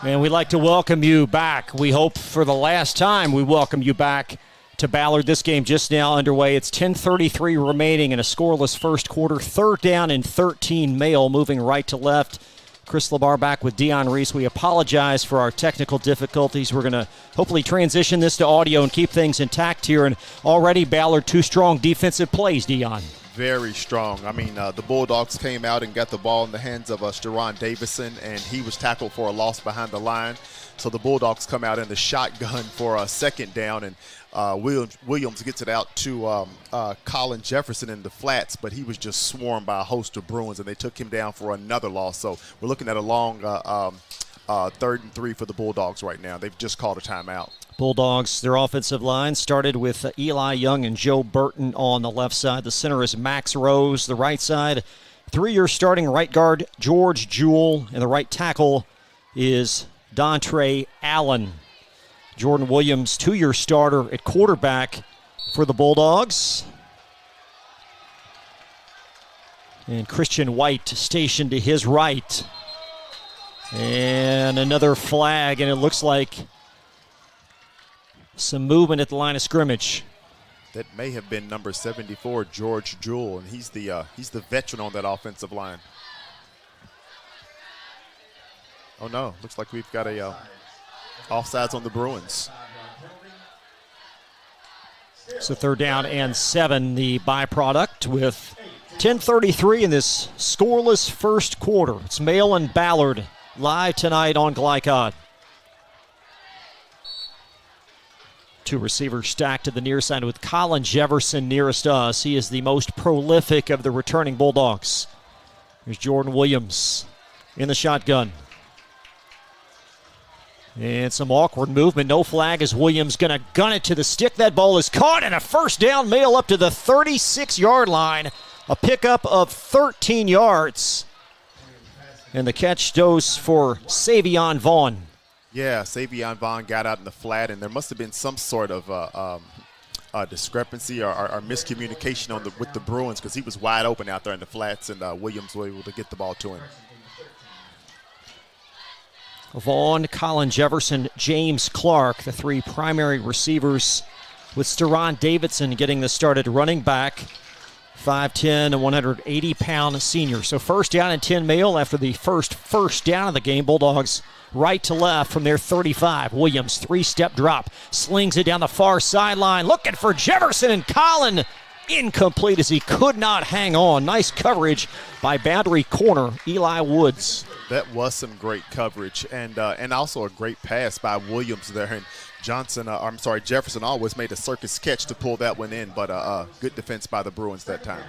And we'd like to welcome you back. We hope for the last time we welcome you back to Ballard. This game just now underway. It's 10:33 remaining in a scoreless first quarter. 3rd down and 13 Male moving right to left. Chris Labar back with Dion Reese. We apologize for our technical difficulties. We're going to hopefully transition this to audio and keep things intact here. And already Ballard, 2 strong defensive plays, Dion. Very strong. I mean, the Bulldogs came out and got the ball in the hands of Steron Davison, and he was tackled for a loss behind the line. So the Bulldogs come out in the shotgun for a 2nd down, and Williams gets it out to Colin Jefferson in the flats, but he was just swarmed by a host of Bruins, and they took him down for another loss. So we're looking at a long 3rd and 3 for the Bulldogs right now. They've just called a timeout. Bulldogs, their offensive line started with Eli Young and Joe Burton on the left side. The center is Max Rose. The right side, 3-year starting right guard George Jewell, and the right tackle is Dontre Allen. Jordan Williams, 2-year starter at quarterback for the Bulldogs. And Christian White stationed to his right. And another flag, and it looks like some movement at the line of scrimmage. That may have been number 74, George Jewell, and he's the veteran on that offensive line. Oh no, looks like we've got a offsides on the Bruins. So 3rd down and 7, the byproduct with 10:33 in this scoreless first quarter. It's Male and Ballard live tonight on Glycod. 2 receivers stacked to the near side with Colin Jefferson nearest us. He is the most prolific of the returning Bulldogs. There's Jordan Williams in the shotgun. And some awkward movement. No flag as Williams going to gun it to the stick. That ball is caught, and a 1st down. Male up to the 36-yard line. A pickup of 13 yards. And the catch goes for Savion Vaughn. Yeah, Savion Vaughn got out in the flat, and there must have been some sort of discrepancy or miscommunication with the Bruins, because he was wide open out there in the flats, and Williams was able to get the ball to him. Vaughn, Colin Jefferson, James Clark, the 3 primary receivers, with Steron Davidson getting the start at running back. 5'10", a 180-pound senior. So 1st down and 10 Male after the first down of the game. Bulldogs right to left from their 35. Williams, 3-step drop, slings it down the far sideline, looking for Jefferson, and Colin incomplete as he could not hang on. Nice coverage by boundary corner Eli Woods. That was some great coverage, and also a great pass by Williams there. And Jefferson always made a circus catch to pull that one in, but good defense by the Bruins that time.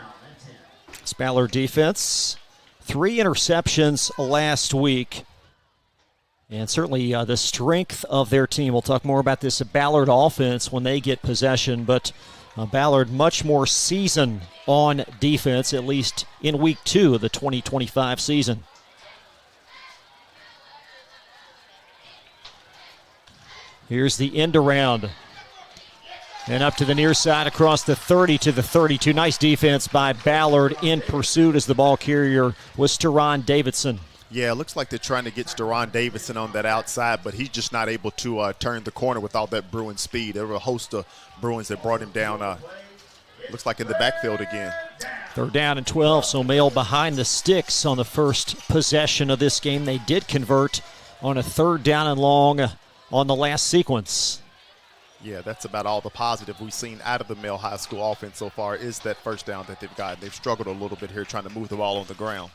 It's Ballard defense. 3 interceptions last week. And certainly the strength of their team. We'll talk more about this Ballard offense when they get possession, but Ballard much more seasoned on defense, at least in week 2 of the 2025 season. Here's the end around. And up to the near side across the 30 to the 32. Nice defense by Ballard in pursuit as the ball carrier was Steron Davidson. Yeah, it looks like they're trying to get Steron Davidson on that outside, but he's just not able to turn the corner with all that Bruin speed. There were a host of Bruins that brought him down, looks like in the backfield again. 3rd down and 12, so Male behind the sticks on the first possession of this game. They did convert on a 3rd down and long on the last sequence. Yeah, that's about all the positive we've seen out of the Male High School offense so far is that 1st down that they've got. They've struggled a little bit here trying to move the ball on the ground.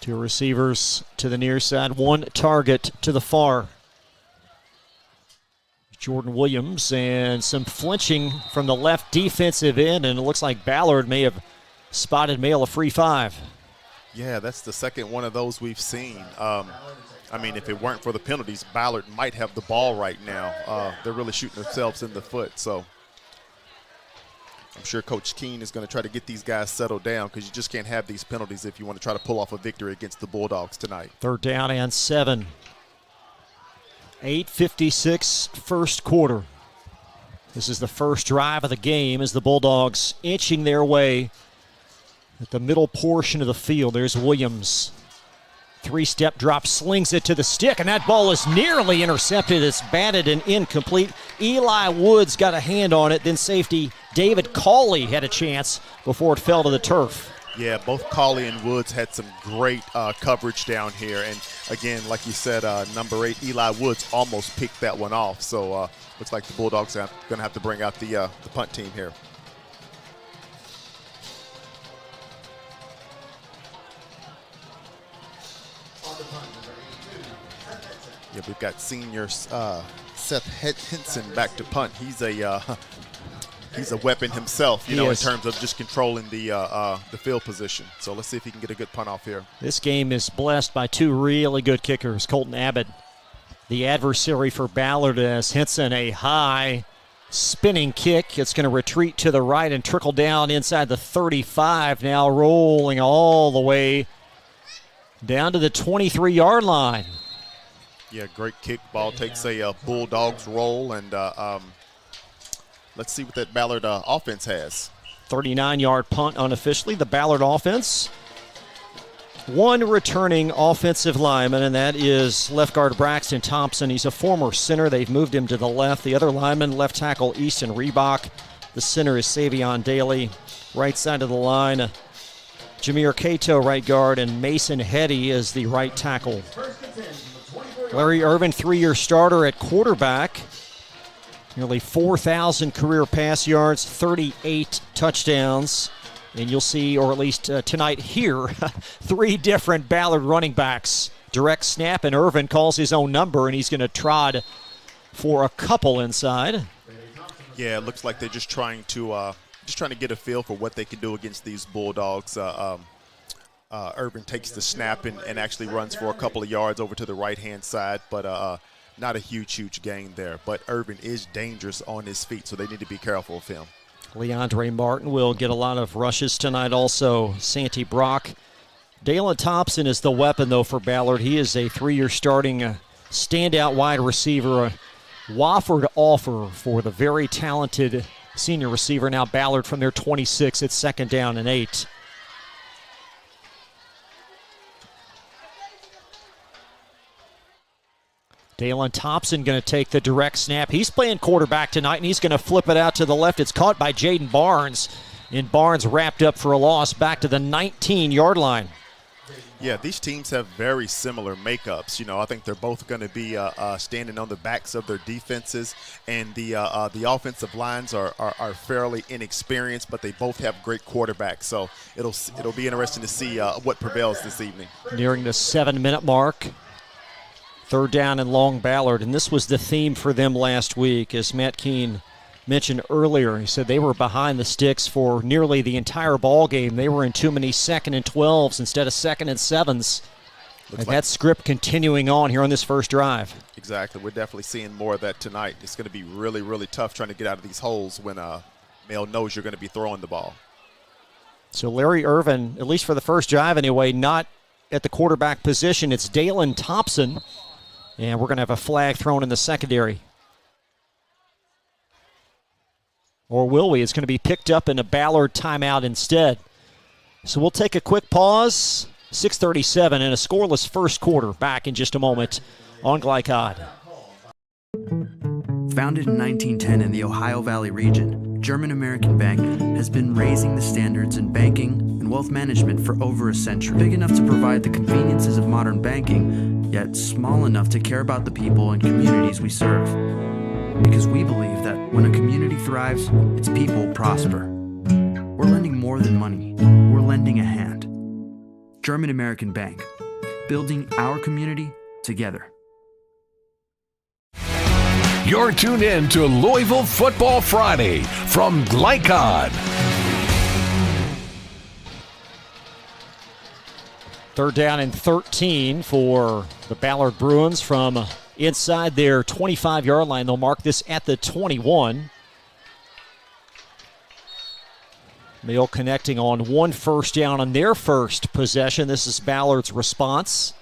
2 receivers to the near side, 1 target to the far. Jordan Williams, and some flinching from the left defensive end, and it looks like Ballard may have spotted Male a free 5. Yeah, that's the second one of those we've seen. If it weren't for the penalties, Ballard might have the ball right now. They're really shooting themselves in the foot, so I'm sure Coach Keene is going to try to get these guys settled down, because you just can't have these penalties if you want to try to pull off a victory against the Bulldogs tonight. 3rd down and 7. 8:56 first quarter. This is the first drive of the game as the Bulldogs inching their way at the middle portion of the field. There's Williams Three-step drop, slings it to the stick, and that ball is nearly intercepted. It's batted and incomplete. Eli Woods got a hand on it. Then safety David Cawley had a chance before it fell to the turf. Yeah, both Cawley and Woods had some great coverage down here. And, again, like you said, number 8, Eli Woods almost picked that one off. So looks like the Bulldogs are going to have to bring out the punt team here. Yeah, we've got senior Seth Henson back to punt. He's a weapon himself, in terms of just controlling the field position. So let's see if he can get a good punt off here. This game is blessed by two really good kickers. Colton Abbott, the adversary for Ballard, as Henson a high spinning kick. It's going to retreat to the right and trickle down inside the 35. Now rolling all the way down to the 23-yard line. Yeah, great kick. Ball takes a Bulldogs roll, and let's see what that Ballard offense has. 39-yard punt unofficially. The Ballard offense. One returning offensive lineman, and that is left guard Braxton Thompson. He's a former center. They've moved him to the left. The other lineman, left tackle Easton Reebok. The center is Savion Daly. Right side of the line, Jameer Cato, right guard, and Mason Hetty is the right tackle. Larry Irvin, 3-year starter at quarterback. Nearly 4,000 career pass yards, 38 touchdowns. And you'll see, or at least tonight here, 3 different Ballard running backs. Direct snap, and Irvin calls his own number, and he's going to trot for a couple inside. Yeah, it looks like they're just trying to get a feel for what they can do against these Bulldogs. Irvin takes the snap and actually runs for a couple of yards over to the right-hand side, but not a huge gain there. But Irvin is dangerous on his feet, so they need to be careful of him. Leandre Martin will get a lot of rushes tonight also. Santi Brock. Dalen Thompson is the weapon, though, for Ballard. He is a 3-year starting standout wide receiver. A Wofford offer for the very talented senior receiver. Now Ballard from their 26. It's 2nd down and 8. Dalen Thompson going to take the direct snap. He's playing quarterback tonight, and he's going to flip it out to the left. It's caught by Jaden Barnes, and Barnes wrapped up for a loss back to the 19-yard line. Yeah, these teams have very similar makeups. I think they're both going to be standing on the backs of their defenses, and the offensive lines are fairly inexperienced, but they both have great quarterbacks. So it'll be interesting to see what prevails this evening. Nearing the 7-minute mark. 3rd down and long Ballard, and this was the theme for them last week, as Matt Keene mentioned earlier. He said they were behind the sticks for nearly the entire ball game. They were in too many 2nd and 12s instead of 2nd and 7s. And that script continuing on here on this first drive. Exactly. We're definitely seeing more of that tonight. It's going to be really tough trying to get out of these holes when Mel knows you're going to be throwing the ball. So Larry Irvin, at least for the first drive anyway, not at the quarterback position. It's Dalen Thompson. And we're going to have a flag thrown in the secondary. Or will we? It's going to be picked up in a Ballard timeout instead. So we'll take a quick pause. 6:37 and a scoreless first quarter. Back in just a moment on Glycod. Founded in 1910 in the Ohio Valley region, German American Bank has been raising the standards in banking and wealth management for over a century. Big enough to provide the conveniences of modern banking, yet small enough to care about the people and communities we serve. Because we believe that when a community thrives, its people prosper. We're lending more than money. We're lending a hand. German American Bank, building our community together. You're tuned in to Louisville Football Friday from Glycod. 3rd down and 13 for the Ballard Bruins from inside their 25-yard line. They'll mark this at the 21. Mail connecting on 1 first down on their first possession. This is Ballard's response.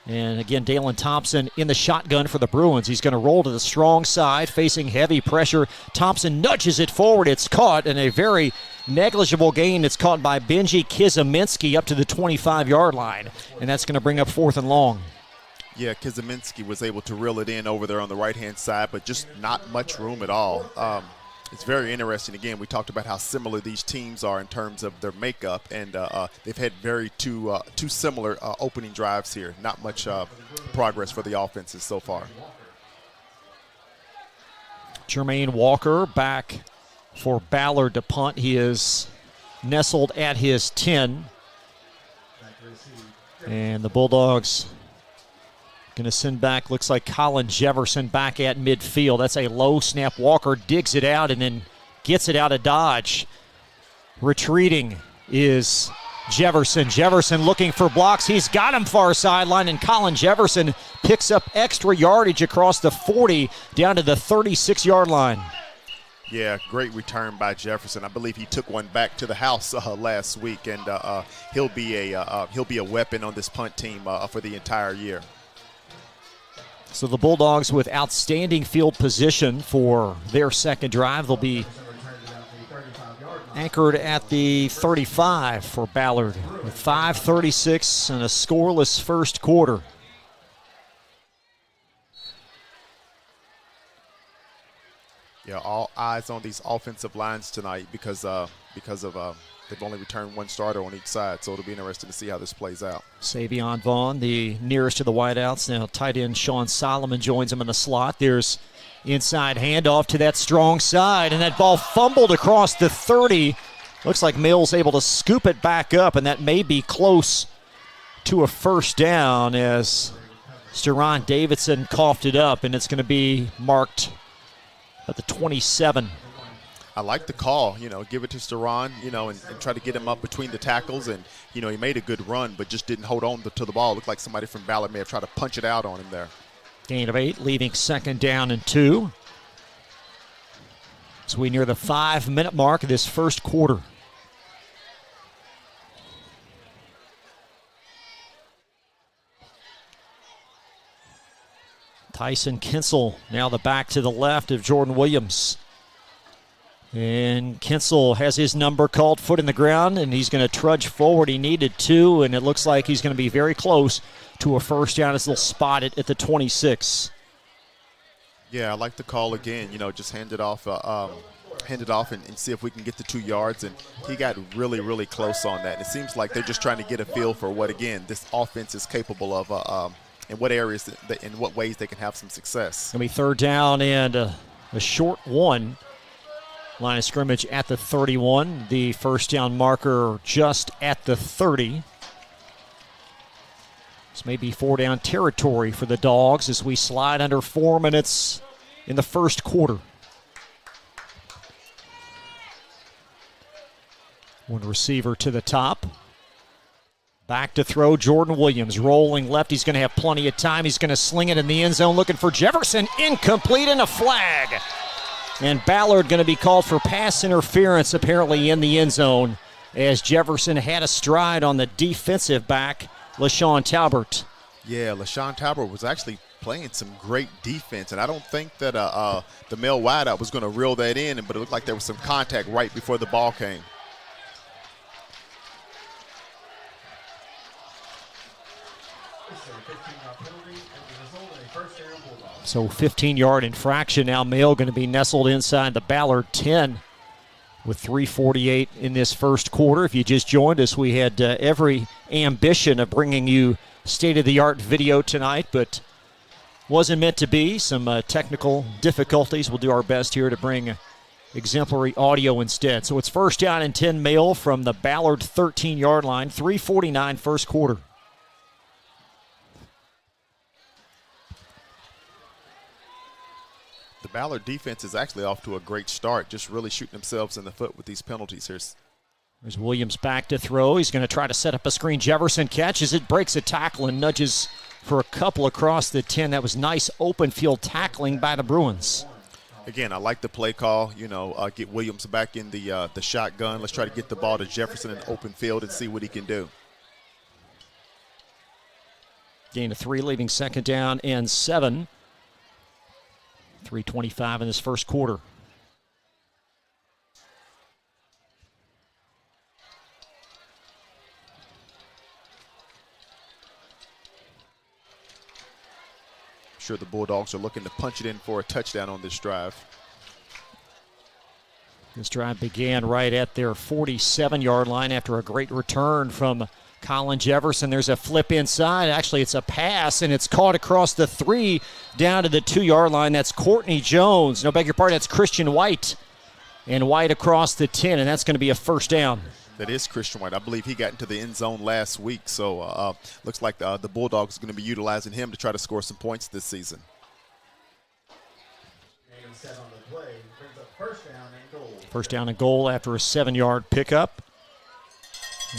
And again, Dalen Thompson in the shotgun for the Bruins. He's going to roll to the strong side, facing heavy pressure. Thompson nudges it forward. It's caught, and a very negligible gain. It's caught by Benji Kizaminski up to the 25-yard line. And that's going to bring up 4th and long. Yeah, Kizaminski was able to reel it in over there on the right-hand side, but just not much room at all. It's very interesting. Again, we talked about how similar these teams are in terms of their makeup, and they've had two similar opening drives here. Not much progress for the offenses so far. Jermaine Walker back for Ballard to punt. He is nestled at his 10. And the Bulldogs going to send back, looks like Colin Jefferson back at midfield. That's a low snap. Walker digs it out and then gets it out of dodge. Retreating is Jefferson. Jefferson looking for blocks. He's got him far sideline, and Colin Jefferson picks up extra yardage across the 40 down to the 36-yard line. Yeah, great return by Jefferson. I believe he took one back to the house last week, and he'll be a weapon on this punt team for the entire year. So the Bulldogs with outstanding field position for their second drive. They'll be anchored at the 35 for Ballard with 5:36 and a scoreless first quarter. Yeah, all eyes on these offensive lines tonight because of they've only returned one starter on each side, so it'll be interesting to see how this plays out. Savion Vaughn, the nearest to the wideouts. Now tight end Sean Solomon joins him in the slot. There's inside handoff to that strong side, and that ball fumbled across the 30. Looks like Mills able to scoop it back up, and that may be close to a first down as Steron Davidson coughed it up, and it's going to be marked at the 27. I like the call, give it to Steron, and try to get him up between the tackles. And, he made a good run, but just didn't hold on to the ball. Looked like somebody from Ballard may have tried to punch it out on him there. Gain of 8, leaving 2nd down and 2. So we near the 5-minute mark of this first quarter. Tyson Kinsel now the back to the left of Jordan Williams. And Kinsel has his number called, foot in the ground, and he's going to trudge forward. He needed 2, and it looks like he's going to be very close to a first down as they'll spot it at the 26. Yeah, I like the call again. Just hand it off and see if we can get the 2 yards. And he got really, really close on that. And it seems like they're just trying to get a feel for what, again, this offense is capable of, in what areas, in what ways they can have some success. Going to be 3rd down and a short 1. Line of scrimmage at the 31. The first down marker just at the 30. This may be 4-down territory for the Dogs as we slide under 4 minutes in the first quarter. One receiver to the top. Back to throw, Jordan Williams rolling left. He's going to have plenty of time. He's going to sling it in the end zone looking for Jefferson. Incomplete and a flag. And Ballard going to be called for pass interference apparently in the end zone as Jefferson had a stride on the defensive back, LaShawn Talbert. Yeah, LaShawn Talbert was actually playing some great defense, and I don't think that the male wideout was going to reel that in, but it looked like there was some contact right before the ball came. So 15-yard infraction now. Mail going to be nestled inside the Ballard 10 with 3:48 in this first quarter. If you just joined us, we had every ambition of bringing you state-of-the-art video tonight, but wasn't meant to be. Some technical difficulties. We'll do our best here to bring exemplary audio instead. So it's 1st down and 10 Mail from the Ballard 13-yard line. 3:49 first quarter. The Ballard defense is actually off to a great start, just really shooting themselves in the foot with these penalties here. There's Williams back to throw. He's going to try to set up a screen. Jefferson catches it, breaks a tackle, and nudges for a couple across the 10. That was nice open field tackling by the Bruins. Again, I like the play call. Get Williams back in the shotgun. Let's try to get the ball to Jefferson in open field and see what he can do. Gain of 3, leaving second down and 7. 3:25 in this first quarter. Sure, the Bulldogs are looking to punch it in for a touchdown on this drive. This drive began right at their 47-yard line after a great return from Colin Jefferson. There's a flip inside. Actually, it's a pass, and it's caught across the 3 down to the 2-yard line. That's Courtney Jones. No, beg your pardon, that's Christian White. And White across the 10, and that's going to be a first down. That is Christian White. I believe he got into the end zone last week, so looks like the Bulldogs are going to be utilizing him to try to score some points this season. And set on the play, brings up first down and goal. First down and goal after a 7-yard pickup.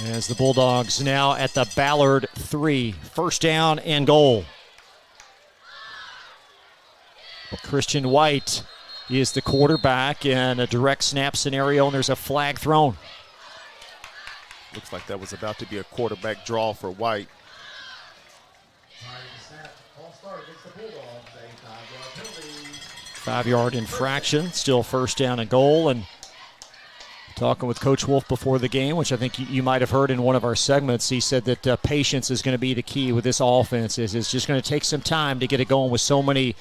As the Bulldogs now at the Ballard 3. First down and goal. Christian White is the quarterback in a direct snap scenario, and there's a flag thrown. Looks like that was about to be a quarterback draw for White. 5-yard infraction, still first down and goal. And talking with Coach Wolf before the game, which I think you might have heard in one of our segments, he said that patience is going to be the key with this offense. It's just going to take some time to get it going with so many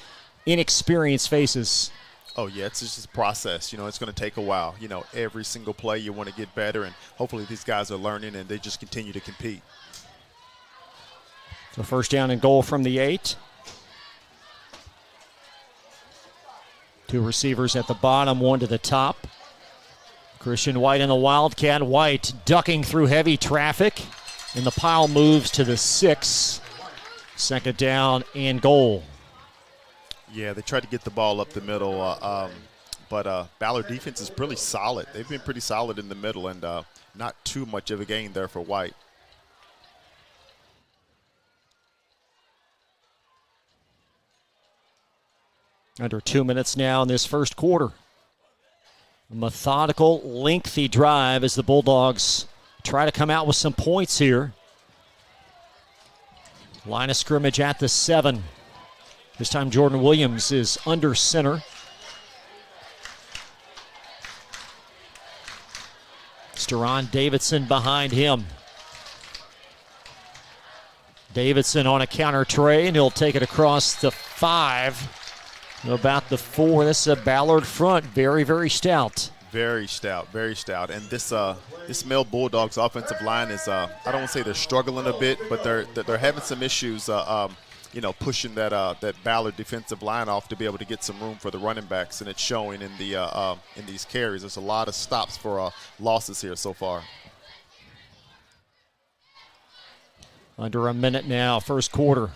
inexperienced faces. Oh, yeah, it's just a process. It's going to take a while. Every single play you want to get better, and hopefully these guys are learning and they just continue to compete. So first down and goal from the 8. 2 receivers at the bottom, 1 to the top. Christian White and the Wildcat. White ducking through heavy traffic, and the pile moves to the 6. Second down and goal. Yeah, they tried to get the ball up the middle, but Ballard defense is pretty solid. They've been pretty solid in the middle, and not too much of a gain there for White. Under 2 minutes now in this first quarter. A methodical, lengthy drive as the Bulldogs try to come out with some points here. Line of scrimmage at the 7. This time Jordan Williams is under center. Steron Davidson behind him. Davidson on a counter tray, and he'll take it across the 5. About the 4. This is a Ballard front. Very, very stout. Very stout, very stout. And this Male Bulldogs offensive line is, I don't want to say they're struggling a bit, but they're having some issues pushing that Ballard defensive line off to be able to get some room for the running backs, and it's showing in these carries. There's a lot of stops for losses here so far. Under a minute now, first quarter.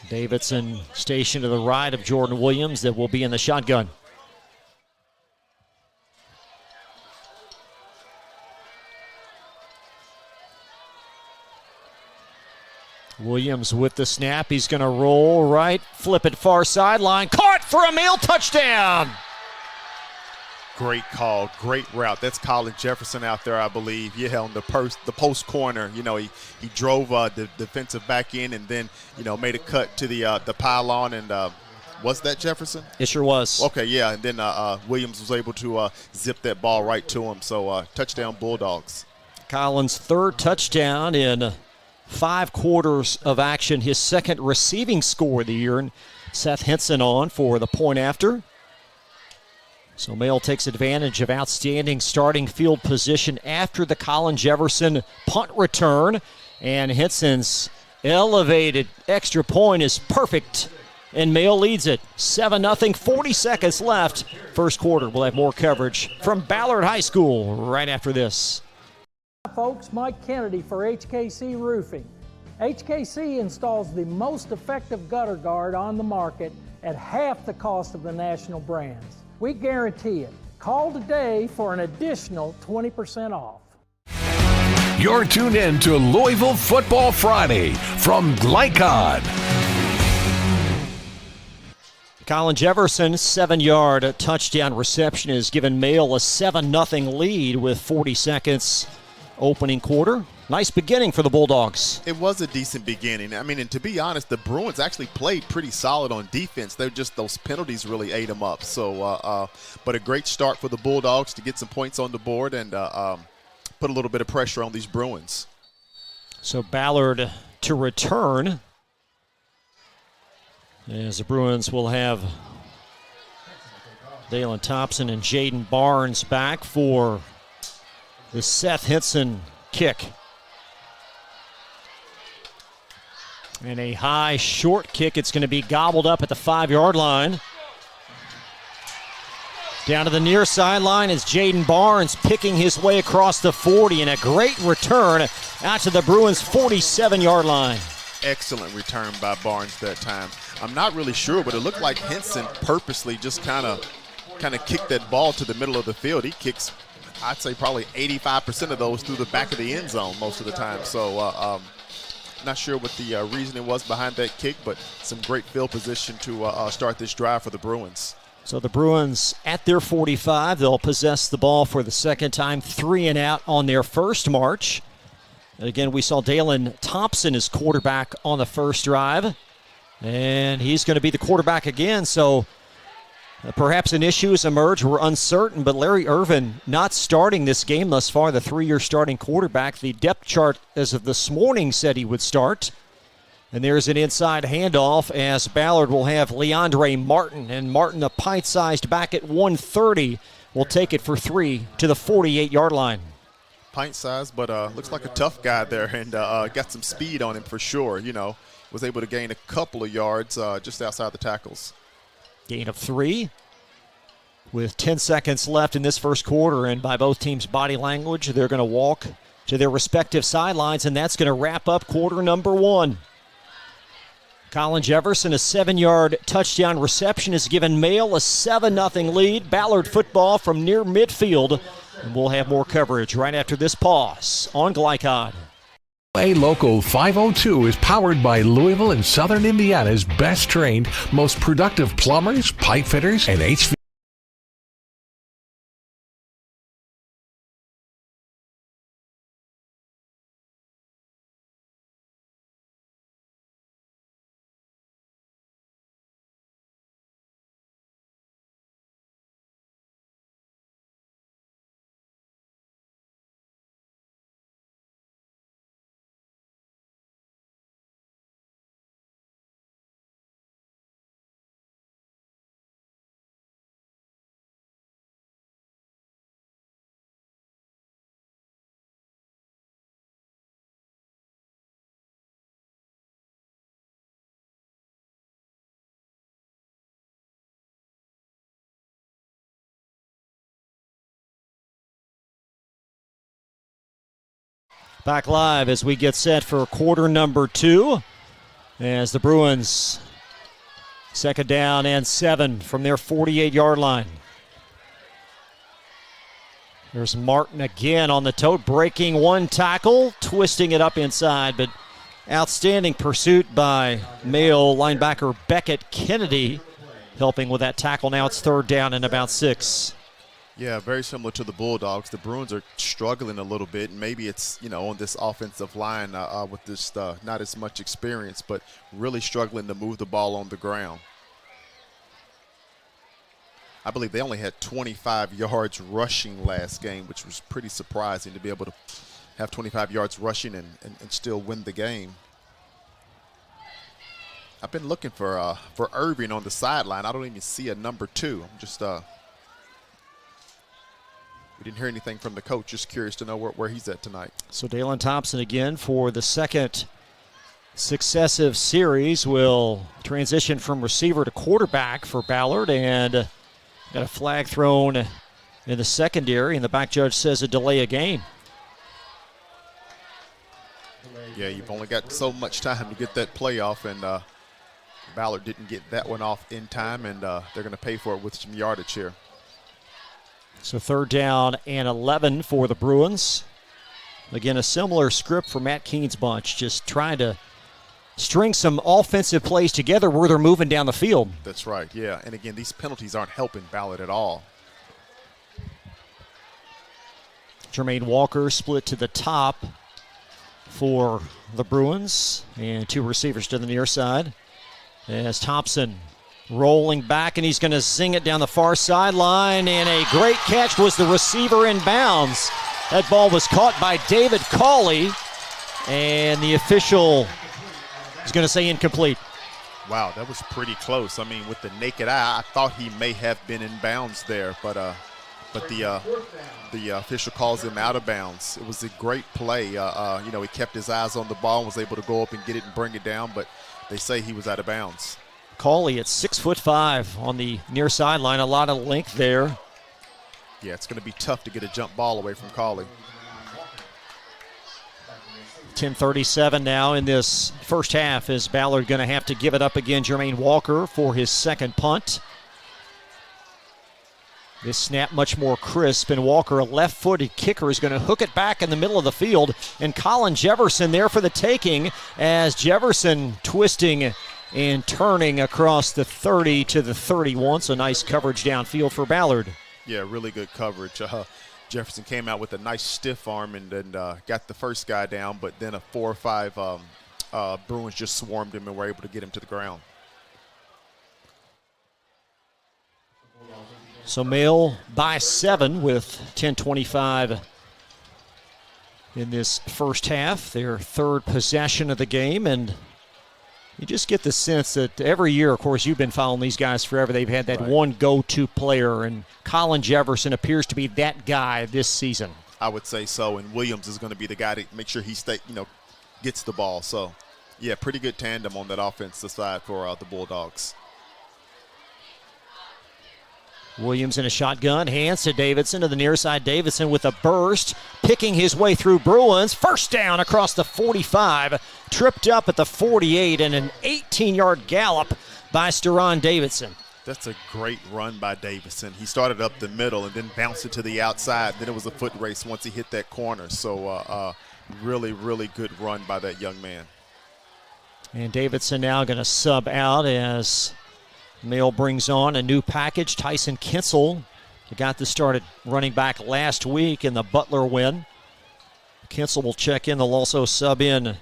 Davidson stationed to the right of Jordan Williams that will be in the shotgun. Williams with the snap. He's going to roll right, flip it far sideline. Caught for a Male touchdown. Great call, great route. That's Colin Jefferson out there, I believe. Yeah, on the post corner. He drove the defensive back in and then, made a cut to the pylon. And was that Jefferson? It sure was. Okay, yeah. And then Williams was able to zip that ball right to him. So touchdown Bulldogs. Colin's 3rd touchdown in 5 quarters of action. His 2nd receiving score of the year. And Seth Henson on for the point after. So Male takes advantage of outstanding starting field position after the Colin Jefferson punt return. And Henson's elevated extra point is perfect. And Male leads it 7-0, 40 seconds left. First quarter, we'll have more coverage from Ballard High School right after this. Hi folks, Mike Kennedy for HKC Roofing. HKC installs the most effective gutter guard on the market at half the cost of the national brands. We guarantee it. Call today for an additional 20% off. You're tuned in to Louisville Football Friday from Lycon. Colin Jefferson's 7-yard touchdown reception has given Male a 7-0 lead with 40 seconds opening quarter. Nice beginning for the Bulldogs. It was a decent beginning. I mean, and to be honest, the Bruins actually played pretty solid on defense. They're just those penalties really ate them up. So, but a great start for the Bulldogs to get some points on the board and put a little bit of pressure on these Bruins. So Ballard to return, as the Bruins will have Dalen Thompson and Jaden Barnes back for the Seth Henson kick. And a high short kick. It's going to be gobbled up at the 5-yard line. Down to the near sideline is Jaden Barnes picking his way across the 40, and a great return out to the Bruins' 47-yard line. Excellent return by Barnes that time. I'm not really sure, but it looked like Henson purposely just kind of kicked that ball to the middle of the field. He kicks, I'd say, probably 85% of those through the back of the end zone most of the time. So not sure what the reasoning was behind that kick, but some great field position to start this drive for the Bruins. So the Bruins at their 45, they'll possess the ball for the second time, 3 and out on their first march. And again, we saw Dalen Thompson as quarterback on the first drive, and he's going to be the quarterback again. So perhaps an issue has emerged. We're uncertain, but Larry Irvin not starting this game thus far, the 3-year starting quarterback. The depth chart as of this morning said he would start. And there's an inside handoff as Ballard will have Leandre Martin. And Martin, a pint-sized back at 130, will take it for 3 to the 48-yard line. Pint-sized, but looks like a tough guy there and got some speed on him for sure. You know, was able to gain a couple of yards just outside the tackles. Gain of 3 with 10 seconds left in this first quarter. And by both teams' body language, they're going to walk to their respective sidelines, and that's going to wrap up quarter number 1. Colin Jefferson, a 7-yard touchdown reception, has given Mail a 7-0 lead. Ballard football from near midfield. And we'll have more coverage right after this pause on Glycod. A Local 502 is powered by Louisville and Southern Indiana's best trained, most productive plumbers, pipe fitters, and HVAC. Back live as we get set for quarter number 2. As the Bruins, second down and 7 from their 48-yard line. There's Martin again on the tote, breaking one tackle, twisting it up inside, but outstanding pursuit by Mayo linebacker Beckett Kennedy, helping with that tackle. Now it's third down and about 6. Yeah, very similar to the Bulldogs. The Bruins are struggling a little bit, and maybe it's, you know, on this offensive line with this not as much experience, but really struggling to move the ball on the ground. I believe they only had 25 yards rushing last game, which was pretty surprising to be able to have 25 yards rushing and still win the game. I've been looking for Irving on the sideline. I don't even see a number 2. I'm just we didn't hear anything from the coach. Just curious to know where he's at tonight. So Dalen Thompson again for the second successive series will transition from receiver to quarterback for Ballard, and got a flag thrown in the secondary, and the back judge says a delay of game. Yeah, you've only got so much time to get that play off, and Ballard didn't get that one off in time, and they're going to pay for it with some yardage here. So third down and 11 for the Bruins. Again, a similar script for Matt Keene's bunch, just trying to string some offensive plays together where they're moving down the field. That's right, yeah. And again, these penalties aren't helping Ballard at all. Jermaine Walker split to the top for the Bruins, and 2 receivers to the near side. As Thompson rolling back, and he's going to zing it down the far sideline, and a great catch was the receiver in bounds. That ball was caught by David Cawley, and the official is going to say incomplete. Wow, that was pretty close. I mean, with the naked eye, I thought he may have been in bounds there, but the official calls him out of bounds. It was a great play. He kept his eyes on the ball and was able to go up and get it and bring it down, but they say he was out of bounds. Cawley at 6'5" on the near sideline. A lot of length there. Yeah, it's going to be tough to get a jump ball away from Cawley. 10:37 now in this first half. Is Ballard going to have to give it up again? Jermaine Walker for his second punt. This snap much more crisp, and Walker, a left-footed kicker, is going to hook it back in the middle of the field, and Colin Jefferson there for the taking as Jefferson twisting and turning across the 30 to the 31. So nice coverage downfield for Ballard. Yeah, really good coverage. Jefferson came out with a nice stiff arm and then got the first guy down, but then 4 or 5 Bruins just swarmed him and were able to get him to the ground. So Mail by 7 with 10:25 in this first half. Their third possession of the game, and you just get the sense that every year, of course, you've been following these guys forever. They've had that one go-to player, and Colin Jefferson appears to be that guy this season. I would say so, and Williams is going to be the guy to make sure he gets the ball. So, yeah, pretty good tandem on that offensive side for the Bulldogs. Williams in a shotgun, hands to Davidson to the near side. Davidson with a burst, picking his way through Bruins. First down across the 45, tripped up at the 48, and an 18-yard gallop by Steron Davidson. That's a great run by Davidson. He started up the middle and then bounced it to the outside. Then it was a foot race once he hit that corner. So really, really good run by that young man. And Davidson now going to sub out as Mail brings on a new package. Tyson Kinsel, who got this started running back last week in the Butler win. Kinsel will check in. They'll also sub in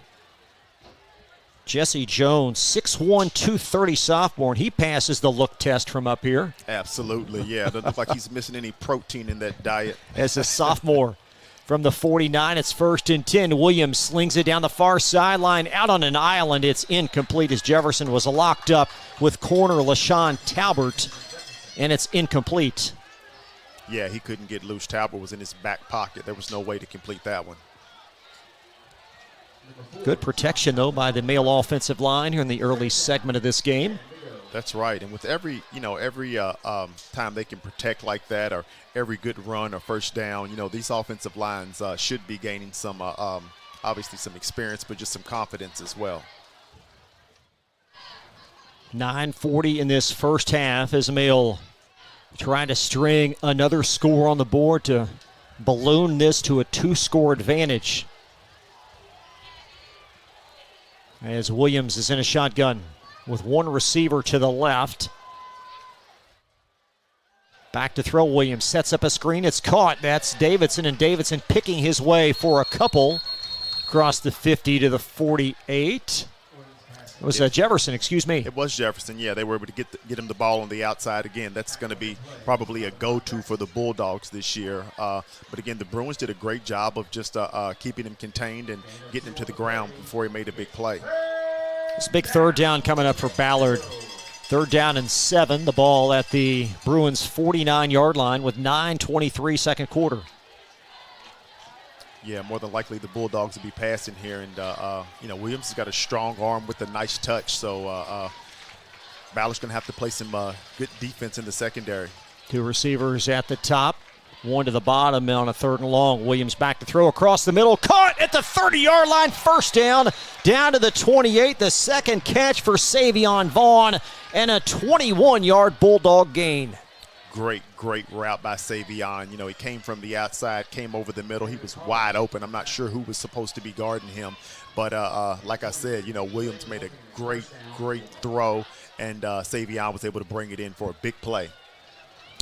Jesse Jones, 6'1", 230 sophomore, and he passes the look test from up here. Absolutely, yeah. Doesn't look like he's missing any protein in that diet. As a sophomore from the 49, it's 1st and 10. Williams slings it down the far sideline, out on an island. It's incomplete as Jefferson was locked up with corner LaShawn Talbert, and it's incomplete. Yeah, he couldn't get loose. Talbot was in his back pocket. There was no way to complete that one. Good protection, though, by the Mail offensive line here in the early segment of this game. That's right. And with every time they can protect like that, or every good run or first down, these offensive lines should be gaining some, obviously some experience, but just some confidence as well. 9:40 in this first half as Mail trying to string another score on the board to balloon this to a 2-score advantage. As Williams is in a shotgun with one receiver to the left. Back to throw. Williams sets up a screen. It's caught. That's Davidson, and Davidson picking his way for a couple across the 50 to the 48. It was Jefferson, excuse me. It was Jefferson, yeah. They were able to get him the ball on the outside. Again, that's going to be probably a go-to for the Bulldogs this year. But again, the Bruins did a great job of just keeping him contained and getting him to the ground before he made a big play. It's a big third down coming up for Ballard. 3rd down and 7. The ball at the Bruins' 49-yard line with 9:23 second quarter. Yeah, more than likely the Bulldogs will be passing here. And, Williams has got a strong arm with a nice touch. So Ballard's going to have to play some good defense in the secondary. 2 receivers at the top, 1 to the bottom on a 3rd and long. Williams back to throw across the middle. Caught at the 30-yard line. First down to the 28. The second catch for Savion Vaughn and a 21-yard Bulldog gain. Great route by Savion. He came from the outside, came over the middle. He was wide open. I'm not sure who was supposed to be guarding him. But like I said, Williams made a great throw, and Savion was able to bring it in for a big play.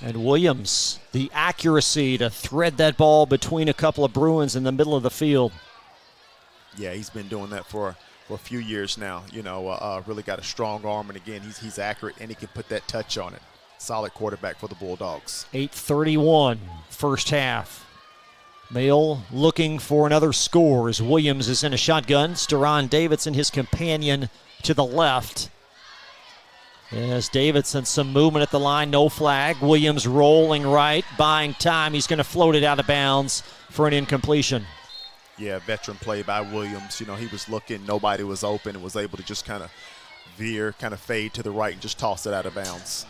And Williams, the accuracy to thread that ball between a couple of Bruins in the middle of the field. Yeah, he's been doing that for a few years now. Really got a strong arm, and again, he's accurate, and he can put that touch on it. Solid quarterback for the Bulldogs. 8:31 first half. Mail looking for another score as Williams is in a shotgun. Steron Davidson, his companion, to the left. As Davidson, some movement at the line, no flag. Williams rolling right, buying time. He's going to float it out of bounds for an incompletion. Yeah, veteran play by Williams. He was looking, nobody was open, and was able to just kind of veer, kind of fade to the right and just toss it out of bounds.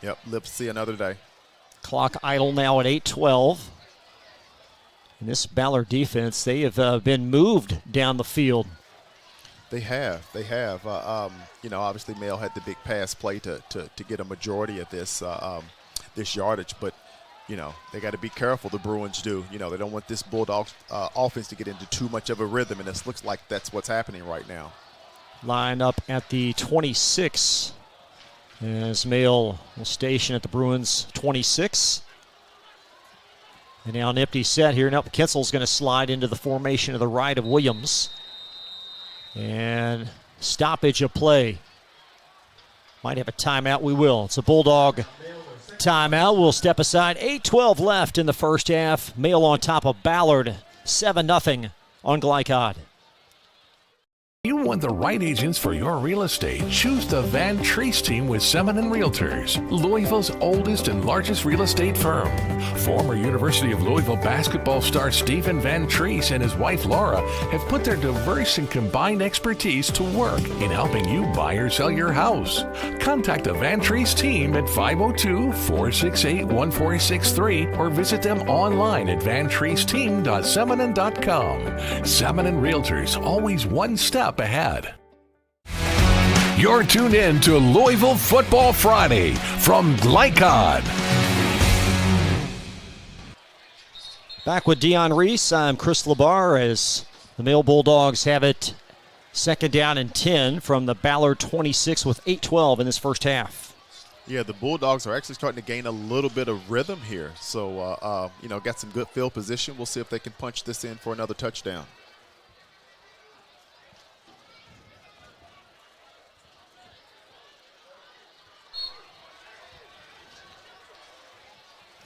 Yep, live to see another day. Clock idle now at 8:12. And this Ballard defense, they have been moved down the field. They have. Obviously Mail had the big pass play to get a majority of this yardage, but they got to be careful. The Bruins do. They don't want this Bulldogs offense to get into too much of a rhythm, and it looks like that's what's happening right now. Line up at the 26 as Mail will station at the Bruins 26. And now an empty set here. Now Kinsel's going to slide into the formation to the right of Williams. And stoppage of play. Might have a timeout. We will. It's a Bulldog timeout. We'll step aside. 8:12 left in the first half. Mail on top of Ballard. 7-0 on Glycod. You want the right agents for your real estate? Choose the Van Treese team with Seminon Realtors, Louisville's oldest and largest real estate firm. Former University of Louisville basketball star Stephen Van Treese and his wife Laura have put their diverse and combined expertise to work in helping you buy or sell your house. Contact the Van Treese team at 502-468-1463 or visit them online at vantreeseteam.seminon.com. Seminon Realtors, always one step ahead. You're tuned in to Louisville Football Friday from Glycod. Back with Dion Reese, I'm Chris Labar as the Mail Bulldogs have it second down and 10 from the Ballard 26 with 8:12 in this first half. Yeah, the Bulldogs are actually starting to gain a little bit of rhythm here. So, got some good field position. We'll see if they can punch this in for another touchdown.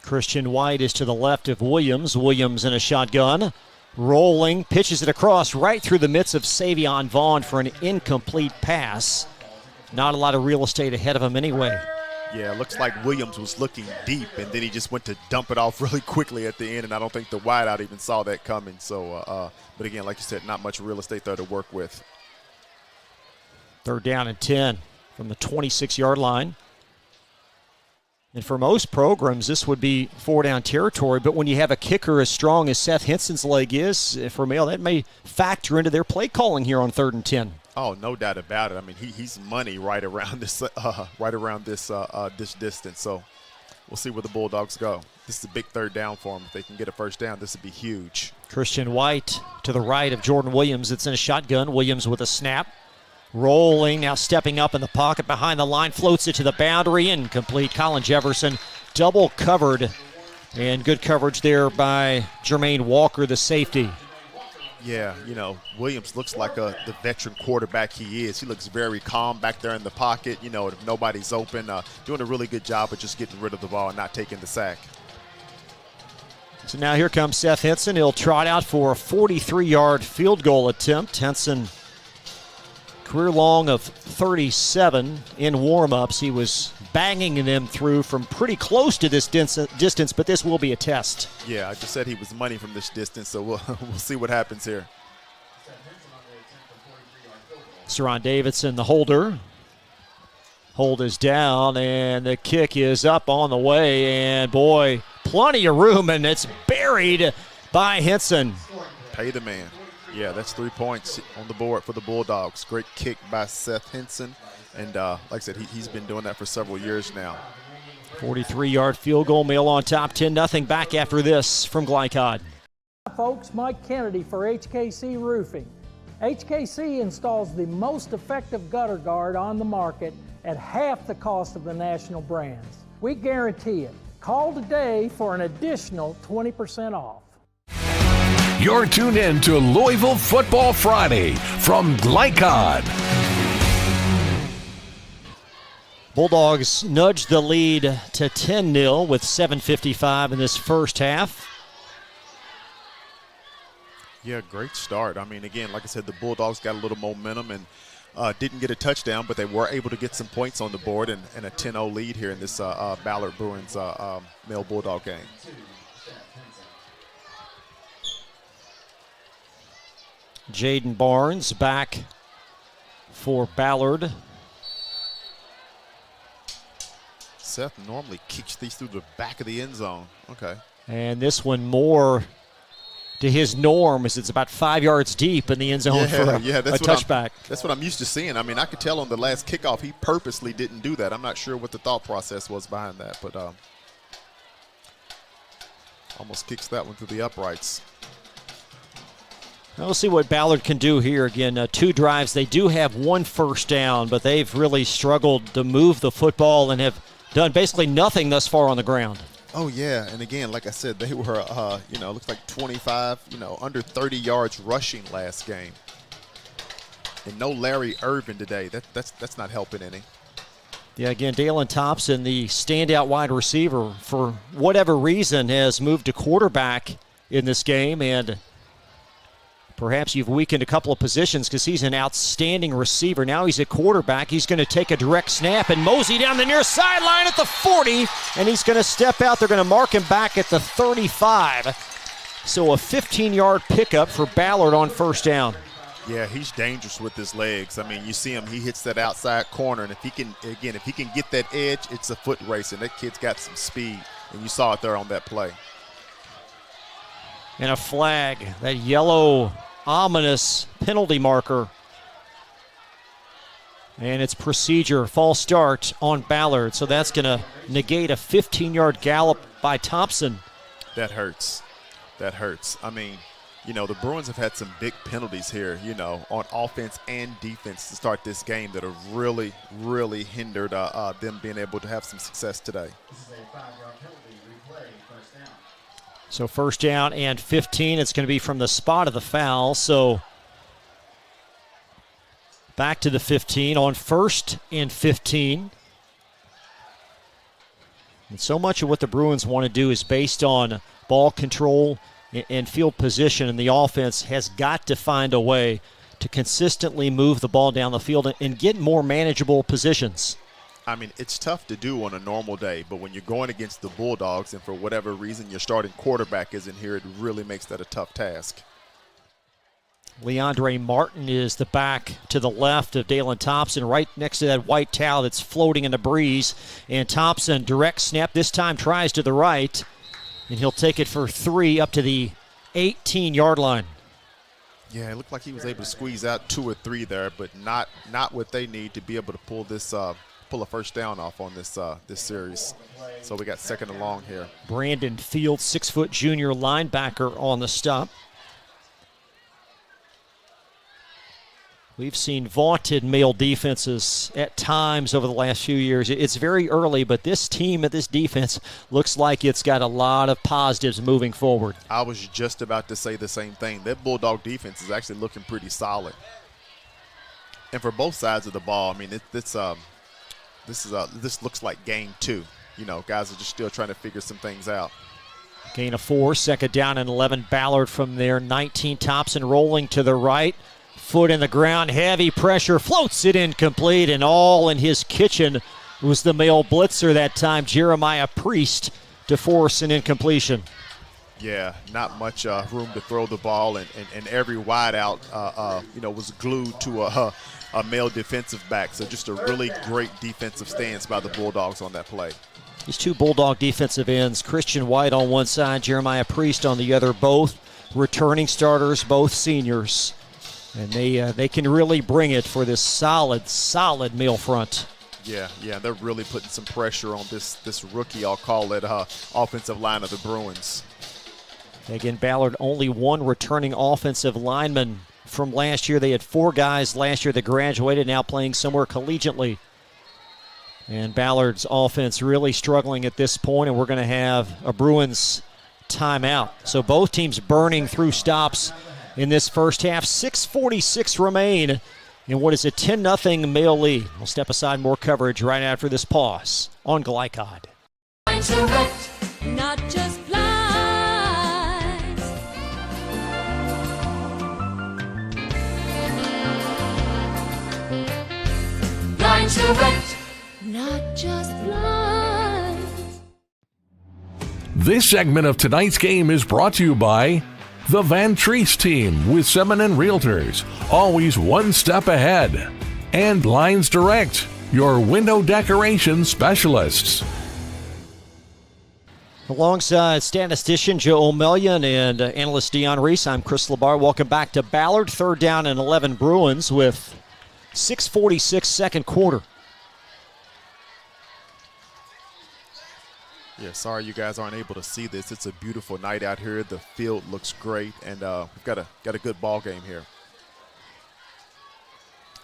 Christian White is to the left of Williams. Williams in a shotgun. Rolling, pitches it across right through the midst of Savion Vaughn for an incomplete pass. Not a lot of real estate ahead of him anyway. Yeah, it looks like Williams was looking deep, and then he just went to dump it off really quickly at the end, and I don't think the wideout even saw that coming. So, but again, like you said, not much real estate there to work with. Third down and 10 from the 26-yard line. And for most programs, this would be four-down territory. But when you have a kicker as strong as Seth Henson's leg is, for Mail, that may factor into their play calling here on 3rd and 10. Oh, no doubt about it. I mean, he's money right around this this distance. So we'll see where the Bulldogs go. This is a big third down for them. If they can get a first down, this would be huge. Christian White to the right of Jordan Williams. It's in a shotgun. Williams with a snap. Rolling, now stepping up in the pocket behind the line, floats it to the boundary, incomplete. Colin Jefferson double covered, and good coverage there by Jermaine Walker, the safety. Yeah, Williams looks like the veteran quarterback he is. He looks very calm back there in the pocket. If nobody's open, doing a really good job of just getting rid of the ball and not taking the sack. So now here comes Seth Henson. He'll trot out for a 43-yard field goal attempt. Henson, career long of 37 in warm-ups. He was banging them through from pretty close to this distance, but this will be a test. Yeah, I just said he was money from this distance, so we'll see what happens here. Steron Davidson, the holder. Hold is down, and the kick is up on the way, and boy, plenty of room, and it's buried by Henson. Pay the man. Yeah, that's 3 points on the board for the Bulldogs. Great kick by Seth Henson. And like I said, he's been doing that for several years now. 43-yard field goal, Mail on top, 10-0 back after this from Glycod. Hi folks, Mike Kennedy for HKC Roofing. HKC installs the most effective gutter guard on the market at half the cost of the national brands. We guarantee it. Call today for an additional 20% off. You're tuned in to Louisville Football Friday from Lycon. Bulldogs nudged the lead to 10-0 with 7:55 in this first half. Yeah, great start. I mean, again, like I said, the Bulldogs got a little momentum and didn't get a touchdown, but they were able to get some points on the board and a 10-0 lead here in this Ballard Bruins male Bulldog game. Jaden Barnes back for Ballard. Seth normally kicks these through the back of the end zone. Okay. And this one more to his norm, as it's about 5 yards deep in the end zone for a touchback. That's what I'm used to seeing. I mean, I could tell on the last kickoff he purposely didn't do that. I'm not sure what the thought process was behind that, but almost kicks that one through the uprights. We'll see what Ballard can do here. Again, 2 drives. They do have 1 first down, but they've really struggled to move the football and have done basically nothing thus far on the ground. Oh, yeah, and again, like I said, they were, looks like 25, under 30 yards rushing last game. And no Larry Irvin today. That's not helping any. Yeah, again, Dalen Thompson, the standout wide receiver, for whatever reason, has moved to quarterback in this game, and perhaps you've weakened a couple of positions because he's an outstanding receiver. Now he's a quarterback. He's going to take a direct snap and mosey down the near sideline at the 40, and he's going to step out. They're going to mark him back at the 35. So a 15-yard pickup for Ballard on first down. Yeah, he's dangerous with his legs. I mean, you see him, he hits that outside corner, and if he can get that edge, it's a foot race, and that kid's got some speed, and you saw it there on that play. And a flag, that yellow ominous penalty marker. And it's procedure, false start on Ballard. So that's going to negate a 15-yard gallop by Thompson. That hurts. That hurts. I mean, the Bruins have had some big penalties here, on offense and defense to start this game that have really, really hindered them being able to have some success today. This is a 5-yard penalty, replay, first down. So first down and 15. It's going to be from the spot of the foul. So back to the 15 on first and 15. And so much of what the Bruins want to do is based on ball control and field position, and the offense has got to find a way to consistently move the ball down the field and get more manageable positions. I mean, it's tough to do on a normal day, but when you're going against the Bulldogs and for whatever reason your starting quarterback isn't here, it really makes that a tough task. Leandre Martin is the back to the left of Dalen Thompson, right next to that white towel that's floating in the breeze. And Thompson, direct snap, this time tries to the right, and he'll take it for 3 up to the 18-yard line. Yeah, it looked like he was able to squeeze out 2 or 3 there, but not what they need to be able to pull a first down off on this series. So we got second and long here. Brandon Fields, 6-foot junior linebacker on the stop. We've seen vaunted male defenses at times over the last few years. It's very early, but this team at this defense looks like it's got a lot of positives moving forward. I was just about to say the same thing. That Bulldog defense is actually looking pretty solid. And for both sides of the ball, I mean, this looks like game 2. Guys are just still trying to figure some things out. Gain of 4, second down and 11. Ballard from there, 19. Thompson rolling to the right. Foot in the ground, heavy pressure, floats it incomplete, and all in his kitchen was the male blitzer that time, Jeremiah Priest, to force an incompletion. Yeah, not much room to throw the ball, and every wideout, was glued to a male defensive back. So just a really great defensive stance by the Bulldogs on that play. These 2 Bulldog defensive ends, Christian White on one side, Jeremiah Priest on the other, both returning starters, both seniors. And they can really bring it for this solid male front. Yeah, they're really putting some pressure on this rookie, I'll call it, offensive line of the Bruins. Again, Ballard only 1 returning offensive lineman from last year. They had 4 guys last year that graduated, now playing somewhere collegiately. And Ballard's offense really struggling at this point, and we're going to have a Bruins timeout. So both teams burning through stops in this first half. 6:46 remain in what is a 10-0 Male lead. We'll step aside, more coverage right after this pause on Glycod. Not just flies. Line to wreck. Not just flies. This segment of tonight's game is brought to you by the Van Treese team with Semin Realtors, always one step ahead. And Blinds Direct, your window decoration specialists. Alongside statistician Joe O'Melion and analyst Dion Reese, I'm Chris Labar. Welcome back to Ballard. 3rd down and 11 Bruins with 6:46 second quarter. Yeah, sorry you guys aren't able to see this. It's a beautiful night out here. The field looks great, and we've got a good ball game here.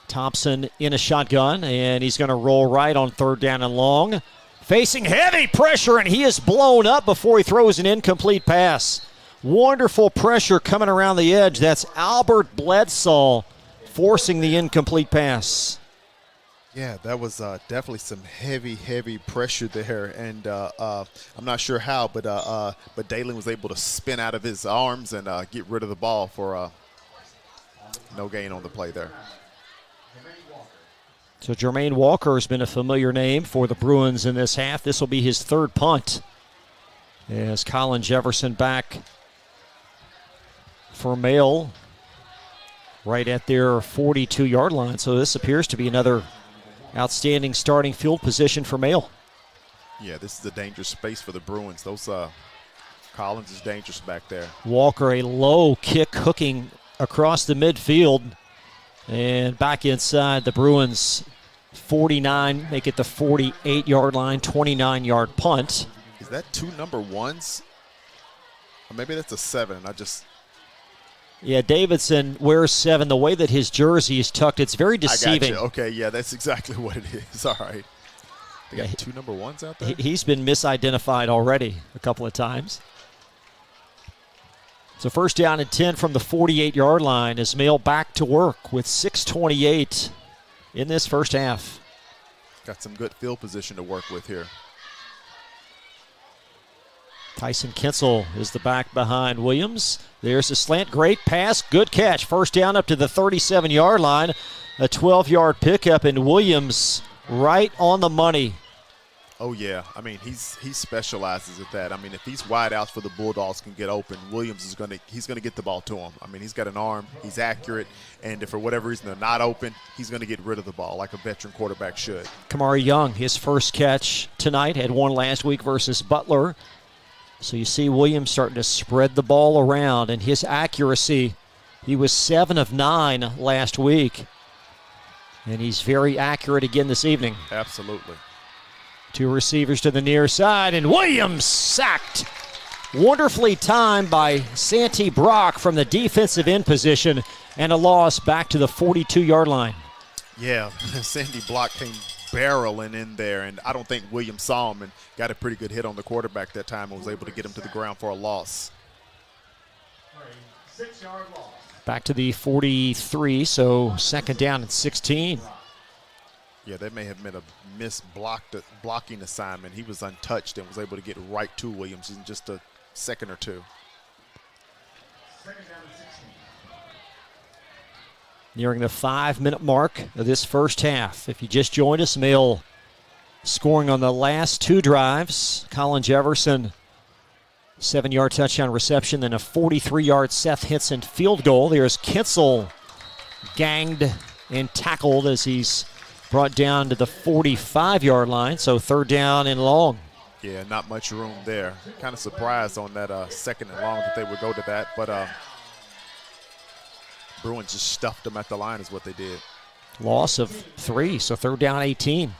Thompson in a shotgun, and he's going to roll right on 3rd down and long. Facing heavy pressure, and he is blown up before he throws an incomplete pass. Wonderful pressure coming around the edge. That's Albert Bledsoe forcing the incomplete pass. Yeah, that was definitely some heavy pressure there, and I'm not sure how, but Dalen was able to spin out of his arms and get rid of the ball for no gain on the play there. So Jermaine Walker has been a familiar name for the Bruins in this half. This will be his 3rd punt as Colin Jefferson back for Male right at their 42-yard line. So this appears to be another outstanding starting field position for Male. Yeah, this is a dangerous space for the Bruins. Those Collins is dangerous back there. Walker, a low kick hooking across the midfield. And back inside the Bruins 49, make it the 48-yard line, 29-yard punt. Is that 2 number 1s? Or maybe that's a 7. Yeah, Davidson wears 7. The way that his jersey is tucked, it's very deceiving. I got you. Okay, yeah, that's exactly what it is. All right. They got 2 number 1s out there? He's been misidentified already a couple of times. So 1st down and 10 from the 48-yard line as Male back to work with 6:28 in this first half. Got some good field position to work with here. Tyson Kinsel is the back behind Williams. There's a slant, great pass, good catch. 1st down up to the 37-yard line. A 12-yard pickup, and Williams right on the money. Oh, yeah. I mean, he specializes at that. I mean, if these wide outs for the Bulldogs can get open, Williams is he's gonna get the ball to him. I mean, he's got an arm, he's accurate, and if for whatever reason they're not open, he's gonna get rid of the ball like a veteran quarterback should. Kamari Young, his first catch tonight, had one last week versus Butler. So you see Williams starting to spread the ball around, and his accuracy, he was 7 of 9 last week, and he's very accurate again this evening. Absolutely. 2 receivers to the near side, and Williams sacked. Wonderfully timed by Santi Brock from the defensive end position, and a loss back to the 42-yard line. Yeah, Santi Brock came barreling in there, and I don't think Williams saw him and got a pretty good hit on the quarterback that time and was able to get him to the ground for a loss. 6-yard loss. Back to the 43, so 2nd down and 16. Yeah, that may have been a missed blocking assignment. He was untouched and was able to get right to Williams in just a second or two. 2nd down and 16. Nearing the 5-minute mark of this first half. If you just joined us, Male scoring on the last 2 drives. Colin Jefferson, 7-yard touchdown reception, then a 43-yard Seth Henson field goal. There's Kinsel ganged and tackled as he's brought down to the 45-yard line, so 3rd down and long. Yeah, not much room there. Kind of surprised on that 2nd and long that they would go to that, but Bruins just stuffed them at the line is what they did. Loss of 3, so 3rd down 18.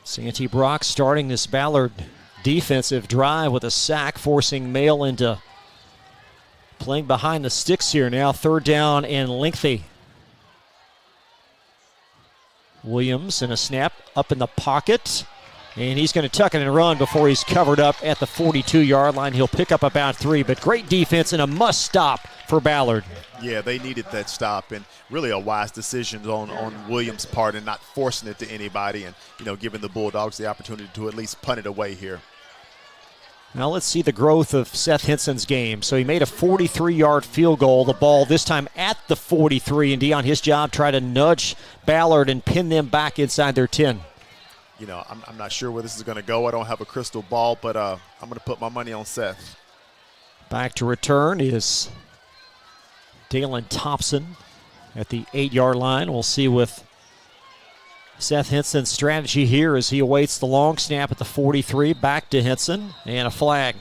Santi Brock starting this Ballard defensive drive with a sack, forcing Male into playing behind the sticks here now. 3rd down and lengthy. Williams in a snap up in the pocket. And he's going to tuck it and run before he's covered up at the 42-yard line. He'll pick up about 3, but great defense and a must-stop for Ballard. Yeah, they needed that stop, and really a wise decision on Williams' part and not forcing it to anybody and, giving the Bulldogs the opportunity to at least punt it away here. Now let's see the growth of Seth Henson's game. So he made a 43-yard field goal, the ball this time at the 43, and Dion, his job, try to nudge Ballard and pin them back inside their 10. I'm not sure where this is going to go. I don't have a crystal ball, but I'm going to put my money on Seth. Back to return is Dalen Thompson at the 8-yard line. We'll see with Seth Henson's strategy here as he awaits the long snap at the 43. Back to Henson, and a flag.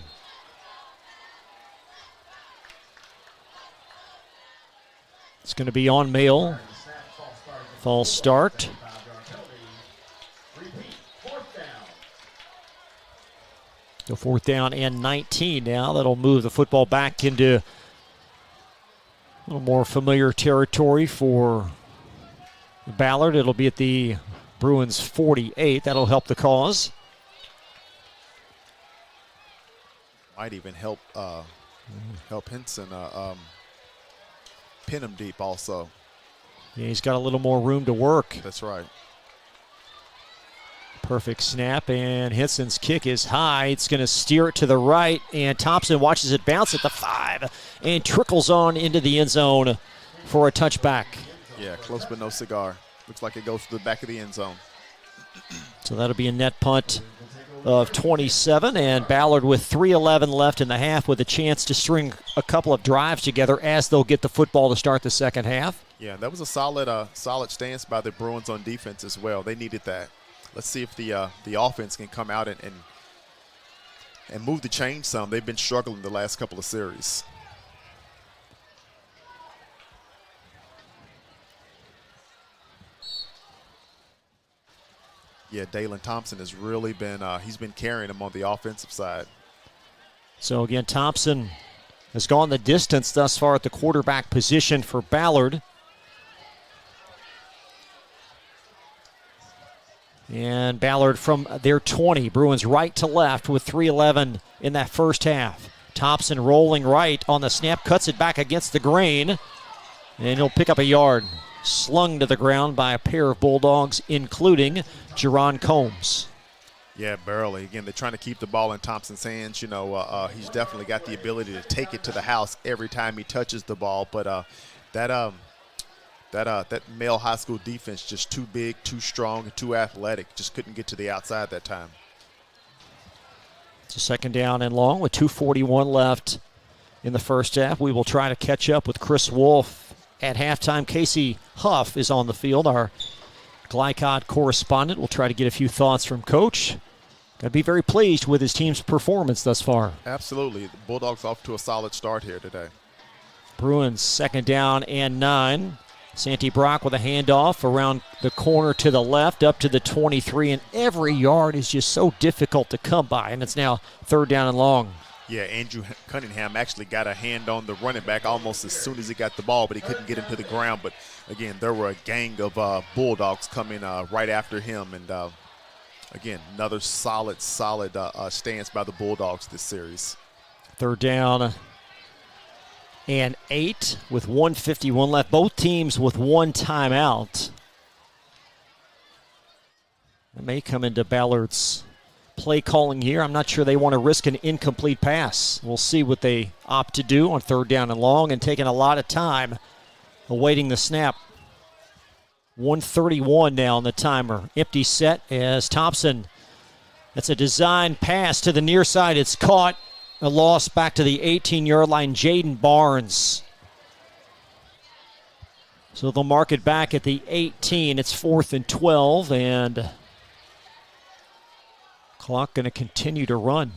It's going to be on Mail. False start. So 4th down and 19 now. That'll move the football back into a little more familiar territory for Ballard. It'll be at the Bruins 48. That'll help the cause. Might even help Henson pin him deep also. Yeah, he's got a little more room to work. That's right. Perfect snap, and Henson's kick is high. It's going to steer it to the right, and Thompson watches it bounce at the 5 and trickles on into the end zone for a touchback. Yeah, close but no cigar. Looks like it goes to the back of the end zone. So that'll be a net punt of 27, and Ballard with 3:11 left in the half with a chance to string a couple of drives together as they'll get the football to start the second half. Yeah, that was a solid stance by the Bruins on defense as well. They needed that. Let's see if the offense can come out and move the chain some. They've been struggling the last couple of series. Yeah, Dalen Thompson has really been he's been carrying them on the offensive side. So again, Thompson has gone the distance thus far at the quarterback position for Ballard. And Ballard from their 20. Bruins right to left with 3:11 in that first half. Thompson rolling right on the snap, cuts it back against the grain, and he'll pick up a yard. Slung to the ground by a pair of Bulldogs, including Jerron Combs. Yeah, barely. Again, they're trying to keep the ball in Thompson's hands. He's definitely got the ability to take it to the house every time he touches the ball, but that male high school defense just too big, too strong, and too athletic. Just couldn't get to the outside that time. It's a 2nd down and long with 2:41 left in the first half. We will try to catch up with Chris Wolf at halftime. Casey Huff is on the field, our Glycod correspondent. We'll try to get a few thoughts from Coach. Got to be very pleased with his team's performance thus far. Absolutely. The Bulldogs off to a solid start here today. Bruins 2nd down and 9. Santi Brock with a handoff around the corner to the left up to the 23, and every yard is just so difficult to come by, and it's now 3rd down and long. Yeah, Andrew Cunningham actually got a hand on the running back almost as soon as he got the ball, but he couldn't get him to the ground. But, again, there were a gang of Bulldogs coming right after him. And, again, another solid stance by the Bulldogs this series. 3rd down and 8 with 1:51 left. Both teams with one timeout. It may come into Ballard's play calling here. I'm not sure they want to risk an incomplete pass. We'll see what they opt to do on 3rd down and long, and taking a lot of time awaiting the snap. 1:31 now on the timer. Empty set as Thompson. That's a design pass to the near side. It's caught. A loss back to the 18-yard line. Jaden Barnes. So they'll mark it back at the 18. It's 4th and 12, and clock going to continue to run.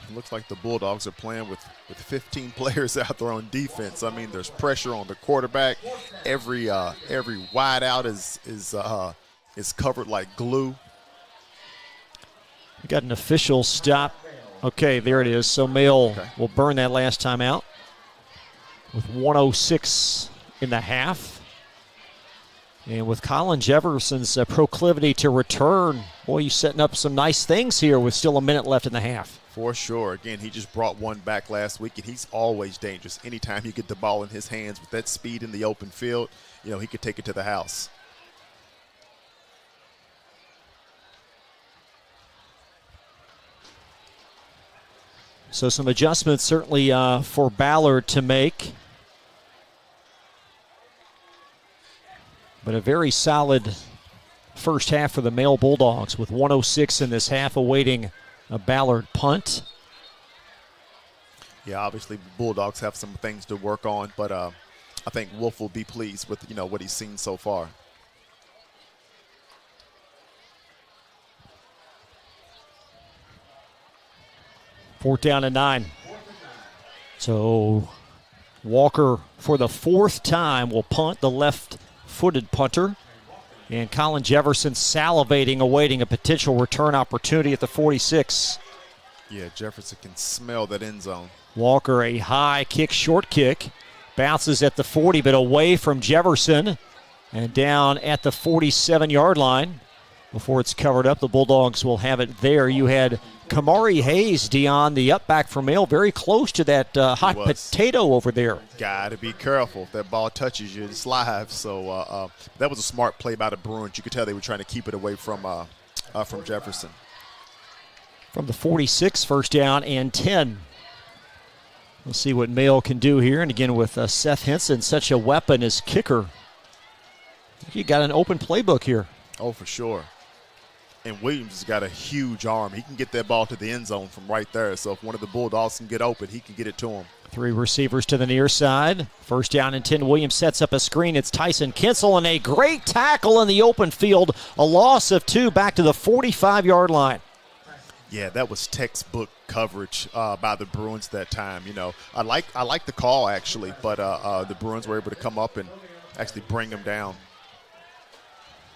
It looks like the Bulldogs are playing with 15 players out there on defense. I mean, there's pressure on the quarterback. Every wide out is covered like glue. We got an official stop. Okay, there it is. So Mail will burn that last time out with 1:06 in the half. And with Colin Jefferson's proclivity to return, boy, you're setting up some nice things here with still a minute left in the half. For sure. Again, he just brought one back last week, and he's always dangerous. Anytime you get the ball in his hands with that speed in the open field, he could take it to the house. So some adjustments certainly for Ballard to make. But a very solid first half for the male Bulldogs with 1:06 in this half awaiting a Ballard punt. Yeah, obviously Bulldogs have some things to work on, but I think Wolf will be pleased with what he's seen so far. Fourth down and 9. So Walker, for the fourth time, will punt, the left-footed punter. And Colin Jefferson salivating, awaiting a potential return opportunity at the 46. Yeah, Jefferson can smell that end zone. Walker, a high kick, short kick. Bounces at the 40, but away from Jefferson. And down at the 47-yard line. Before it's covered up, the Bulldogs will have it there. You had Kamari Hayes, Dion, the up back for Male, very close to that hot potato over there. Got to be careful. If that ball touches you, it's live. So that was a smart play by the Bruins. You could tell they were trying to keep it away from Jefferson. From the 46, first down and 10. We'll see what Male can do here. And again, with Seth Henson, such a weapon as kicker. You got an open playbook here. Oh, for sure. And Williams has got a huge arm. He can get that ball to the end zone from right there. So if one of the Bulldogs can get open, he can get it to him. 3 receivers to the near side. First down and 10. Williams sets up a screen. It's Tyson Kinsel, and a great tackle in the open field. A loss of 2 back to the 45-yard line. Yeah, that was textbook coverage by the Bruins that time. I like the call, actually, but the Bruins were able to come up and actually bring him down.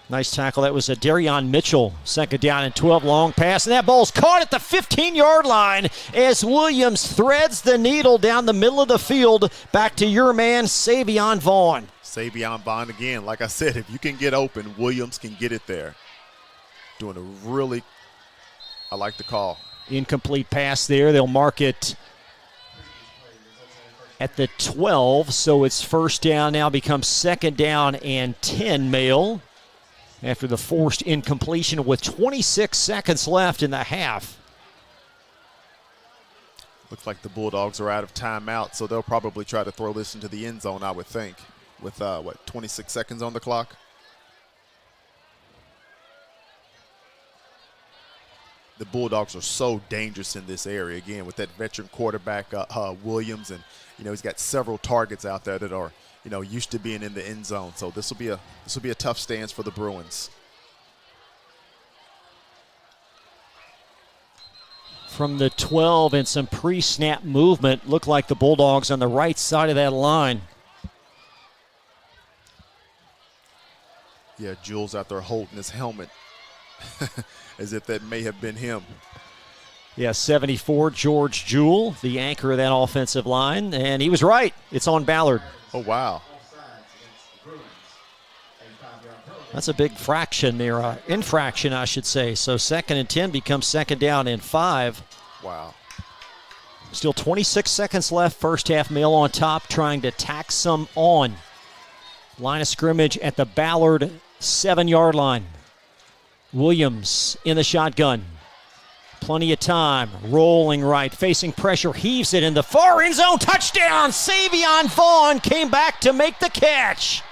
Nice tackle. That was a Darion Mitchell. Second down and 12, long pass. And that ball's caught at the 15-yard line as Williams threads the needle down the middle of the field. Back to your man, Savion Vaughn. Savion Vaughn again. Like I said, if you can get open, Williams can get it there. I like the call. Incomplete pass there. They'll mark it at the 12. So it's first down now, becomes second down and 10 Male. After the forced incompletion with 26 seconds left in the half. Looks like the Bulldogs are out of timeout, so they'll probably try to throw this into the end zone, I would think, with, 26 seconds on the clock? The Bulldogs are so dangerous in this area, again, with that veteran quarterback, Williams, and, he's got several targets out there that are used to being in the end zone. So this will be a tough stance for the Bruins. From the 12 and some pre-snap movement, look like the Bulldogs on the right side of that line. Yeah, Jules out there holding his helmet as if that may have been him. Yeah, 74, George Jewell, the anchor of that offensive line. And he was right. It's on Ballard. Oh, wow. That's a big fraction there, infraction, I should say. So second and 10 becomes second down and 5. Wow. Still 26 seconds left. First half, Male on top, trying to tack some on. Line of scrimmage at the Ballard 7-yard line. Williams in the shotgun. Plenty of time. Rolling right. Facing pressure. Heaves it in the far end zone. Touchdown! Savion Vaughn came back to make the catch.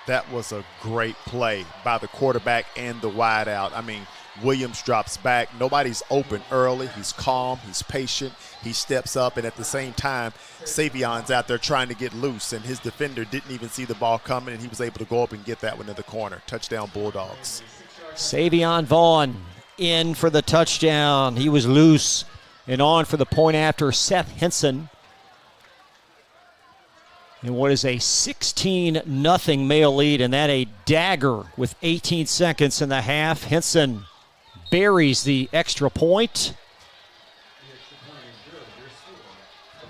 That was a great play by the quarterback and the wideout. I mean, Williams drops back. Nobody's open early. He's calm. He's patient. He steps up, and at the same time, Savion's out there trying to get loose, and his defender didn't even see the ball coming, and he was able to go up and get that one in the corner. Touchdown, Bulldogs. Savion Vaughn in for the touchdown. He was loose and on for the point after Seth Henson. And what is a 16-0 Male lead, and that a dagger with 18 seconds in the half. Henson buries the extra point.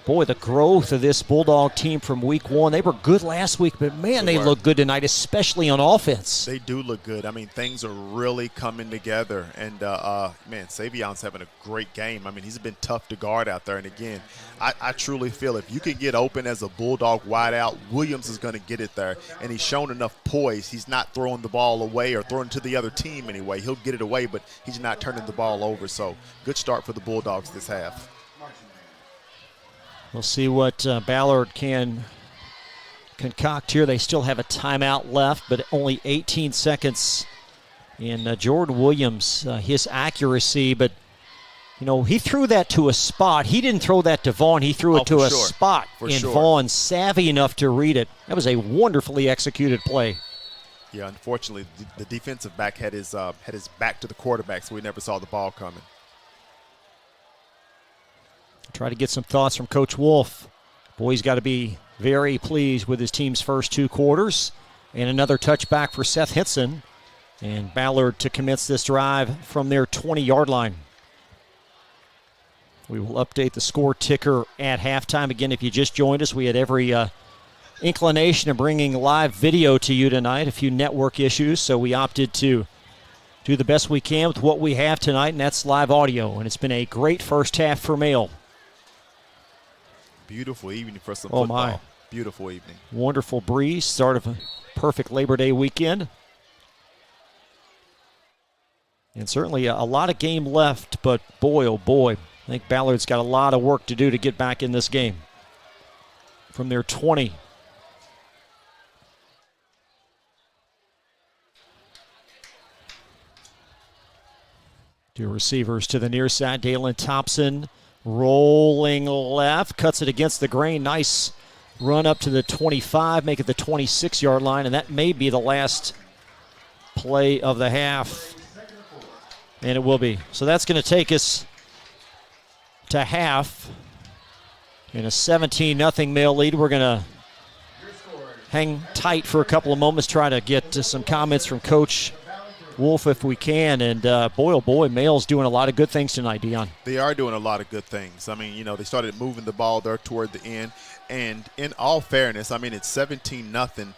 Boy, the growth of this Bulldog team from week one. They were good last week, but man, they look good tonight, especially on offense. They do look good. I mean, things are really coming together. And, man, Savion's having a great game. I mean, he's been tough to guard out there. And, again, I truly feel if you can get open as a Bulldog wideout, Williams is going to get it there. And he's shown enough poise. He's not throwing the ball away or throwing it to the other team anyway. He'll get it away, but he's not turning the ball over. So, good start for the Bulldogs this half. We'll see what Ballard can concoct here. They still have a timeout left, but only 18 seconds. And Jordan Williams, his accuracy, but, you know, he threw that to a spot. He didn't throw that to Vaughn. He threw it to a spot. And Vaughn, savvy enough to read it. That was a wonderfully executed play. Yeah, unfortunately, the defensive back had his back to the quarterback, so we never saw the ball coming. Try to get some thoughts from Coach Wolf. Boy, he's got to be very pleased with his team's first 2 quarters. And another touchback for Seth Hinson. And Ballard to commence this drive from their 20-yard line. We will update the score ticker at halftime. Again, if you just joined us, we had every inclination of bringing live video to you tonight. A few network issues, so we opted to do the best we can with what we have tonight, and that's live audio. And it's been a great first half for Mail. Beautiful evening for some football. My. Beautiful evening. Wonderful breeze. Start of a perfect Labor Day weekend. And certainly a lot of game left, but boy, oh boy, I think Ballard's got a lot of work to do to get back in this game. From their 20. Two receivers to the near side. Dalen Thompson rolling left, cuts it against the grain. Nice run up to the 25, make it the 26-yard line, and that may be the last play of the half. And it will be. So that's going to take us to half in a 17-0 Mail lead. We're going to hang tight for a couple of moments, try to get to some comments from Coach Wolf if we can. And boy, oh boy, Mail's doing a lot of good things tonight, Dion. They are doing a lot of good things. I mean, you know, they started moving the ball there toward the end. And in all fairness, I mean, it's 17-0.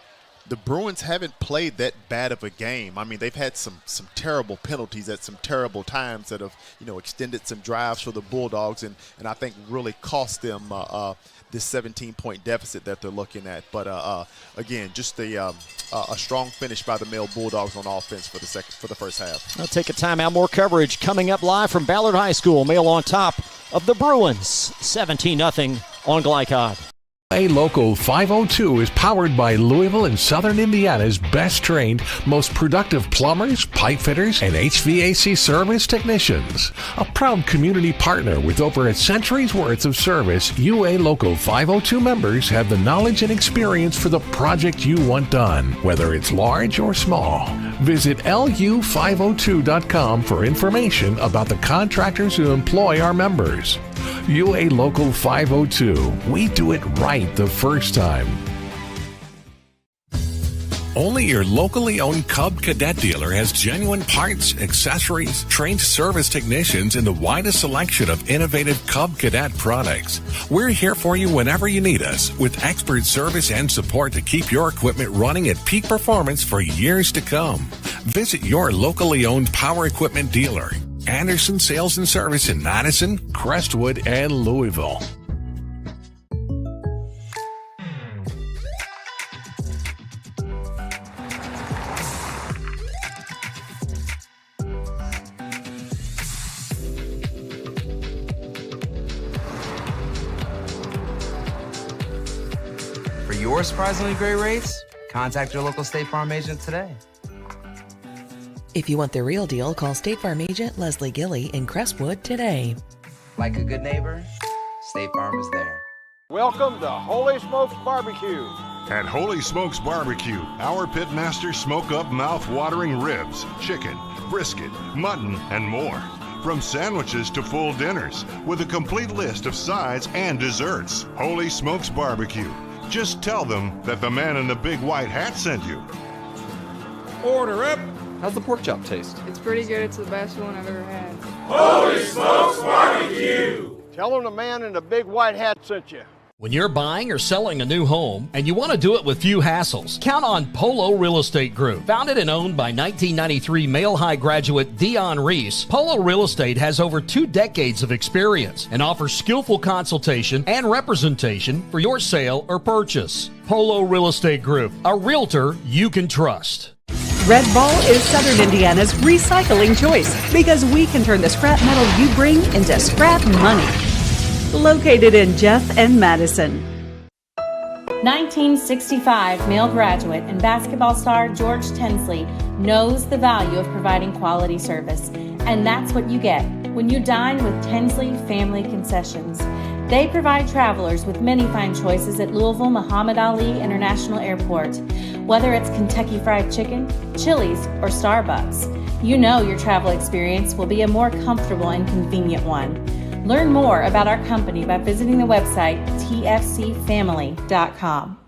The Bruins haven't played that bad of a game. I mean, they've had some terrible penalties at some terrible times that have, you know, extended some drives for the Bulldogs and I think really cost them this 17-point deficit that they're looking at. But, again, just a strong finish by the Mail Bulldogs on offense for the first half. I'll take a timeout. More coverage coming up live from Ballard High School. Mail on top of the Bruins, 17-0 on Glycod. UA Local 502 is powered by Louisville and Southern Indiana's best trained, most productive plumbers, pipe fitters, and HVAC service technicians. A proud community partner with over a century's worth of service, UA Local 502 members have the knowledge and experience for the project you want done, whether it's large or small. Visit lu502.com for information about the contractors who employ our members. UA Local 502. We do it right the first time. Only your locally owned Cub Cadet dealer has genuine parts, accessories, trained service technicians, and the widest selection of innovative Cub Cadet products. We're here for you whenever you need us, with expert service and support to keep your equipment running at peak performance for years to come. Visit your locally owned power equipment dealer. Anderson Sales and Service in Madison, Crestwood, and Louisville. For your surprisingly great rates, contact your local State Farm agent today. If you want the real deal, call State Farm agent Leslie Gilly in Crestwood today. Like a good neighbor, State Farm is there. Welcome to Holy Smokes Barbecue. At Holy Smokes Barbecue, our pitmasters smoke up mouth-watering ribs, chicken, brisket, mutton, and more. From sandwiches to full dinners, with a complete list of sides and desserts. Holy Smokes Barbecue. Just tell them that the man in the big white hat sent you. Order up. How's the pork chop taste? It's pretty good. It's the best one I've ever had. Holy Smokes Barbecue! Tell them the man in the big white hat sent you. When you're buying or selling a new home and you want to do it with few hassles, count on Polo Real Estate Group. Founded and owned by 1993 Male High graduate Dion Reese, Polo Real Estate has over 2 decades of experience and offers skillful consultation and representation for your sale or purchase. Polo Real Estate Group, a realtor you can trust. Red Ball is Southern Indiana's recycling choice because we can turn the scrap metal you bring into scrap money. Located in Jeff and Madison. 1965 male graduate and basketball star George Tensley knows the value of providing quality service, and that's what you get when you dine with Tensley Family Concessions. They provide travelers with many fine choices at Louisville Muhammad Ali International Airport. Whether it's Kentucky Fried Chicken, Chili's, or Starbucks, you know your travel experience will be a more comfortable and convenient one. Learn more about our company by visiting the website tfcfamily.com.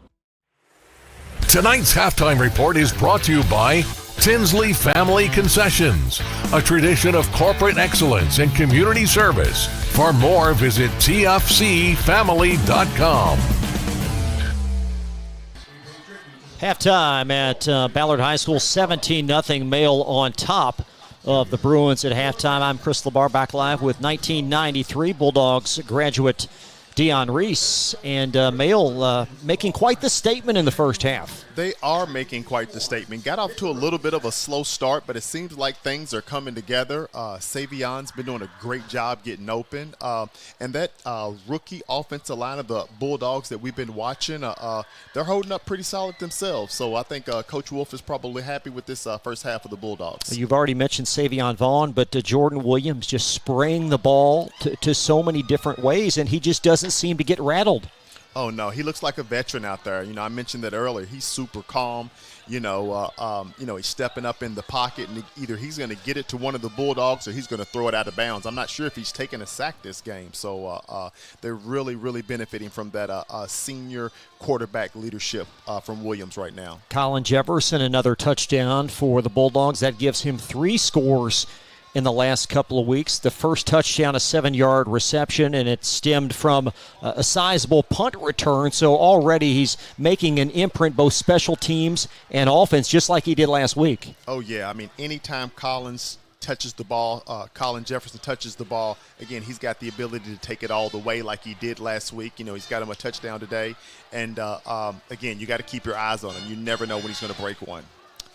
Tonight's halftime report is brought to you by Tinsley Family Concessions, a tradition of corporate excellence and community service. For more, visit tfcfamily.com. Halftime at Ballard High School, 17-0 Male on top of the Bruins at halftime. I'm Chris LeBar, back live with 1993 Bulldogs graduate Dion Reese, and Male making quite the statement in the first half. They are making quite the statement. Got off to a little bit of a slow start, but it seems like things are coming together. Savion's been doing a great job getting open. And that rookie offensive line of the Bulldogs that we've been watching, they're holding up pretty solid themselves. So I think Coach Wolf is probably happy with this first half of the Bulldogs. You've already mentioned Savion Vaughn, but Jordan Williams just spraying the ball to so many different ways, and he just doesn't seem to get rattled. Oh, no, he looks like a veteran out there. I mentioned that earlier. He's super calm. He's stepping up in the pocket, and either he's going to get it to one of the Bulldogs or he's going to throw it out of bounds. I'm not sure if he's taken a sack this game. So they're really, really benefiting from that senior quarterback leadership from Williams right now. Colin Jefferson, another touchdown for the Bulldogs. That gives him 3 scores in the last couple of weeks. The first touchdown, a 7-yard reception, and it stemmed from a sizable punt return. So already he's making an imprint, both special teams and offense, just like he did last week. Oh, yeah. Anytime Colin Jefferson touches the ball, again, he's got the ability to take it all the way like he did last week. He's got him a touchdown today. And, again, you got to keep your eyes on him. You never know when he's going to break one.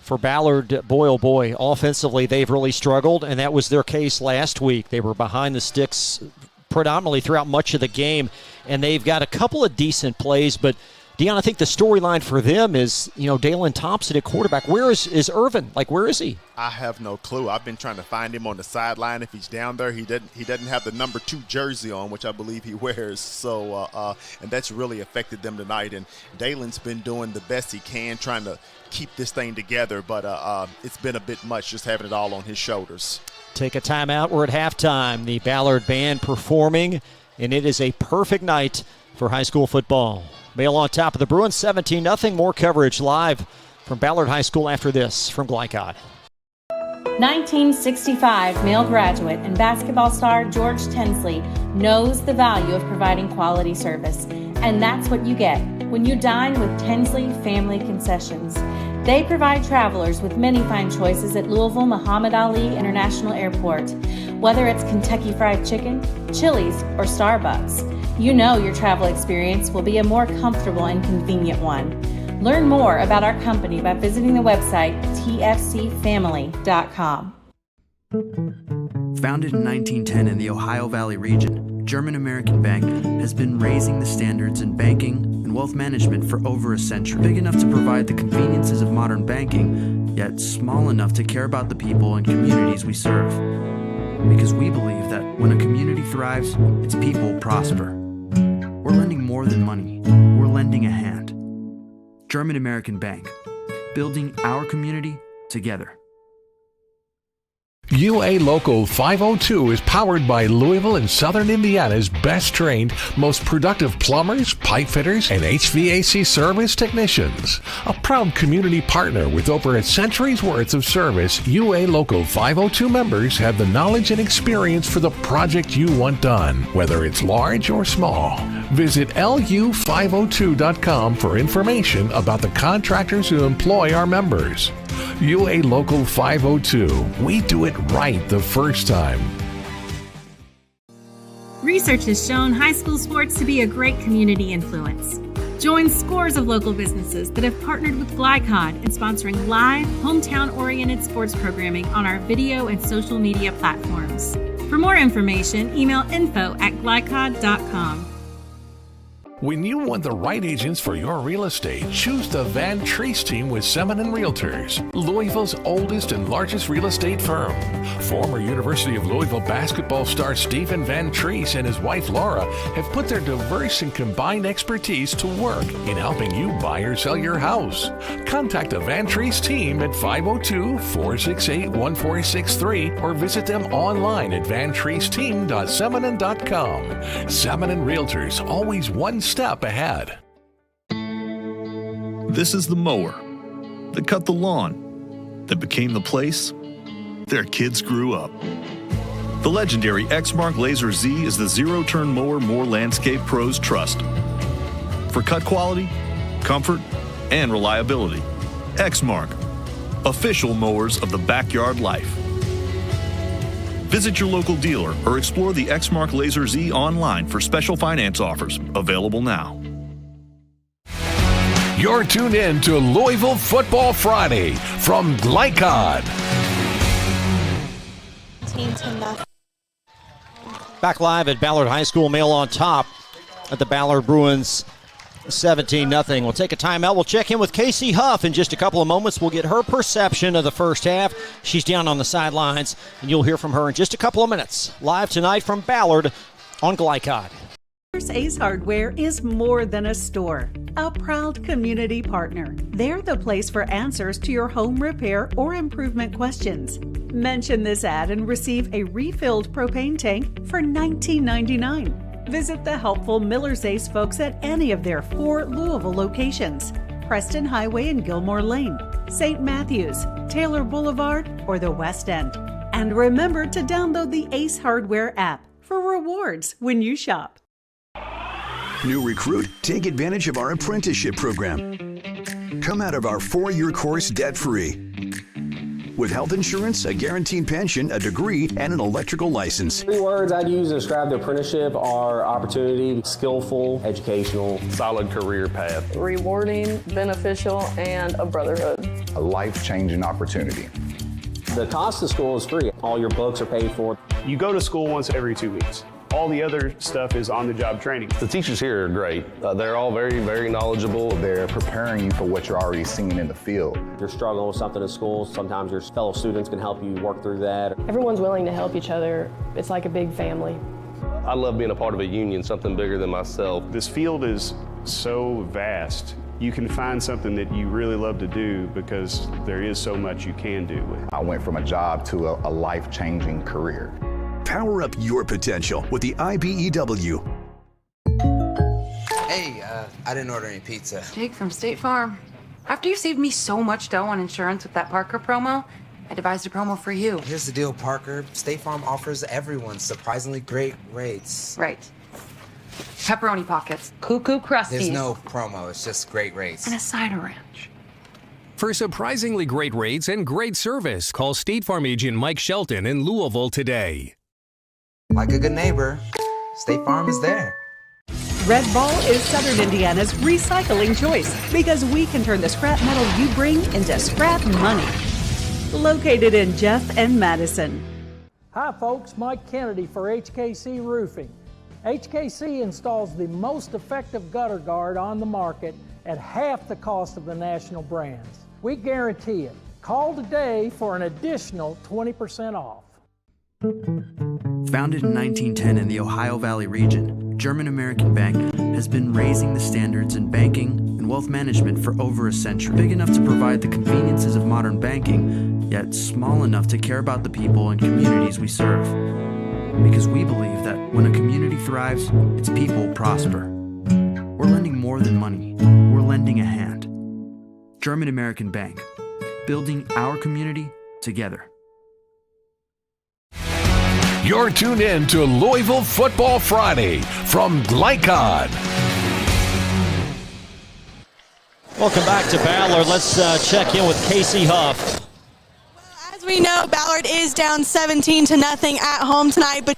For Ballard, boy, oh boy, offensively they've really struggled, and that was their case last week. They were behind the sticks predominantly throughout much of the game, and they've got a couple of decent plays, but Dion, I think the storyline for them is, Dalen Thompson at quarterback. Where is Irvin? Where is he? I have no clue. I've been trying to find him on the sideline. If he's down there, he doesn't have the number 2 jersey on, which I believe he wears. So, and that's really affected them tonight. And Dalen's been doing the best he can, trying to keep this thing together. But it's been a bit much just having it all on his shoulders. Take a timeout. We're at halftime. The Ballard band performing, and it is a perfect night for high school football. Male on top of the Bruins, 17-0. More coverage live from Ballard High School after this from Glycod. 1965 male graduate and basketball star George Tensley knows the value of providing quality service, and that's what you get when you dine with Tensley Family Concessions. They provide travelers with many fine choices at Louisville Muhammad Ali International Airport. Whether it's Kentucky Fried Chicken, Chili's, or Starbucks, you know your travel experience will be a more comfortable and convenient one. Learn more about our company by visiting the website tfcfamily.com. Founded in 1910 in the Ohio Valley region, German American Bank has been raising the standards in banking and wealth management for over a century. Big enough to provide the conveniences of modern banking, yet small enough to care about the people and communities we serve. Because we believe that when a community thrives, its people prosper. We're lending more than money. We're lending a hand. German American Bank, building our community together. UA Local 502 is powered by Louisville and Southern Indiana's best trained, most productive plumbers, pipe fitters, and HVAC service technicians. A proud community partner with over a century's worth of service, UA Local 502 members have the knowledge and experience for the project you want done, whether it's large or small. Visit lu502.com for information about the contractors who employ our members. UA Local 502. We do it right the first time. Research has shown high school sports to be a great community influence. Join scores of local businesses that have partnered with Glycod in sponsoring live, hometown-oriented sports programming on our video and social media platforms. For more information, email info@glycod.com. When you want the right agents for your real estate, choose the Van Treese team with Semin & Realtors, Louisville's oldest and largest real estate firm. Former University of Louisville basketball star Stephen Van Treese and his wife Laura have put their diverse and combined expertise to work in helping you buy or sell your house. Contact the Van Treese team at 502-468-1463 or visit them online at vantreeseteam.seminin.com. Semin & Realtors, always one step ahead. This is the mower that cut the lawn, that became the place their kids grew up. The legendary Exmark Laser Z is the zero-turn mower more landscape pros trust. For cut quality, comfort, and reliability. Exmark, official mowers of the backyard life. Visit your local dealer or explore the Exmark Laser Z online for special finance offers, available now. You're tuned in to Louisville Football Friday from Glycod. Back live at Ballard High School, Mail on top at the Ballard Bruins 17-0. We'll take a timeout. We'll check in with Casey Huff in just a couple of moments. We'll get her perception of the first half. She's down on the sidelines, and you'll hear from her in just a couple of minutes. Live tonight from Ballard on Glycod. Ace Hardware is more than a store, a proud community partner. They're the place for answers to your home repair or improvement questions. Mention this ad and receive a refilled propane tank for $19.99. Visit the helpful Miller's Ace folks at any of their 4 Louisville locations: Preston Highway and Gilmore Lane, St. Matthews, Taylor Boulevard, or the West End. And remember to download the Ace Hardware app for rewards when you shop. New recruit, take advantage of our apprenticeship program. Come out of our 4-year course debt-free. With health insurance, a guaranteed pension, a degree, and an electrical license. 3 words I'd use to describe the apprenticeship are opportunity, skillful, educational, solid career path, rewarding, beneficial, and a brotherhood. A life-changing opportunity. The cost of school is free. All your books are paid for. You go to school once every 2 weeks. All the other stuff is on-the-job training. The teachers here are great. They're all very, very knowledgeable. They're preparing you for what you're already seeing in the field. If you're struggling with something in school, sometimes your fellow students can help you work through that. Everyone's willing to help each other. It's like a big family. I love being a part of a union, something bigger than myself. This field is so vast. You can find something that you really love to do because there is so much you can do with it. I went from a job to a life-changing career. Power up your potential with the IBEW. Hey, I didn't order any pizza. Jake from State Farm. After you saved me so much dough on insurance with that Parker promo, I devised a promo for you. Here's the deal, Parker. State Farm offers everyone surprisingly great rates. Right. Pepperoni pockets, cuckoo crusties. There's no promo, it's just great rates. And a side of ranch. For surprisingly great rates and great service, call State Farm agent Mike Shelton in Louisville today. Like a good neighbor, State Farm is there. Red Ball is Southern Indiana's recycling choice because we can turn the scrap metal you bring into scrap money. Located in Jeff and Madison. Hi folks, Mike Kennedy for HKC Roofing. HKC installs the most effective gutter guard on the market at half the cost of the national brands. We guarantee it. Call today for an additional 20% off. Founded in 1910 in the Ohio Valley region, German American Bank has been raising the standards in banking and wealth management for over a century. Big enough to provide the conveniences of modern banking, yet small enough to care about the people and communities we serve. Because we believe that when a community thrives, its people prosper. We're lending more than money. We're lending a hand. German American Bank, building our community together. You're tuned in to Louisville Football Friday from Glycod. Welcome back to Ballard. Let's check in with Casey Huff. As we know, Ballard is down 17-0 at home tonight, but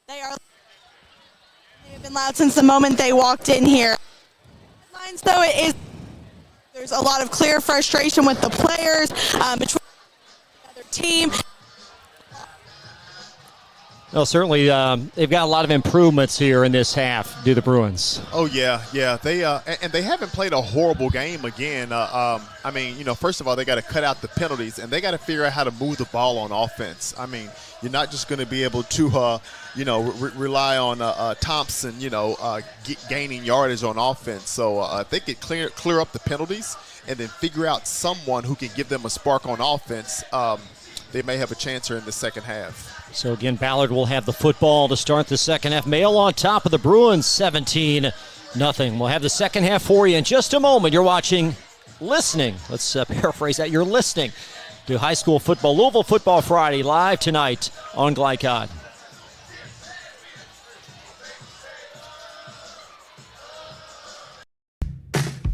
they have been loud since the moment they walked in here. Lines, though, there's a lot of clear frustration with the players between the other team. Well, certainly they've got a lot of improvements here in this half, do the Bruins. Oh, yeah. They and they haven't played a horrible game again. I mean, first of all, they got to cut out the penalties, and they got to figure out how to move the ball on offense. I mean, you're not just going to be able to, rely on Thompson, gaining yardage on offense. So if they could clear up the penalties and then figure out someone who can give them a spark on offense, they may have a chance here in the second half. So again, Ballard will have the football to start the second half. Mail on top of the Bruins, 17-0. We'll have the second half for you in just a moment. You're listening. Let's paraphrase that. You're listening to High School Football, Louisville Football Friday, live tonight on Glycod.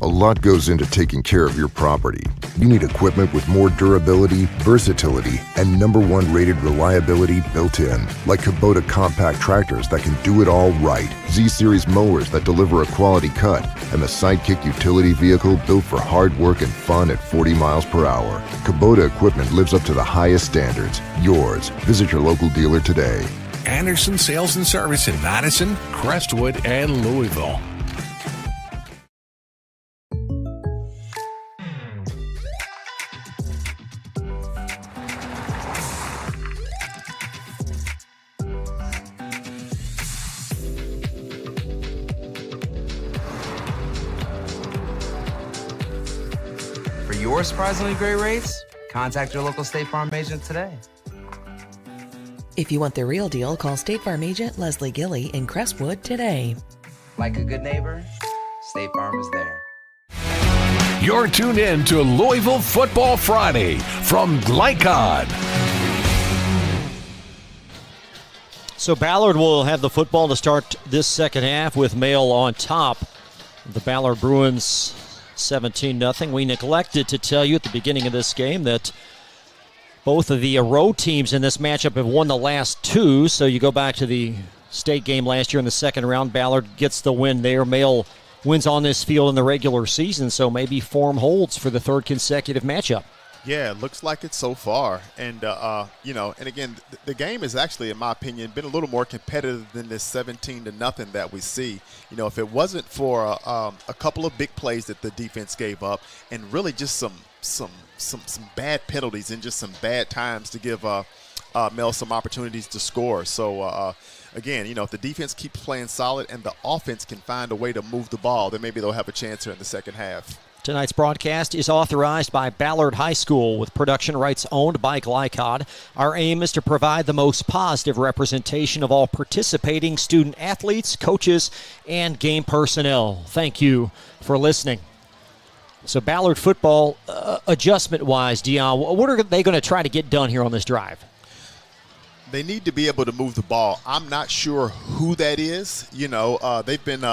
A lot goes into taking care of your property. You need equipment with more durability, versatility, and #1 rated reliability built in, like Kubota compact tractors that can do it all right, Z-Series mowers that deliver a quality cut, and the Sidekick utility vehicle built for hard work and fun at 40 miles per hour. Kubota equipment lives up to the highest standards. Yours. Visit your local dealer today. Anderson Sales and Service in Madison, Crestwood, and Louisville. For your surprisingly great rates, contact your local State Farm agent today. If you want the real deal, call State Farm agent Leslie Gilly in Crestwood today. Like a good neighbor, State Farm is there. You're tuned in to Louisville Football Friday from Glycod. So Ballard will have the football to start this second half with Mail on top. The Ballard Bruins 17-0. We neglected to tell you at the beginning of this game that both of the road teams in this matchup have won the last two. So you go back to the state game last year in the second round. Ballard gets the win there. Mail wins on this field in the regular season. So maybe form holds for the third consecutive matchup. Yeah, it looks like it so far. And, and again, the game has actually, in my opinion, been a little more competitive than this 17-0 that we see. If it wasn't for a couple of big plays that the defense gave up and really just some bad penalties and just some bad times to give Mel some opportunities to score. So, again, if the defense keeps playing solid and the offense can find a way to move the ball, then maybe they'll have a chance here in the second half. Tonight's broadcast is authorized by Ballard High School with production rights owned by Glycod. Our aim is to provide the most positive representation of all participating student athletes, coaches, and game personnel. Thank you for listening. So Ballard football, adjustment-wise, Dion, what are they going to try to get done here on this drive? They need to be able to move the ball. I'm not sure who that is. They've been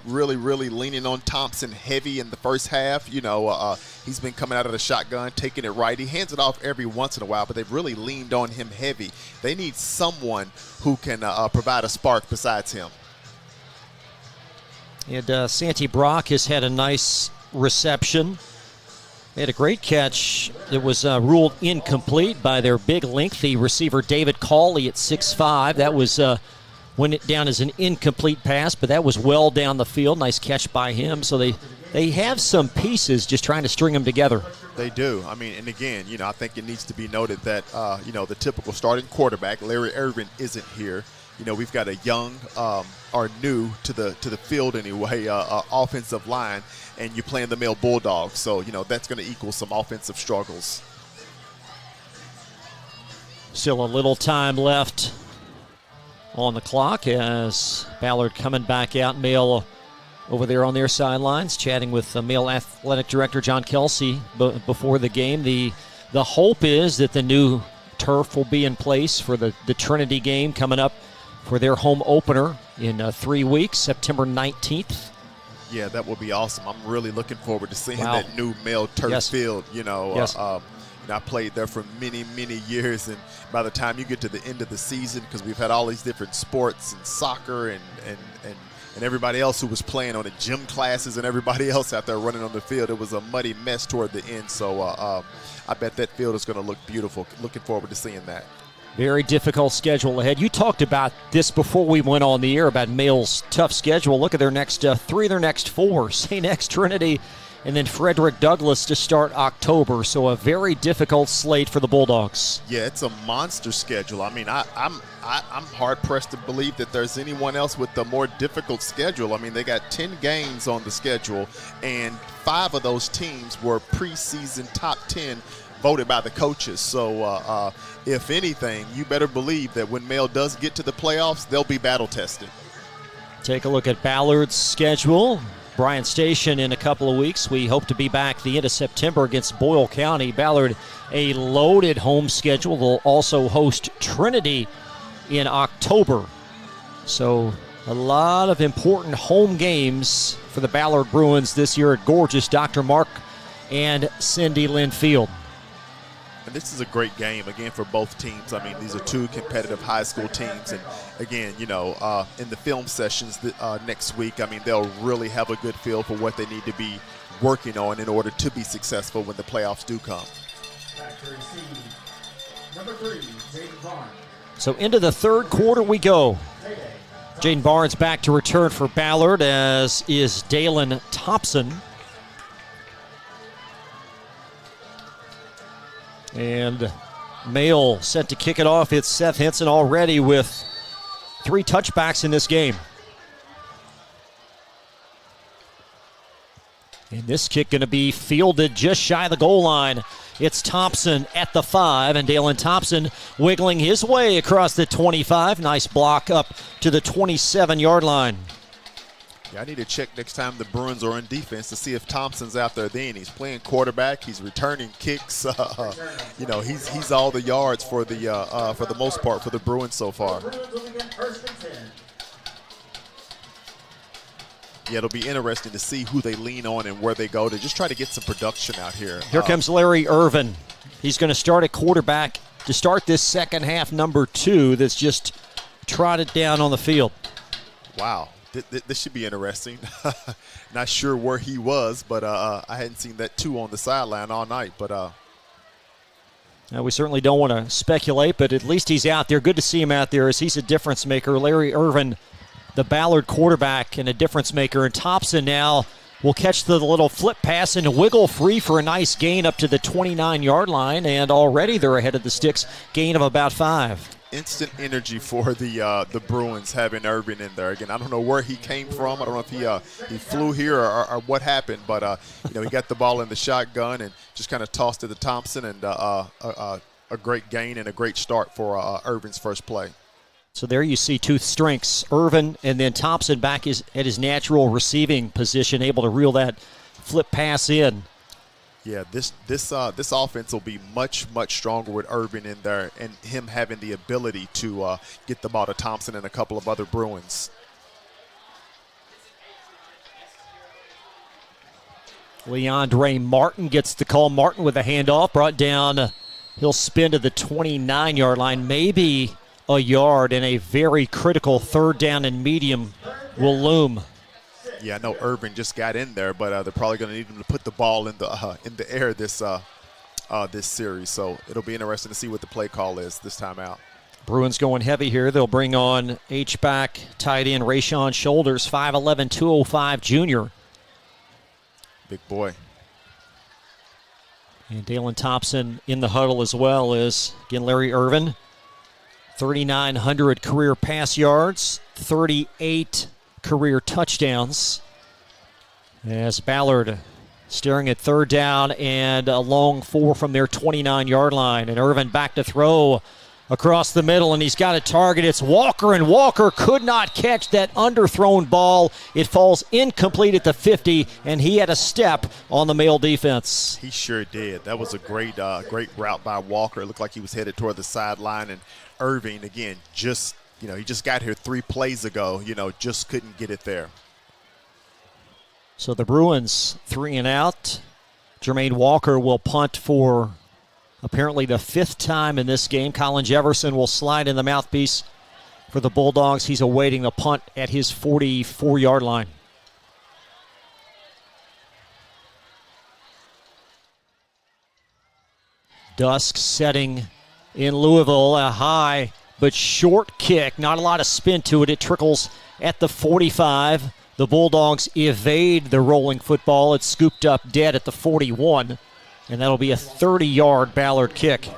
really, really leaning on Thompson heavy in the first half. He's been coming out of the shotgun, taking it right. He hands it off every once in a while, but they've really leaned on him heavy. They need someone who can provide a spark besides him. And Santi Brock has had a nice reception. They had a great catch. It was ruled incomplete by their big, lengthy receiver, David Cawley, at 6'5". That was went it down as an incomplete pass, but that was well down the field. Nice catch by him. So they have some pieces, just trying to string them together. They do. I mean, and again, I think it needs to be noted that, the typical starting quarterback, Larry Irvin, isn't here. we've got a young or new to the field anyway, offensive line, and you're playing the Mill Bulldogs. So, that's going to equal some offensive struggles. Still a little time left on the clock as Ballard coming back out. Mill over there on their sidelines, chatting with Mill Athletic Director John Kelsey before the game. The hope is that the new turf will be in place for the Trinity game coming up for their home opener in 3 weeks, September 19th. Yeah, that would be awesome. I'm really looking forward to seeing that new Mill turf field. Yes. I played there for many, many years, and by the time you get to the end of the season, because we've had all these different sports and soccer and everybody else who was playing on the gym classes and everybody else out there running on the field, it was a muddy mess toward the end. So I bet that field is going to look beautiful. Looking forward to seeing that. Very difficult schedule ahead. You talked about this before we went on the air about Mill's tough schedule. Look at their next 3 of their next 4. St. X, Trinity, and then Frederick Douglass to start October. So a very difficult slate for the Bulldogs. Yeah, it's a monster schedule. I mean, I'm hard-pressed to believe that there's anyone else with a more difficult schedule. I mean, they got 10 games on the schedule, and 5 of those teams were preseason top 10 voted by the coaches. So if anything, you better believe that when Mill does get to the playoffs, they'll be battle-tested. Take a look at Ballard's schedule. Bryan Station in a couple of weeks. We hope to be back the end of September against Boyle County. Ballard, a loaded home schedule. They'll also host Trinity in October. So a lot of important home games for the Ballard Bruins this year at gorgeous Dr. Mark and Cindy Lynn Field. And this is a great game, again, for both teams. I mean, these are 2 competitive high school teams. And, again, in the film sessions next week, I mean, they'll really have a good feel for what they need to be working on in order to be successful when the playoffs do come. Number 3, Jaden Barnes. So into the third quarter we go. Jaden Barnes back to return for Ballard, as is Dalen Thompson. And Mail set to kick it off. It's Seth Henson already with 3 touchbacks in this game. And this kick going to be fielded just shy of the goal line. It's Thompson at the 5, and Dalen Thompson wiggling his way across the 25. Nice block up to the 27-yard line. Yeah, I need to check next time the Bruins are in defense to see if Thompson's out there then. He's playing quarterback. He's returning kicks. He's all the yards for the most part for the Bruins so far. Yeah, it'll be interesting to see who they lean on and where they go to just try to get some production out here. Here comes Larry Irvin. He's going to start at quarterback to start this second half, number 2, that's just trotted down on the field. Wow. This should be interesting. Not sure where he was, but I hadn't seen that 2 on the sideline all night. But we certainly don't want to speculate, but at least he's out there. Good to see him out there as he's a difference maker. Larry Irvin, the Ballard quarterback, and a difference maker. And Thompson now will catch the little flip pass and wiggle free for a nice gain up to the 29-yard line. And already they're ahead of the sticks, gain of about 5. Instant energy for the Bruins having Irvin in there. Again, I don't know where he came from. I don't know if he flew here or what happened, but he got the ball in the shotgun and just kind of tossed it to Thompson, and a great gain and a great start for Irvin's first play. So there you see 2 strengths, Irvin and then Thompson back at his natural receiving position, able to reel that flip pass in. Yeah, this offense will be much, much stronger with Irvin in there and him having the ability to get the ball to Thompson and a couple of other Bruins. Leandre Martin gets the call. Martin with a handoff, brought down. He'll spin to the 29-yard line, maybe a yard, and a very critical 3rd down and medium will loom. Yeah, I know Irvin just got in there, but they're probably going to need him to put the ball in the air this series. So it'll be interesting to see what the play call is this time out. Bruins going heavy here. They'll bring on H-back tight end Rayshawn Shoulders, 5'11", 205 junior. Big boy. And Dalen Thompson in the huddle as well as, again, Larry Irvin. 3,900 career pass yards, 38 career touchdowns. As Ballard staring at third down and a long 4 from their 29-yard line. And Irvin back to throw across the middle, and he's got a target. It's Walker, and Walker could not catch that underthrown ball. It falls incomplete at the 50, and he had a step on the Male defense. He sure did. That was a great route by Walker. It looked like he was headed toward the sideline, and Irving, again, just, he just got here 3 plays ago, just couldn't get it there. So the Bruins 3 and out. Jermaine Walker will punt for apparently the 5th time in this game. Colin Jefferson will slide in the mouthpiece for the Bulldogs. He's awaiting the punt at his 44-yard line. Dusk setting in Louisville. A high but short kick. Not a lot of spin to it. It trickles at the 45. The Bulldogs evade the rolling football. It's scooped up dead at the 41. And that'll be a 30-yard Ballard kick.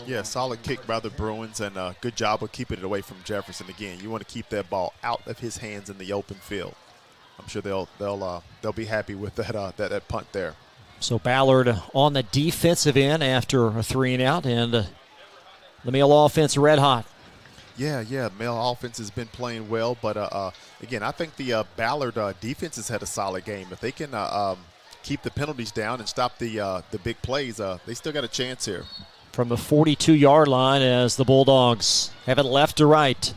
Yeah, solid kick by the Bruins, and good job of keeping it away from Jefferson. Again, you want to keep that ball out of his hands in the open field. I'm sure they'll be happy with that punt there. So Ballard on the defensive end after a 3 and out, and the Male offense red hot. Yeah, Male offense has been playing well, but again, I think the Ballard defense has had a solid game. If they can keep the penalties down and stop the big plays, they still got a chance here. From the 42-yard line as the Bulldogs have it left to right.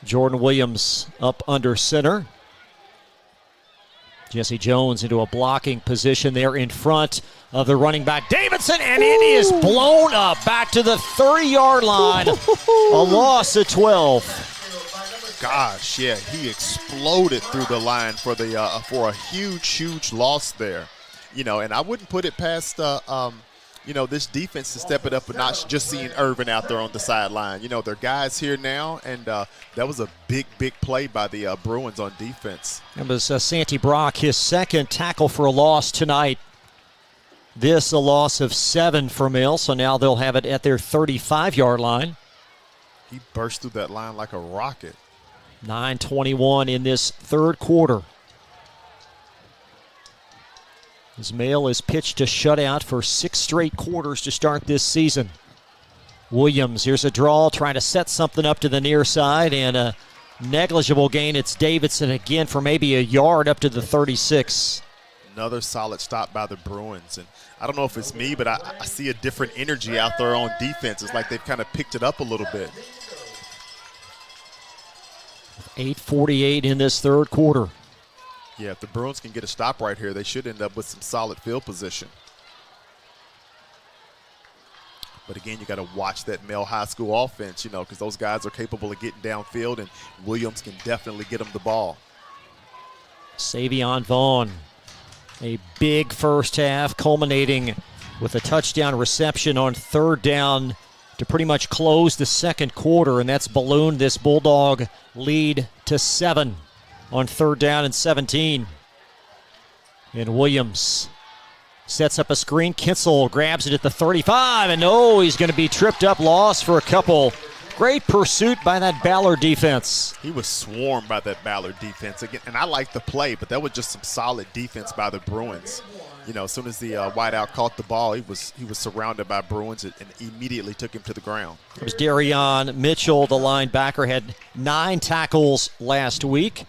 Jordan Williams up under center. Jesse Jones into a blocking position there in front of the running back Davidson, and it is blown up back to the 30-yard line. A loss of 12. Gosh, yeah, he exploded through the line for a huge loss there. And I wouldn't put it past this defense to step it up and not just seeing Irvin out there on the sideline. There are guys here now, and that was a big play by the Bruins on defense. It was Santi Brock, his second tackle for a loss tonight. This a loss of 7 for Mill, so now they'll have it at their 35-yard line. He burst through that line like a rocket. 9:21 in this third quarter. As Male is pitched a shutout for 6 straight quarters to start this season. Williams, here's a draw, trying to set something up to the near side, and a negligible gain. It's Davidson again for maybe a yard up to the 36. Another solid stop by the Bruins. And I don't know if it's me, but I see a different energy out there on defense. It's like they've kind of picked it up a little bit. 8:48 in this third quarter. Yeah, if the Bruins can get a stop right here, they should end up with some solid field position. But again, you got to watch that Male high school offense, because those guys are capable of getting downfield, and Williams can definitely get them the ball. Savion Vaughn, a big first half, culminating with a touchdown reception on third down to pretty much close the second quarter, and that's ballooned this Bulldog lead to 7 on third down and 17. And Williams sets up a screen. Kitzel grabs it at the 35, and he's going to be tripped up, lost for a couple. Great pursuit by that Ballard defense. He was swarmed by that Ballard defense again, and I like the play, but that was just some solid defense by the Bruins. As soon as the wideout caught the ball, he was surrounded by Bruins and immediately took him to the ground. It was Darion Mitchell, the linebacker, had 9 tackles last week.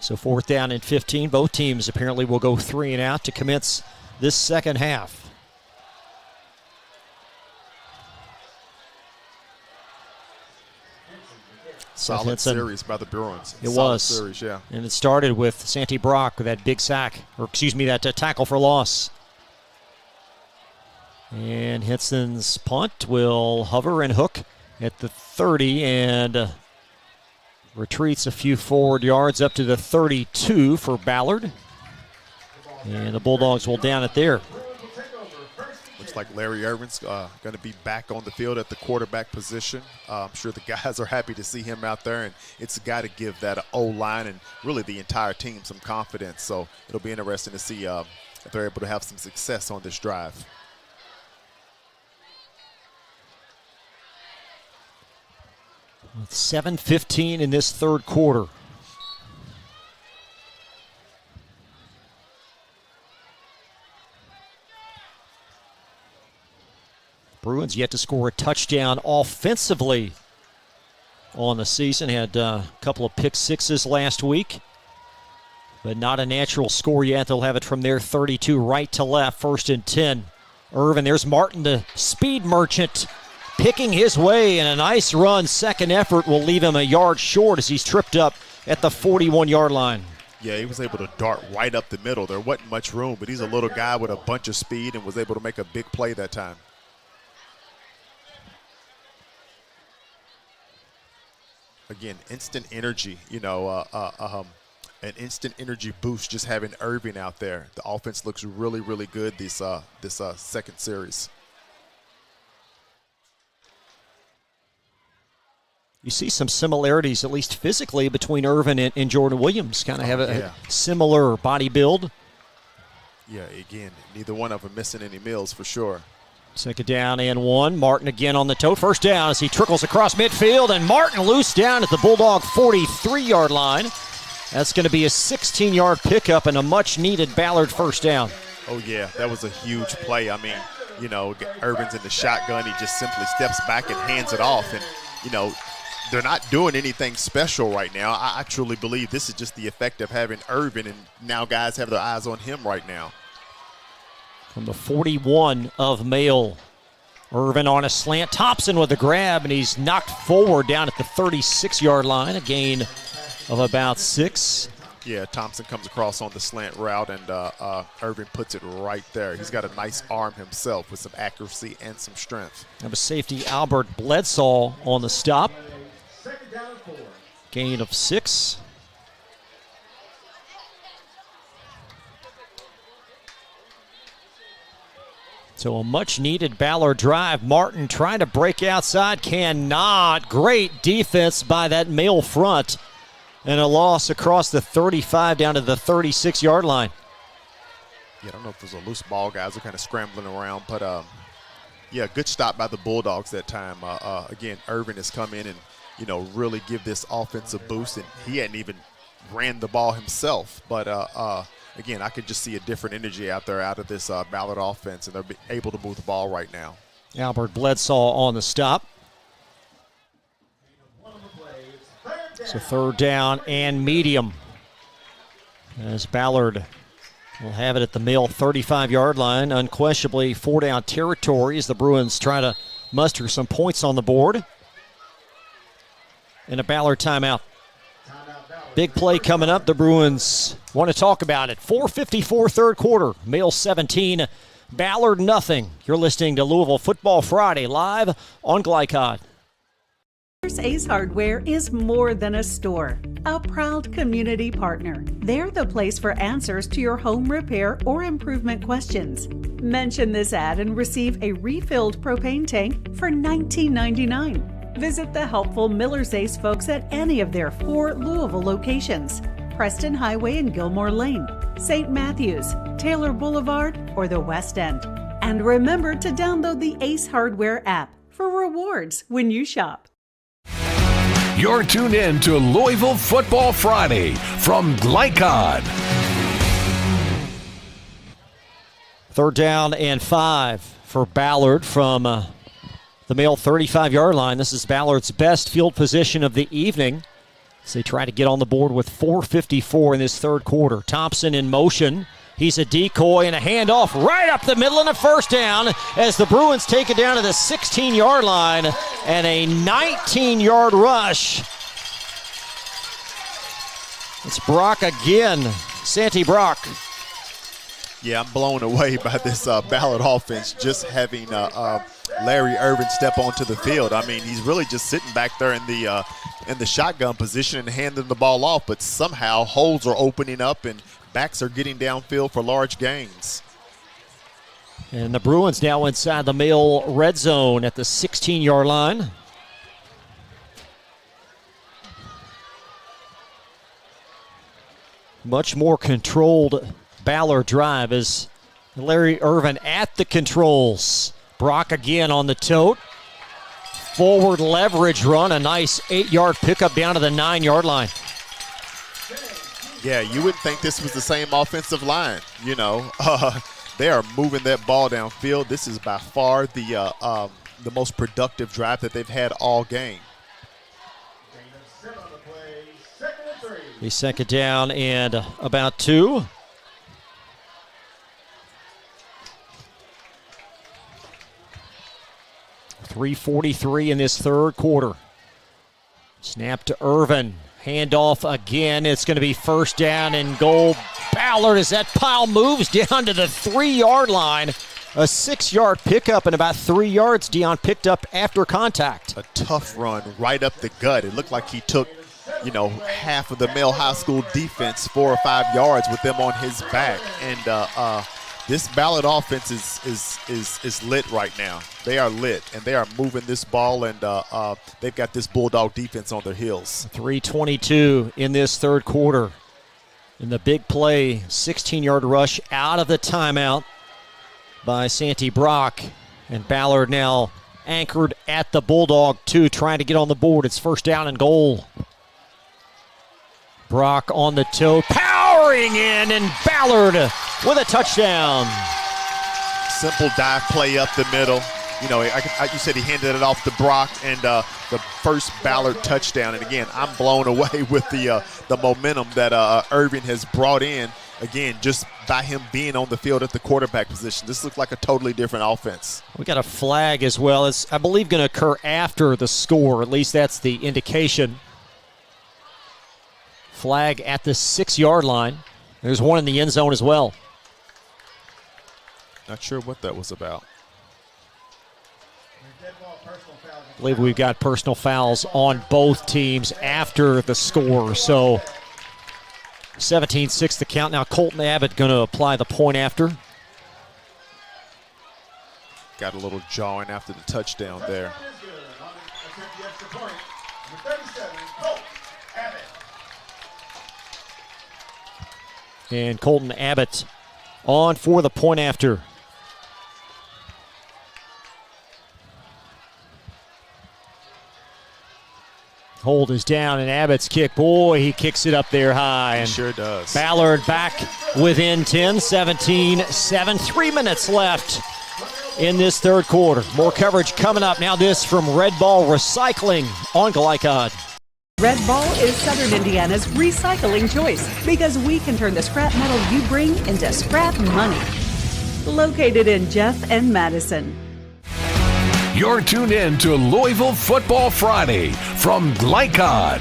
So 4th down and 15. Both teams apparently will go 3 and out to commence this second half. Solid series by the Bruins. It solid was. Series, yeah. And it started with Santi Brock with that big sack, that tackle for loss. And Henson's punt will hover and hook at the 30 and retreats a few forward yards up to the 32 for Ballard. And the Bulldogs will down it there. Looks like Larry Irvin's going to be back on the field at the quarterback position. I'm sure the guys are happy to see him out there, and it's got to give that O-line and really the entire team some confidence. So it'll be interesting to see if they're able to have some success on this drive. With 7:15 in this third quarter. Bruins yet to score a touchdown offensively on the season. Had a couple of pick sixes last week, but not a natural score yet. They'll have it from their 32 right to left, 1st and 10. Irvin, there's Martin, the speed merchant, picking his way, and a nice run. Second effort will leave him a yard short as he's tripped up at the 41-yard line. Yeah, he was able to dart right up the middle. There wasn't much room, but he's a little guy with a bunch of speed and was able to make a big play that time. Again, instant energy, an instant energy boost just having Irvin out there. The offense looks really, really good this second series. You see some similarities, at least physically, between Irvin and Jordan Williams. Kind of have a similar body build. Yeah, again, neither one of them missing any meals for sure. Second down and 1. Martin again on the toe. First down as he trickles across midfield, and Martin loose down at the Bulldog 43-yard line. That's going to be a 16-yard pickup and a much-needed Ballard first down. Oh, yeah, that was a huge play. I mean, Irvin's in the shotgun. He just simply steps back and hands it off. And, they're not doing anything special right now. I truly believe this is just the effect of having Irvin, and now guys have their eyes on him right now. From the 41 of Mail, Irvin on a slant. Thompson with a grab, and he's knocked forward down at the 36-yard line, a gain of about 6. Yeah, Thompson comes across on the slant route, and Irvin puts it right there. He's got a nice arm himself with some accuracy and some strength. Have a safety, Albert Bledsoe, on the stop. Gain of 6. So a much-needed Ballard drive. Martin trying to break outside, cannot. Great defense by that Mail front. And a loss across the 35 down to the 36-yard line. Yeah, I don't know if there's a loose ball. Guys are kind of scrambling around. But, yeah, good stop by the Bulldogs that time. Again, Irvin has come in and, really give this offense a boost. And he hadn't even ran the ball himself. But, again, I could just see a different energy out there out of this Ballard offense, and they're able to move the ball right now. Albert Bledsoe on the stop. So third down and medium, as Ballard will have it at the Mill 35-yard line. Unquestionably 4-down territory as the Bruins try to muster some points on the board. And a Ballard timeout. Big play coming up. The Bruins want to talk about it. 4:54 third quarter. Mill 17, Ballard nothing. You're listening to Louisville Football Friday live on Glycod. Ace Hardware is more than a store, a proud community partner. They're the place for answers to your home repair or improvement questions. Mention this ad and receive a refilled propane tank for $19.99. Visit the helpful Miller's Ace folks at any of their 4 Louisville locations: Preston Highway and Gilmore Lane, St. Matthews, Taylor Boulevard, or the West End. And remember to download the Ace Hardware app for rewards when you shop. You're tuned in to Louisville Football Friday from Glycod. Third down and 5 for Ballard from the Mail 35-yard line. This is Ballard's best field position of the evening as they try to get on the board with 4:54 in this third quarter. Thompson in motion. He's a decoy and a handoff right up the middle and a first down as the Bruins take it down to the 16-yard line and a 19-yard rush. It's Brock again, Santi Brock. Yeah, I'm blown away by this Ballard offense, just having Larry Irvin step onto the field. I mean, he's really just sitting back there in the shotgun position and handing the ball off, but somehow holes are opening up and backs are getting downfield for large gains. And the Bruins now inside the Mill red zone at the 16-yard line. Much more controlled Ballard drive as Larry Irvin at the controls. Brock again on the tote. forward leverage run, a nice 8-yard pickup down to the 9-yard line. Yeah, you wouldn't think this was the same offensive line. You know, they are moving that ball downfield. This is by far the most productive drive that they've had all game. A second down and about 2. .343 in this third quarter. Snap to Irvin. Handoff again. It's going to be first down and goal. Ballard, as that pile moves down to the 3-yard line. A 6-yard pickup and about 3 yards Dion picked up after contact. A tough run right up the gut. It looked like he took, you know, half of the Male High School defense 4 or 5 yards with them on his back. And this Ballard offense is lit right now. They are lit, and they are moving this ball, and they've got this Bulldog defense on their heels. 3:22 in this third quarter. In the big play, 16-yard rush out of the timeout by Santee Brock. And Ballard now anchored at the Bulldog 2, trying to get on the board. It's first down and goal. Brock on the toe, powering in, and Ballard with a touchdown. Simple dive play up the middle. You know, you said he handed it off to Brock, and the first Ballard touchdown. And again, I'm blown away with the momentum that Irvin has brought in. Again, just by him being on the field at the quarterback position. This looks like a totally different offense. We got a flag as well. It's, I believe, going to occur after the score. At least that's the indication. Flag at the 6-yard line. There's one in the end zone as well. Not sure what that was about. I believe we've got personal fouls on both teams after the score. So 17-6 the count. Now Colton Abbott going to apply the point after. Got a little jawing after the touchdown there. And Colton Abbott on for the point after. Hold is down, and Abbott's kick, boy, he kicks it up there high. And sure does. Ballard back within 10, 17-7, 3 minutes left in this third quarter. More coverage coming up. Now this from Red Ball Recycling on Glycod. Red Ball is Southern Indiana's recycling choice because we can turn the scrap metal you bring into scrap money. Located in Jeff and Madison. You're tuned in to Louisville Football Friday from Glycod.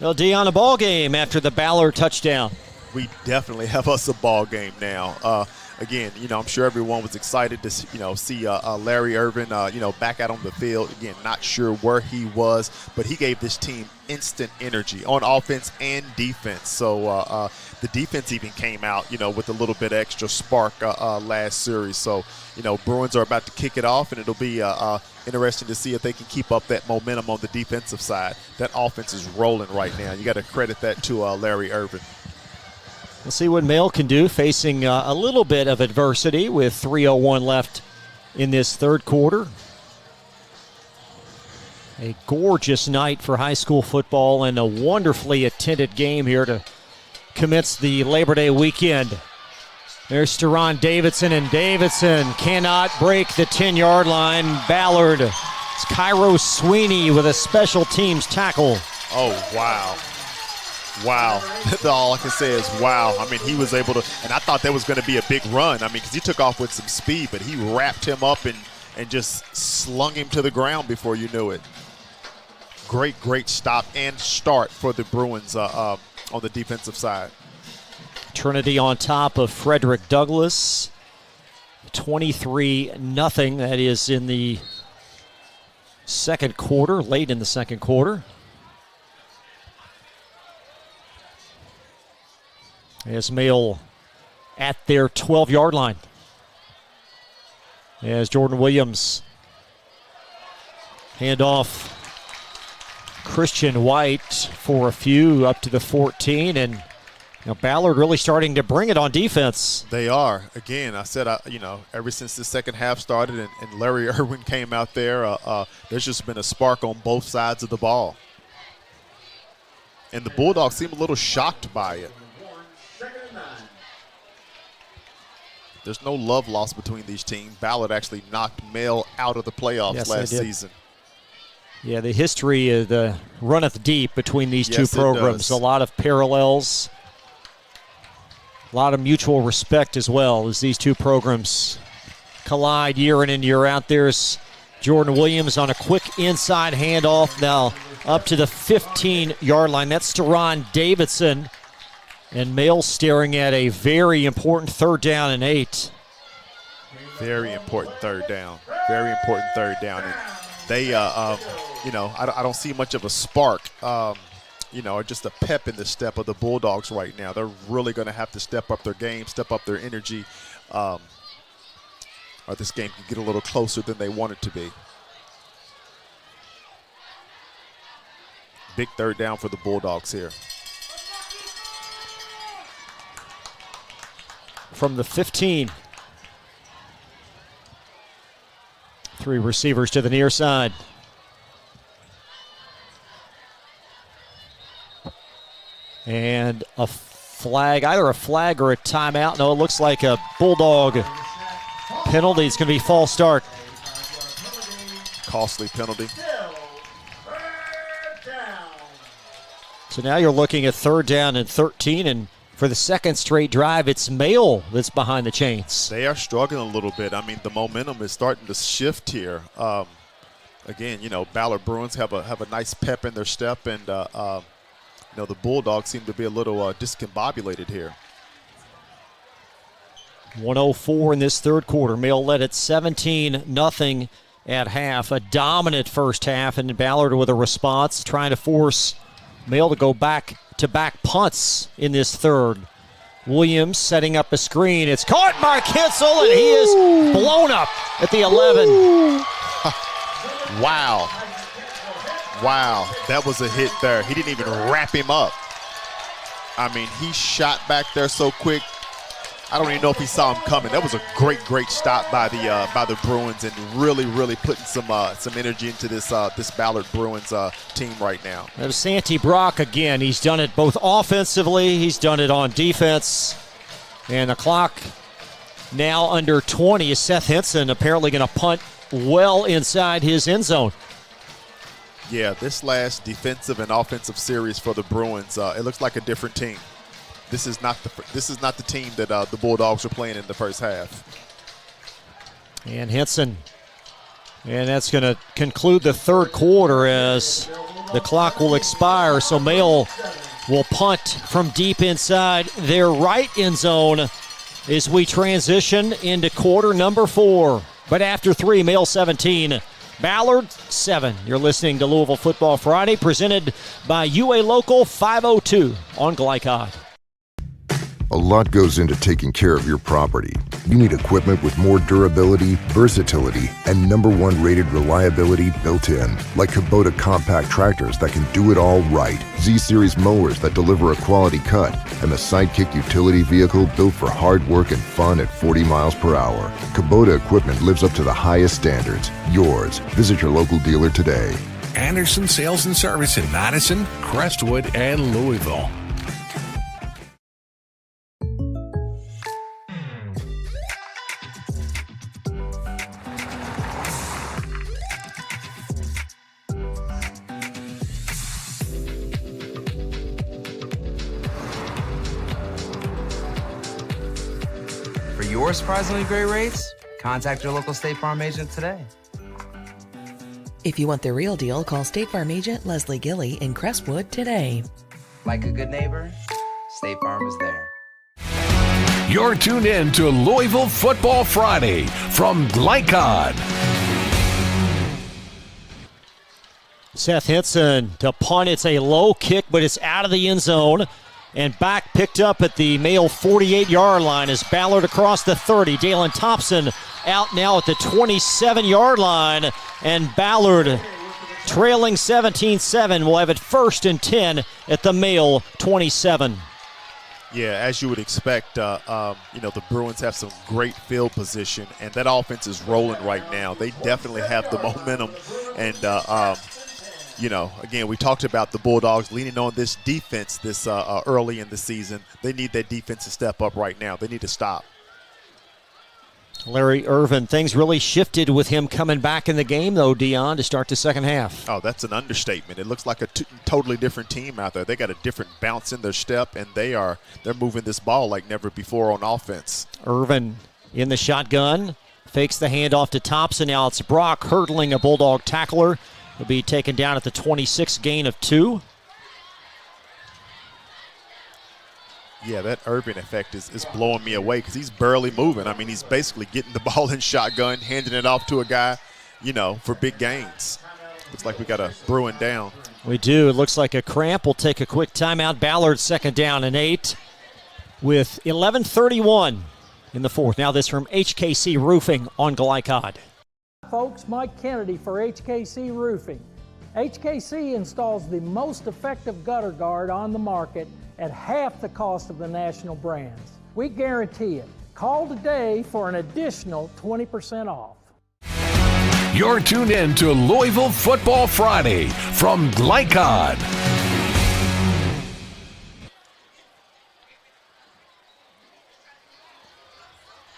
Well, Dion, a ball game after the Ballard touchdown. We definitely have us a ball game now. Again, you know, I'm sure everyone was excited to, you know, see Larry Irvin, you know, back out on the field. Again, not sure where he was, but he gave this team instant energy on offense and defense. So the defense even came out, you know, with a little bit extra spark last series. So, you know, Bruins are about to kick it off, and it'll be interesting to see if they can keep up that momentum on the defensive side. That offense is rolling right now. You got to credit that to Larry Irvin. We'll see what Male can do, facing a little bit of adversity with 3:01 left in this third quarter. A gorgeous night for high school football and a wonderfully attended game here to commence the Labor Day weekend. There's Steron Davidson, and Davidson cannot break the 10-yard line. Ballard, it's Cairo Sweeney with a special teams tackle. Oh, wow. Wow. That's all I can say is wow. I mean, he was able to, and I thought that was going to be a big run. I mean, because he took off with some speed, but he wrapped him up and just slung him to the ground before you knew it. Great stop and start for the Bruins on the defensive side. Trinity on top of Frederick Douglass. 23-0. That is in the second quarter, late in the second quarter. As Male at their 12-yard line. As Jordan Williams hand off Christian White for a few up to the 14, and Now Ballard really starting to bring it on defense. They are. Again, I said, ever since the second half started and Larry Irwin came out there, there's just been a spark on both sides of the ball. And the Bulldogs seem a little shocked by it. There's no love lost between these teams. Ballard actually knocked Male out of the playoffs last season. Yeah, the history of the runneth deep between these two programs. A lot of parallels. A lot of mutual respect as well as these two programs collide year in and year out. There's Jordan Williams on a quick inside handoff now up to the 15-yard line. That's Steron Davidson. And Male staring at a very important 3rd down and 8. Very important 3rd down. Very important 3rd down. And they, I don't see much of a spark. Or just a pep in the step of the Bulldogs right now. They're really going to have to step up their game, step up their energy, or this game can get a little closer than they want it to be. Big 3rd down for the Bulldogs here. From the 15. 3 receivers to the near side. And a flag, either a flag or a timeout. No, it looks like a Bulldog penalty. It's going to be false start. Costly penalty. So now you're looking at 3rd down and 13, and for the second straight drive, it's Male that's behind the chains. They are struggling a little bit. I mean, the momentum is starting to shift here. Again, Ballard Bruins have a nice pep in their step, and the Bulldogs seem to be a little discombobulated here. 1:04 in this 3rd quarter. Male led at 17-0 at half. A dominant first half, and Ballard with a response, trying to force Male to go back-to-back punts in this 3rd. Williams setting up a screen. It's caught by Kitzel, and he is blown up at the 11. Wow. Wow, that was a hit there. He didn't even wrap him up. I mean, he shot back there so quick. I don't even know if he saw him coming. That was a great stop by the Bruins, and really putting some energy into this Ballard Bruins team right now. There's Santi Brock again. He's done it both offensively. He's done it on defense. And the clock now under 20. Is Seth Henson apparently going to punt well inside his end zone. Yeah, this last defensive and offensive series for the Bruins, it looks like a different team. This is not the team that the Bulldogs were playing in the first half. And Henson, and that's going to conclude the 3rd quarter as the clock will expire. So Male will punt from deep inside their right end zone as we transition into quarter number 4. But after 3, Male 17. Ballard 7. You're listening to Louisville Football Friday, presented by UA Local 502 on Glycod. A lot goes into taking care of your property. You need equipment with more durability, versatility, and #1 rated reliability built in. Like Kubota compact tractors that can do it all right. Z-Series mowers that deliver a quality cut. And the Sidekick utility vehicle built for hard work and fun at 40 miles per hour. Kubota equipment lives up to the highest standards. Yours. Visit your local dealer today. Anderson Sales and Service in Madison, Crestwood, and Louisville. For your surprisingly great rates, contact your local State Farm agent today. If you want the real deal, call State Farm agent Leslie Gilley in Crestwood today. Like a good neighbor, State Farm is there. You're tuned in to Louisville Football Friday from Glycod. Seth Henson to punt. It's a low kick, but it's out of the end zone. And back picked up at the Male 48-yard line as Ballard across the 30. Dalen Thompson out now at the 27-yard line. And Ballard trailing 17-7 will have it 1st and 10 at the Male 27. Yeah, as you would expect, the Bruins have some great field position, and that offense is rolling right now. They definitely have the momentum. And, again, we talked about the Bulldogs leaning on this defense this early in the season. They need that defense to step up right now. They need to stop. Larry Irvin, things really shifted with him coming back in the game, though, Dion, to start the second half. Oh, that's an understatement. It looks like a totally different team out there. They got a different bounce in their step, and they're moving this ball like never before on offense. Irvin in the shotgun, fakes the handoff to Thompson. Now it's Brock hurdling a Bulldog tackler. He'll be taken down at the 26, gain of 2. Yeah, that Irvin effect is blowing me away because he's barely moving. I mean, he's basically getting the ball in shotgun, handing it off to a guy, for big gains. Looks like we got a Bruin down. We do. It looks like a cramp. We'll take a quick timeout. Ballard 2nd down and 8 with 11:31 in the 4th. Now this from HKC Roofing on Glycod. Folks, Mike Kennedy for HKC Roofing. HKC installs the most effective gutter guard on the market at half the cost of the national brands. We guarantee it. Call today for an additional 20% off. You're tuned in to Louisville Football Friday from Glycod.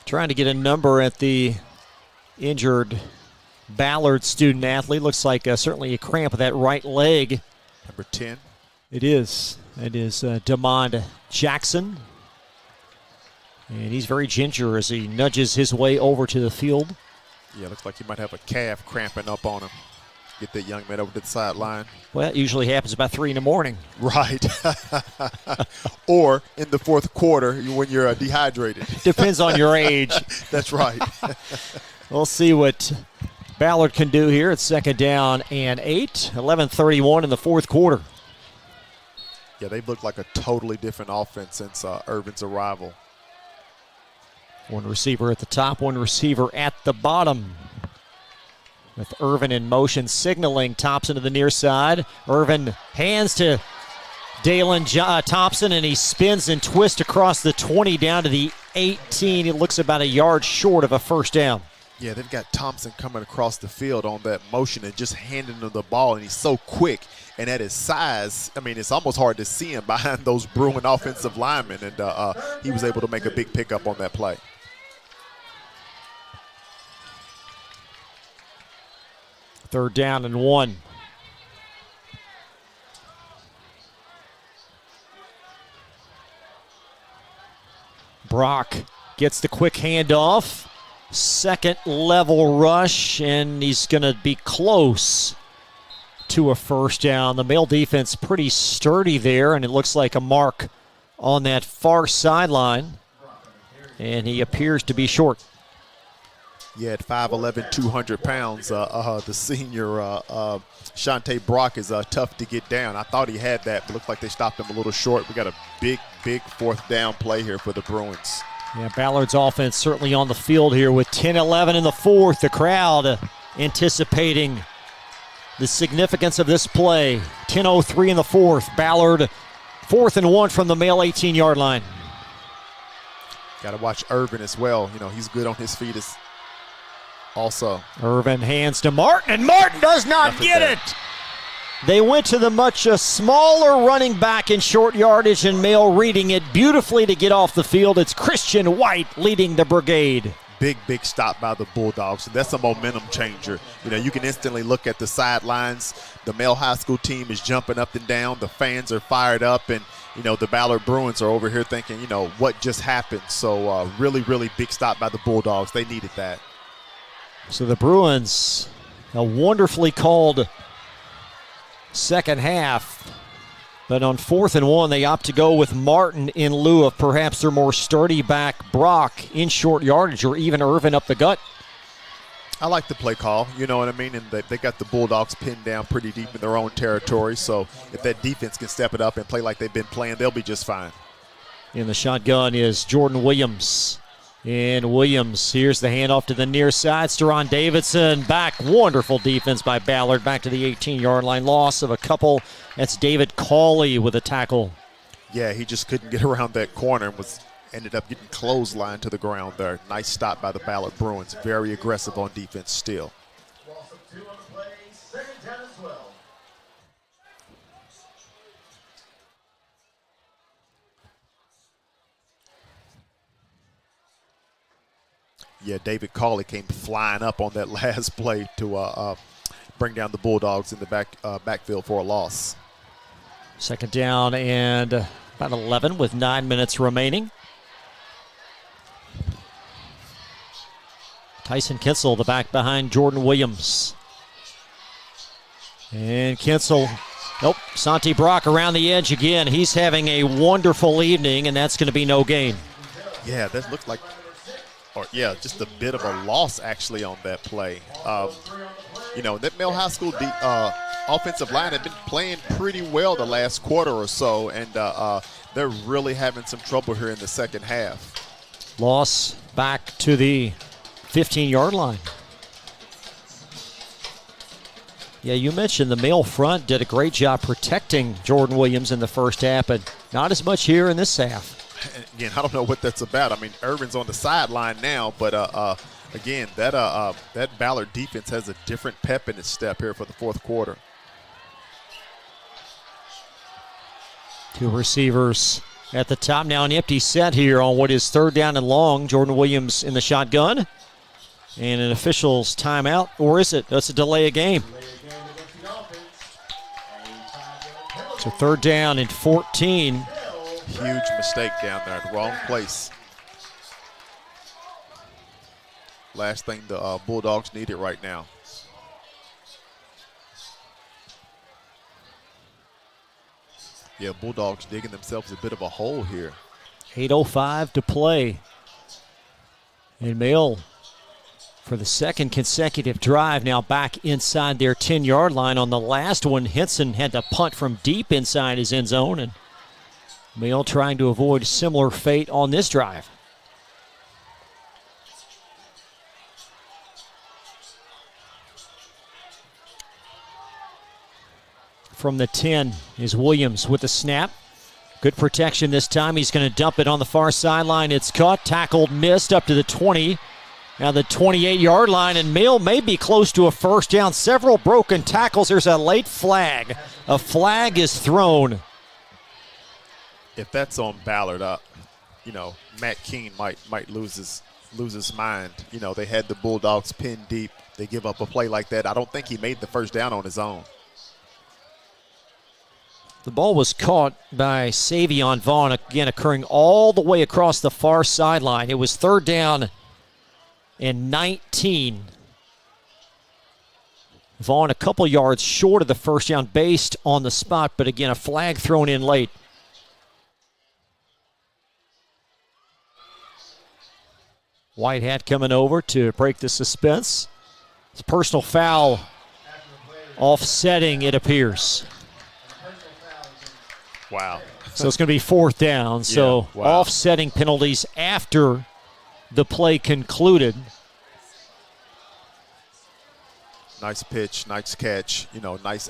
Trying to get a number at the injured Ballard student athlete. Looks like certainly a cramp of that right leg. Number 10. It is. It is Damond Jackson. And he's very ginger as he nudges his way over to the field. Yeah, looks like he might have a calf cramping up on him. Get that young man over to the sideline. Well, it usually happens about 3 in the morning. Right. Or in the 4th quarter when you're dehydrated. Depends on your age. That's right. We'll see what Ballard can do here. It's 2nd down and 8. 11:31 in the 4th quarter. Yeah, they've looked like a totally different offense since Irvin's arrival. One receiver at the top, one receiver at the bottom. With Irvin in motion, signaling Thompson to the near side. Irvin hands to Dalen Thompson, and he spins and twists across the 20 down to the 18. It looks about a yard short of a 1st down. Yeah, they've got Thompson coming across the field on that motion and just handing him the ball, and he's so quick. And at his size, I mean, it's almost hard to see him behind those Bruin offensive linemen, and he was able to make a big pickup on that play. Third down and 1. Brock gets the quick handoff. 2nd level rush, and he's going to be close to a 1st down. The male defense pretty sturdy there, and it looks like a mark on that far sideline, and he appears to be short. Yeah, at 5'11", 200 pounds, the senior Shante Brock is tough to get down. I thought he had that, but looks like they stopped him a little short. We got a big 4th down play here for the Bruins. Yeah, Ballard's offense certainly on the field here with 10-11 in the 4th. The crowd anticipating the significance of this play. 10:03 in the 4th. Ballard 4th and 1 from the male 18-yard line. Got to watch Irvin as well. He's good on his feet also. Irvin hands to Martin, and Martin does not get it. They went to the much smaller running back in short yardage, and Male reading it beautifully to get off the field. It's Christian White leading the brigade. Big stop by the Bulldogs. That's a momentum changer. You can instantly look at the sidelines. The Male high school team is jumping up and down. The fans are fired up, and the Ballard Bruins are over here thinking, what just happened? So really big stop by the Bulldogs. They needed that. So the Bruins, a wonderfully called second half, but on 4th and 1, they opt to go with Martin in lieu of perhaps their more sturdy back Brock in short yardage, or even Irvin up the gut. I like the play call, you know what I mean? And they got the Bulldogs pinned down pretty deep in their own territory, so if that defense can step it up and play like they've been playing, they'll be just fine. In the shotgun is Jordan Williams. And Williams, here's the handoff to the near side. Steron Davidson back. Wonderful defense by Ballard. Back to the 18-yard line. Loss of a couple. That's David Cawley with a tackle. Yeah, he just couldn't get around that corner and ended up getting clotheslined to the ground there. Nice stop by the Ballard Bruins. Very aggressive on defense still. Yeah, David Cawley came flying up on that last play to bring down the Bulldogs in the backfield for a loss. Second down and about 11 with 9 minutes remaining. Tyson Kinsel, the back behind Jordan Williams. And Kinsel, Santi Brock around the edge again. He's having a wonderful evening, and that's going to be no gain. Yeah, that looked like, just a bit of a loss actually on that play. That Mill High School offensive line had been playing pretty well the last quarter or so, and they're really having some trouble here in the second half. Loss back to the 15-yard line. Yeah, you mentioned the male front did a great job protecting Jordan Williams in the first half, but not as much here in this half. Again, I don't know what that's about. I mean, Irvin's on the sideline now, but again, that Ballard defense has a different pep in its step here for the fourth quarter. Two receivers at the top now, an empty set here on what is third down and long. Jordan Williams in the shotgun. And an official's timeout, or is it? That's a delay of game. So third down and 14. Huge mistake down there, wrong place. Last thing the Bulldogs needed right now. Yeah, Bulldogs digging themselves a bit of a hole here. 8:05 to play. And Mill, for the second consecutive drive, now back inside their 10-yard line. On the last one, Henson had to punt from deep inside his end zone, and Mill trying to avoid similar fate on this drive. From the 10 is Williams with the snap. Good protection this time. He's going to dump it on the far sideline. It's caught, tackled, missed up to the 20. Now the 28-yard line, and Mill may be close to a first down. Several broken tackles. There's a late flag. A flag is thrown. If that's on Ballard, Matt Keene might lose his mind. They had the Bulldogs pinned deep. They give up a play like that. I don't think he made the first down on his own. The ball was caught by Savion Vaughn, again occurring all the way across the far sideline. It was third down and 19. Vaughn a couple yards short of the first down based on the spot, but again, a flag thrown in late. Whitehat coming over to break the suspense. It's a personal foul offsetting, it appears. Wow. So it's going to be fourth down. So yeah, wow. Offsetting penalties after the play concluded. Nice pitch, nice catch. Nice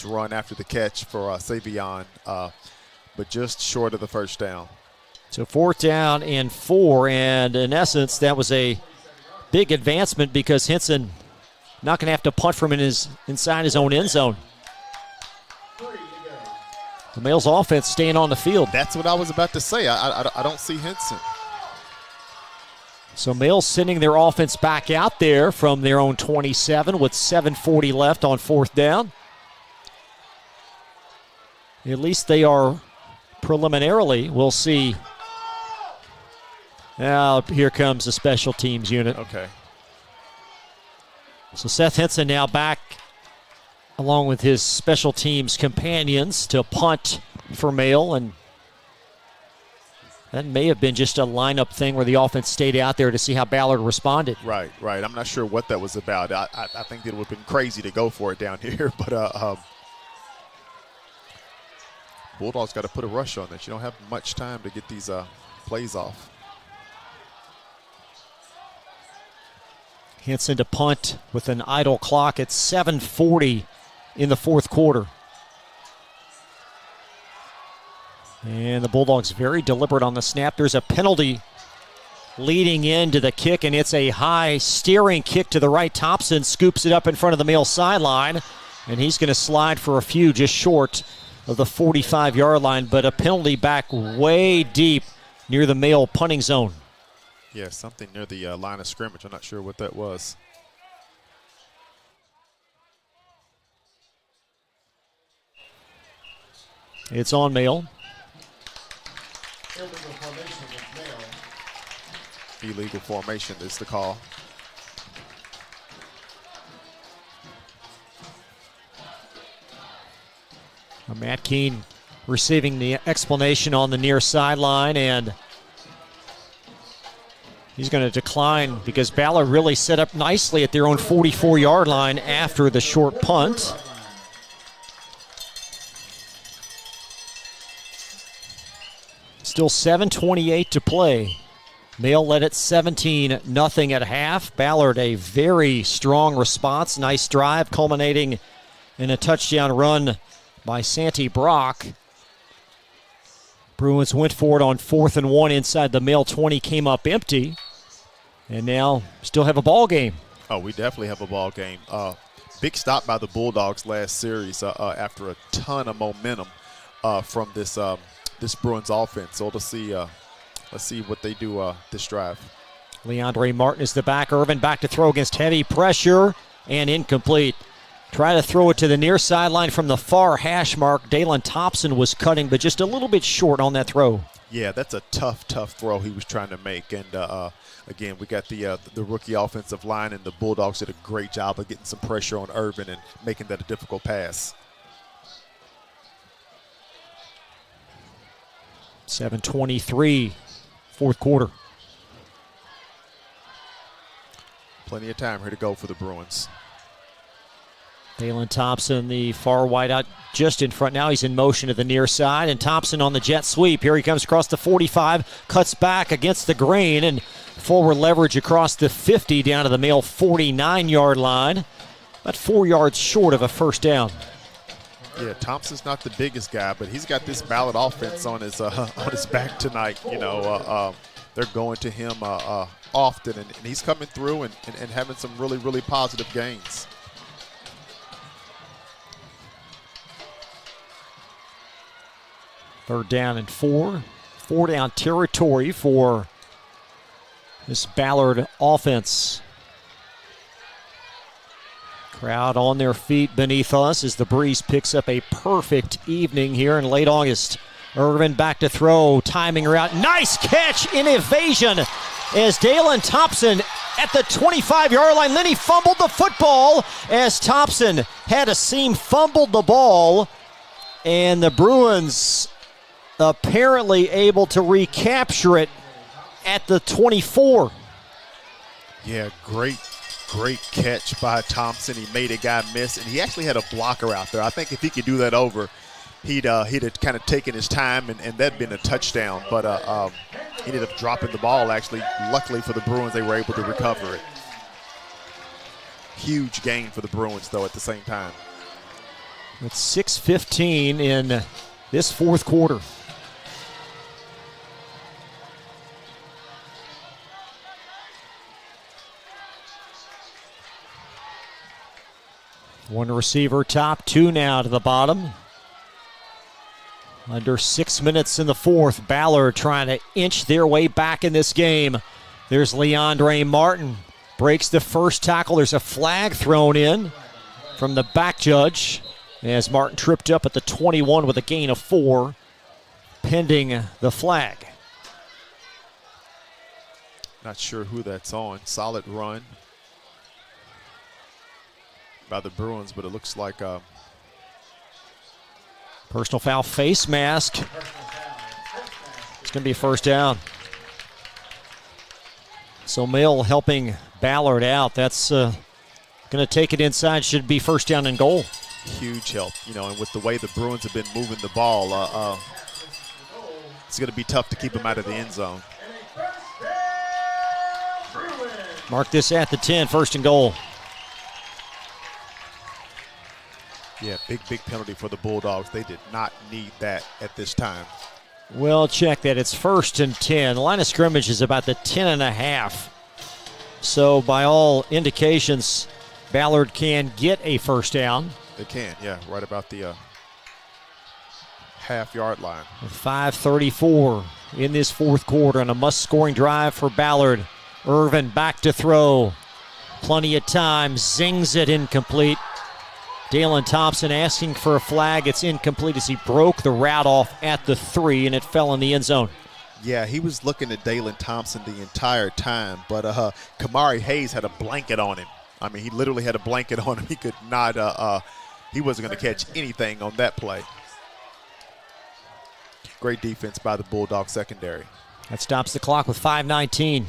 run after the catch for Savion, but just short of the first down. So fourth down and 4, and in essence, that was a big advancement because Henson not going to have to punt from inside his own end zone. The Males offense staying on the field. That's what I was about to say. I don't see Henson. So Males sending their offense back out there from their own 27 with 7:40 left on fourth down. At least they are preliminarily. We'll see. Now here comes the special teams unit. Okay. So Seth Henson now back along with his special teams companions to punt for Male, and that may have been just a lineup thing where the offense stayed out there to see how Ballard responded. Right. I'm not sure what that was about. I think it would have been crazy to go for it down here, but Bulldogs got to put a rush on this. You don't have much time to get these plays off. Henson to punt with an idle clock at 7:40 in the fourth quarter. And the Bulldogs very deliberate on the snap. There's a penalty leading into the kick, and it's a high steering kick to the right. Thompson scoops it up in front of the Male sideline, and he's going to slide for a few just short of the 45-yard line, but a penalty back way deep near the Male punting zone. Yeah, something near the line of scrimmage. I'm not sure what that was. It's on Male. Illegal formation is the call. Matt Keene receiving the explanation on the near sideline, and he's going to decline because Ballard really set up nicely at their own 44-yard line after the short punt. Still 7:28 to play. Male led at 17-0 at half. Ballard, a very strong response. Nice drive culminating in a touchdown run by Santi Brock. Bruins went for it on 4th and 1 inside the Male 20, came up empty, and now still have a ball game. Oh, we definitely have a ball game. Big stop by the Bulldogs last series after a ton of momentum from this Bruins offense. So let's see what they do this drive. Leandre Martin is the back. Irvin back to throw against heavy pressure and incomplete. Try to throw it to the near sideline from the far hash mark. Dalen Thompson was cutting, but just a little bit short on that throw. Yeah, that's a tough throw he was trying to make. And, again, we got the rookie offensive line, and the Bulldogs did a great job of getting some pressure on Irvin and making that a difficult pass. 7:23, fourth quarter. Plenty of time here to go for the Bruins. Dalen Thompson, the far wide out just in front. Now he's in motion to the near side, and Thompson on the jet sweep. Here he comes across the 45, cuts back against the grain, and forward leverage across the 50 down to the Male 49-yard line. About 4 yards short of a first down. Yeah, Thompson's not the biggest guy, but he's got this Ballard offense on his back tonight. They're going to him often, and he's coming through and having some really, really positive gains. Third down and 4. 4 down territory for this Ballard offense. Crowd on their feet beneath us as the breeze picks up a perfect evening here in late August. Irvin back to throw, timing her out. Nice catch in evasion as Dalen Thompson at the 25-yard line. Then he fumbled the football as Thompson had a seam, fumbled the ball, and the Bruins apparently able to recapture it at the 24. Yeah, great catch by Thompson. He made a guy miss, and he actually had a blocker out there. I think if he could do that over, he'd have kind of taken his time, and that'd been a touchdown. But he ended up dropping the ball, actually. Luckily for the Bruins, they were able to recover it. Huge gain for the Bruins, though, at the same time. It's 6:15 in this fourth quarter. One receiver top, 2 now to the bottom. Under 6 minutes in the fourth. Ballard trying to inch their way back in this game. There's Leandre Martin. Breaks the first tackle. There's a flag thrown in from the back judge as Martin tripped up at the 21 with a gain of 4, pending the flag. Not sure who that's on. Solid run by the Bruins, but it looks like personal foul, face mask. It's going to be a first down. So Mill helping Ballard out. That's going to take it inside. Should be first down and goal. Huge help, and with the way the Bruins have been moving the ball, it's going to be tough to keep them out of the end zone. Mark this at the 10, first and goal. Yeah, big penalty for the Bulldogs. They did not need that at this time. Well, check that. It's 1st and 10. The line of scrimmage is about the 10.5. So by all indications, Ballard can get a first down. They can, yeah, right about the half-yard line. 5:34 in this fourth quarter on a must-scoring drive for Ballard. Irvin back to throw. Plenty of time. Zings it incomplete. Dalen Thompson asking for a flag. It's incomplete as he broke the route off at the 3, and it fell in the end zone. Yeah, he was looking at Dalen Thompson the entire time, but Kamari Hayes had a blanket on him. I mean, he literally had a blanket on him. He could not, he wasn't going to catch anything on that play. Great defense by the Bulldog secondary. That stops the clock with 5:19.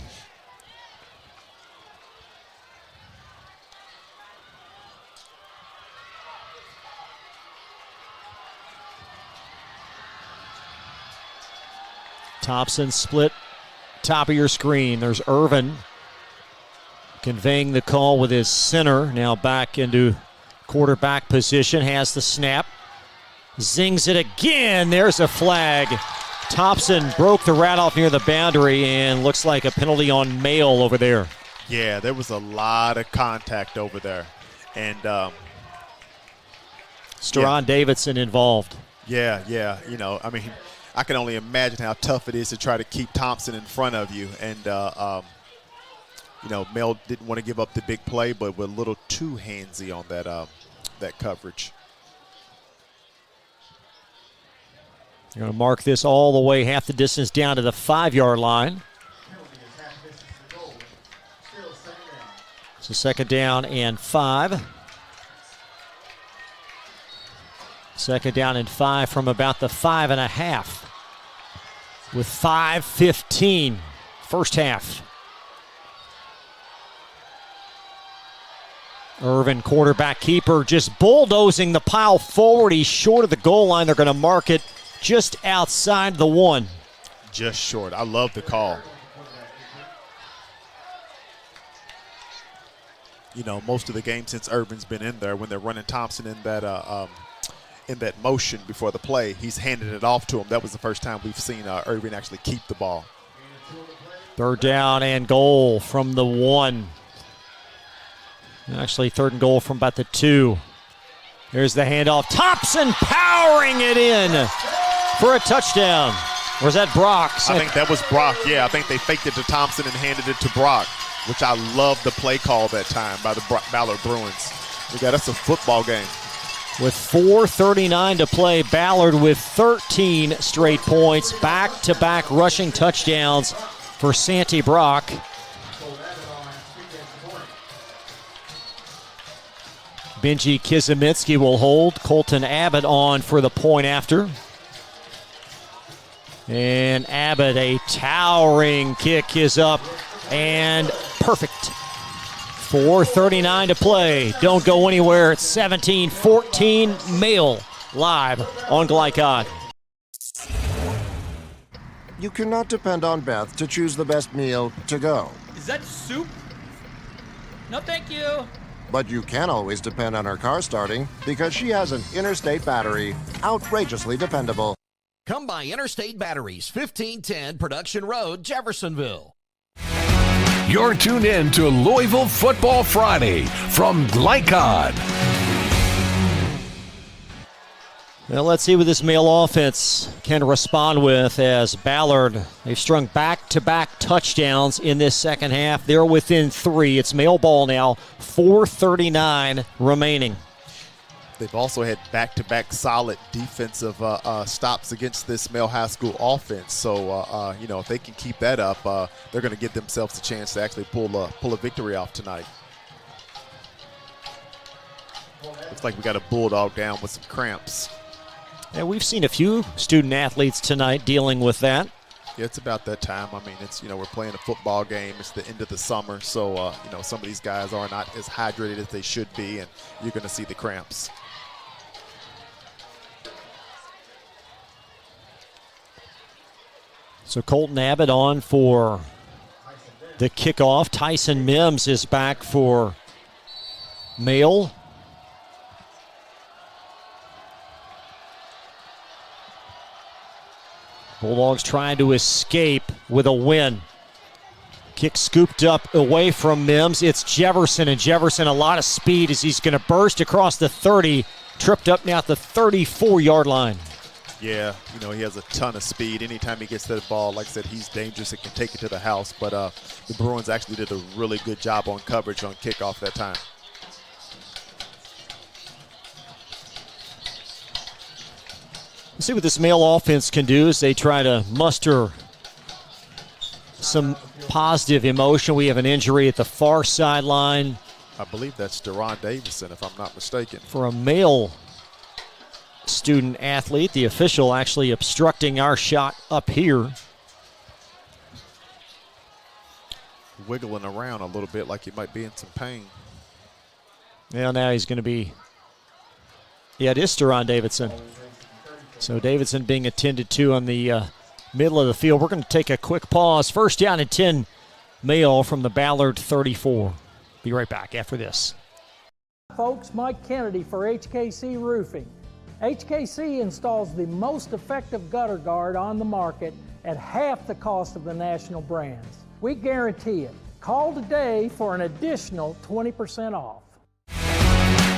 Thompson split top of your screen. There's Irvin conveying the call with his center. Now back into quarterback position. Has the snap. Zings it again. There's a flag. Thompson broke the route off near the boundary and looks like a penalty on Mail over there. Yeah, there was a lot of contact over there. And Steron Davidson involved. Yeah. You know, I mean, I can only imagine how tough it is to try to keep Thompson in front of you. And, you know, Mel didn't want to give up the big play, but was a little too handsy on that coverage. You're going to mark this all the way half the distance down to the 5-yard line. So 2nd down and 5. 2nd down and 5 from about the 5.5. With 5:15 first half. Irvin, quarterback keeper, just bulldozing the pile forward. He's short of the goal line. They're going to mark it just outside the 1. Just short. I love the call. You know, most of the game since Irvin's been in there, when they're running Thompson in that motion before the play, he's handed it off to him. That was the first time we've seen Irvin actually keep the ball. 3rd down and goal from the 1. Actually, 3rd and goal from about the 2. There's the handoff. Thompson powering it in for a touchdown. Or is that Brock? I think that was Brock, yeah. I think they faked it to Thompson and handed it to Brock, which I love the play call that time by the Ballard Bruins. That's a football game. With 4:39 to play, Ballard with 13 straight points. Back-to-back rushing touchdowns for Santi Brock. Benji Kizimitsky will hold. Colton Abbott on for the point after. And Abbott, a towering kick is up and perfect. 4:39 to play. Don't go anywhere. It's 17-14 Mail live on Glycod. You cannot depend on Beth to choose the best meal to go. Is that soup? No, thank you. But you can always depend on her car starting because she has an Interstate battery. Outrageously dependable. Come by Interstate Batteries, 1510 Production Road, Jeffersonville. You're tuned in to Louisville Football Friday from Glycod. Well, let's see what this Mail offense can respond with as Ballard, they've strung back-to-back touchdowns in this second half. They're within 3. It's Mail ball now, 4:39 remaining. They've also had back-to-back solid defensive stops against this Mail High School offense. So, you know, if they can keep that up, they're going to give themselves a chance to actually pull a victory off tonight. Looks like we got a Bulldog down with some cramps. And we've seen a few student athletes tonight dealing with that. Yeah, it's about that time. I mean, it's, you know, we're playing a football game. It's the end of the summer. So, you know, some of these guys are not as hydrated as they should be, and you're going to see the cramps. So Colton Abbott on for the kickoff. Tyson Mims is back for Mail. Bulldogs trying to escape with a win. Kick scooped up away from Mims. It's Jefferson, and Jefferson a lot of speed as he's going to burst across the 30. Tripped up now at the 34-yard line. Yeah, he has a ton of speed. Anytime he gets to the ball, like I said, he's dangerous and can take it to the house. But the Bruins actually did a really good job on coverage on kickoff that time. Let's see what this Male offense can do as they try to muster some positive emotion. We have an injury at the far sideline. I believe that's Deron Davison, if I'm not mistaken. For a male student athlete, the official actually obstructing our shot up here. Wiggling around a little bit like he might be in some pain. Yeah, now he's going to be, it is Deron Davidson. So Davidson being attended to on the middle of the field. We're going to take a quick pause. First down and 10, Male from the Ballard 34. Be right back after this. Folks, Mike Kennedy for HKC Roofing. HKC installs the most effective gutter guard on the market at half the cost of the national brands. We guarantee it. Call today for an additional 20% off.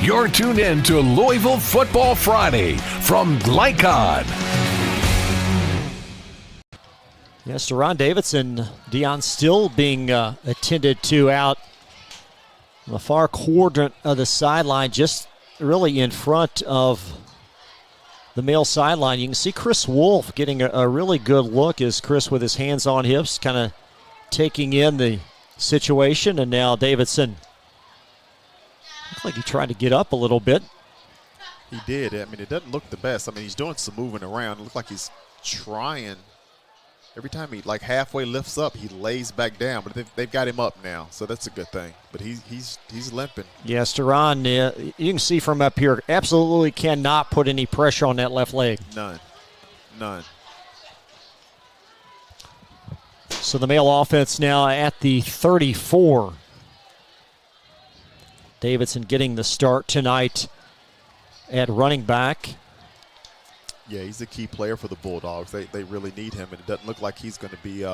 You're tuned in to Louisville Football Friday from Lycon. Yes, Deron Davidson, Dion still being attended to out on the far quadrant of the sideline, just really in front of the Male sideline. You can see Chris Wolf getting a really good look as Chris with his hands on hips kind of taking in the situation, and now Davidson looked like he tried to get up a little bit. He did. I mean, it doesn't look the best. I mean, he's doing some moving around. It looks like he's trying. Every time he like halfway lifts up, he lays back down. But they've got him up now, so that's a good thing. But he's limping. Yes, Deron, you can see from up here, absolutely cannot put any pressure on that left leg. None. So the Male offense now at the 34. Davidson getting the start tonight at running back. Yeah, he's a key player for the Bulldogs. They really need him, and it doesn't look like he's going to be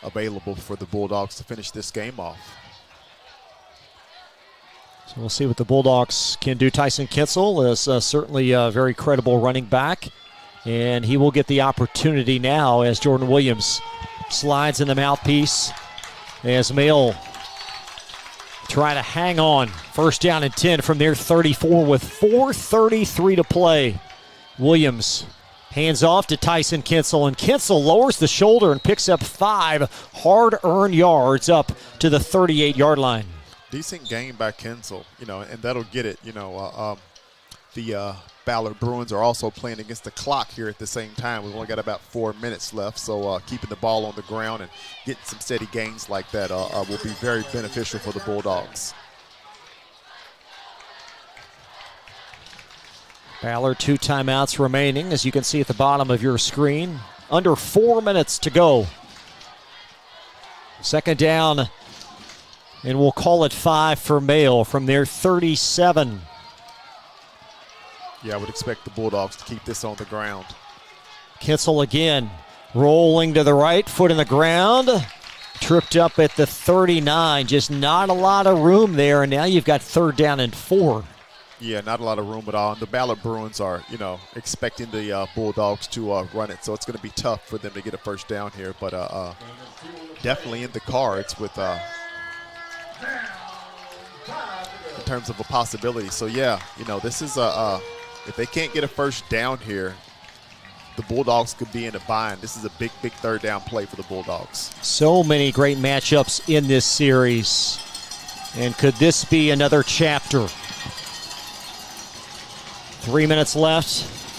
available for the Bulldogs to finish this game off. So we'll see what the Bulldogs can do. Tyson Kinsel is certainly a very credible running back, and he will get the opportunity now as Jordan Williams slides in the mouthpiece as Male try to hang on. First down and 10 from their 34 with 4:33 to play. Williams hands off to Tyson Kinsel, and Kinsel lowers the shoulder and picks up 5 hard-earned yards up to the 38-yard line. Decent game by Kinsel, and that'll get it. The Ballard Bruins are also playing against the clock here at the same time. We've only got about 4 minutes left, so keeping the ball on the ground and getting some steady gains like that will be very beneficial for the Bulldogs. Ballard, 2 timeouts remaining, as you can see at the bottom of your screen. Under 4 minutes to go. Second down, and we'll call it 5 for Male from their 37. Yeah, I would expect the Bulldogs to keep this on the ground. Kinsel again, rolling to the right, foot in the ground. Tripped up at the 39. Just not a lot of room there, and now you've got 3rd down and 4. Yeah, not a lot of room at all. And the Ballard Bruins are, expecting the Bulldogs to run it, so it's going to be tough for them to get a first down here. But definitely in the cards with in terms of a possibility. So yeah, this is if they can't get a first down here, the Bulldogs could be in a bind. This is a big 3rd down play for the Bulldogs. So many great matchups in this series, and could this be another chapter? 3 minutes left,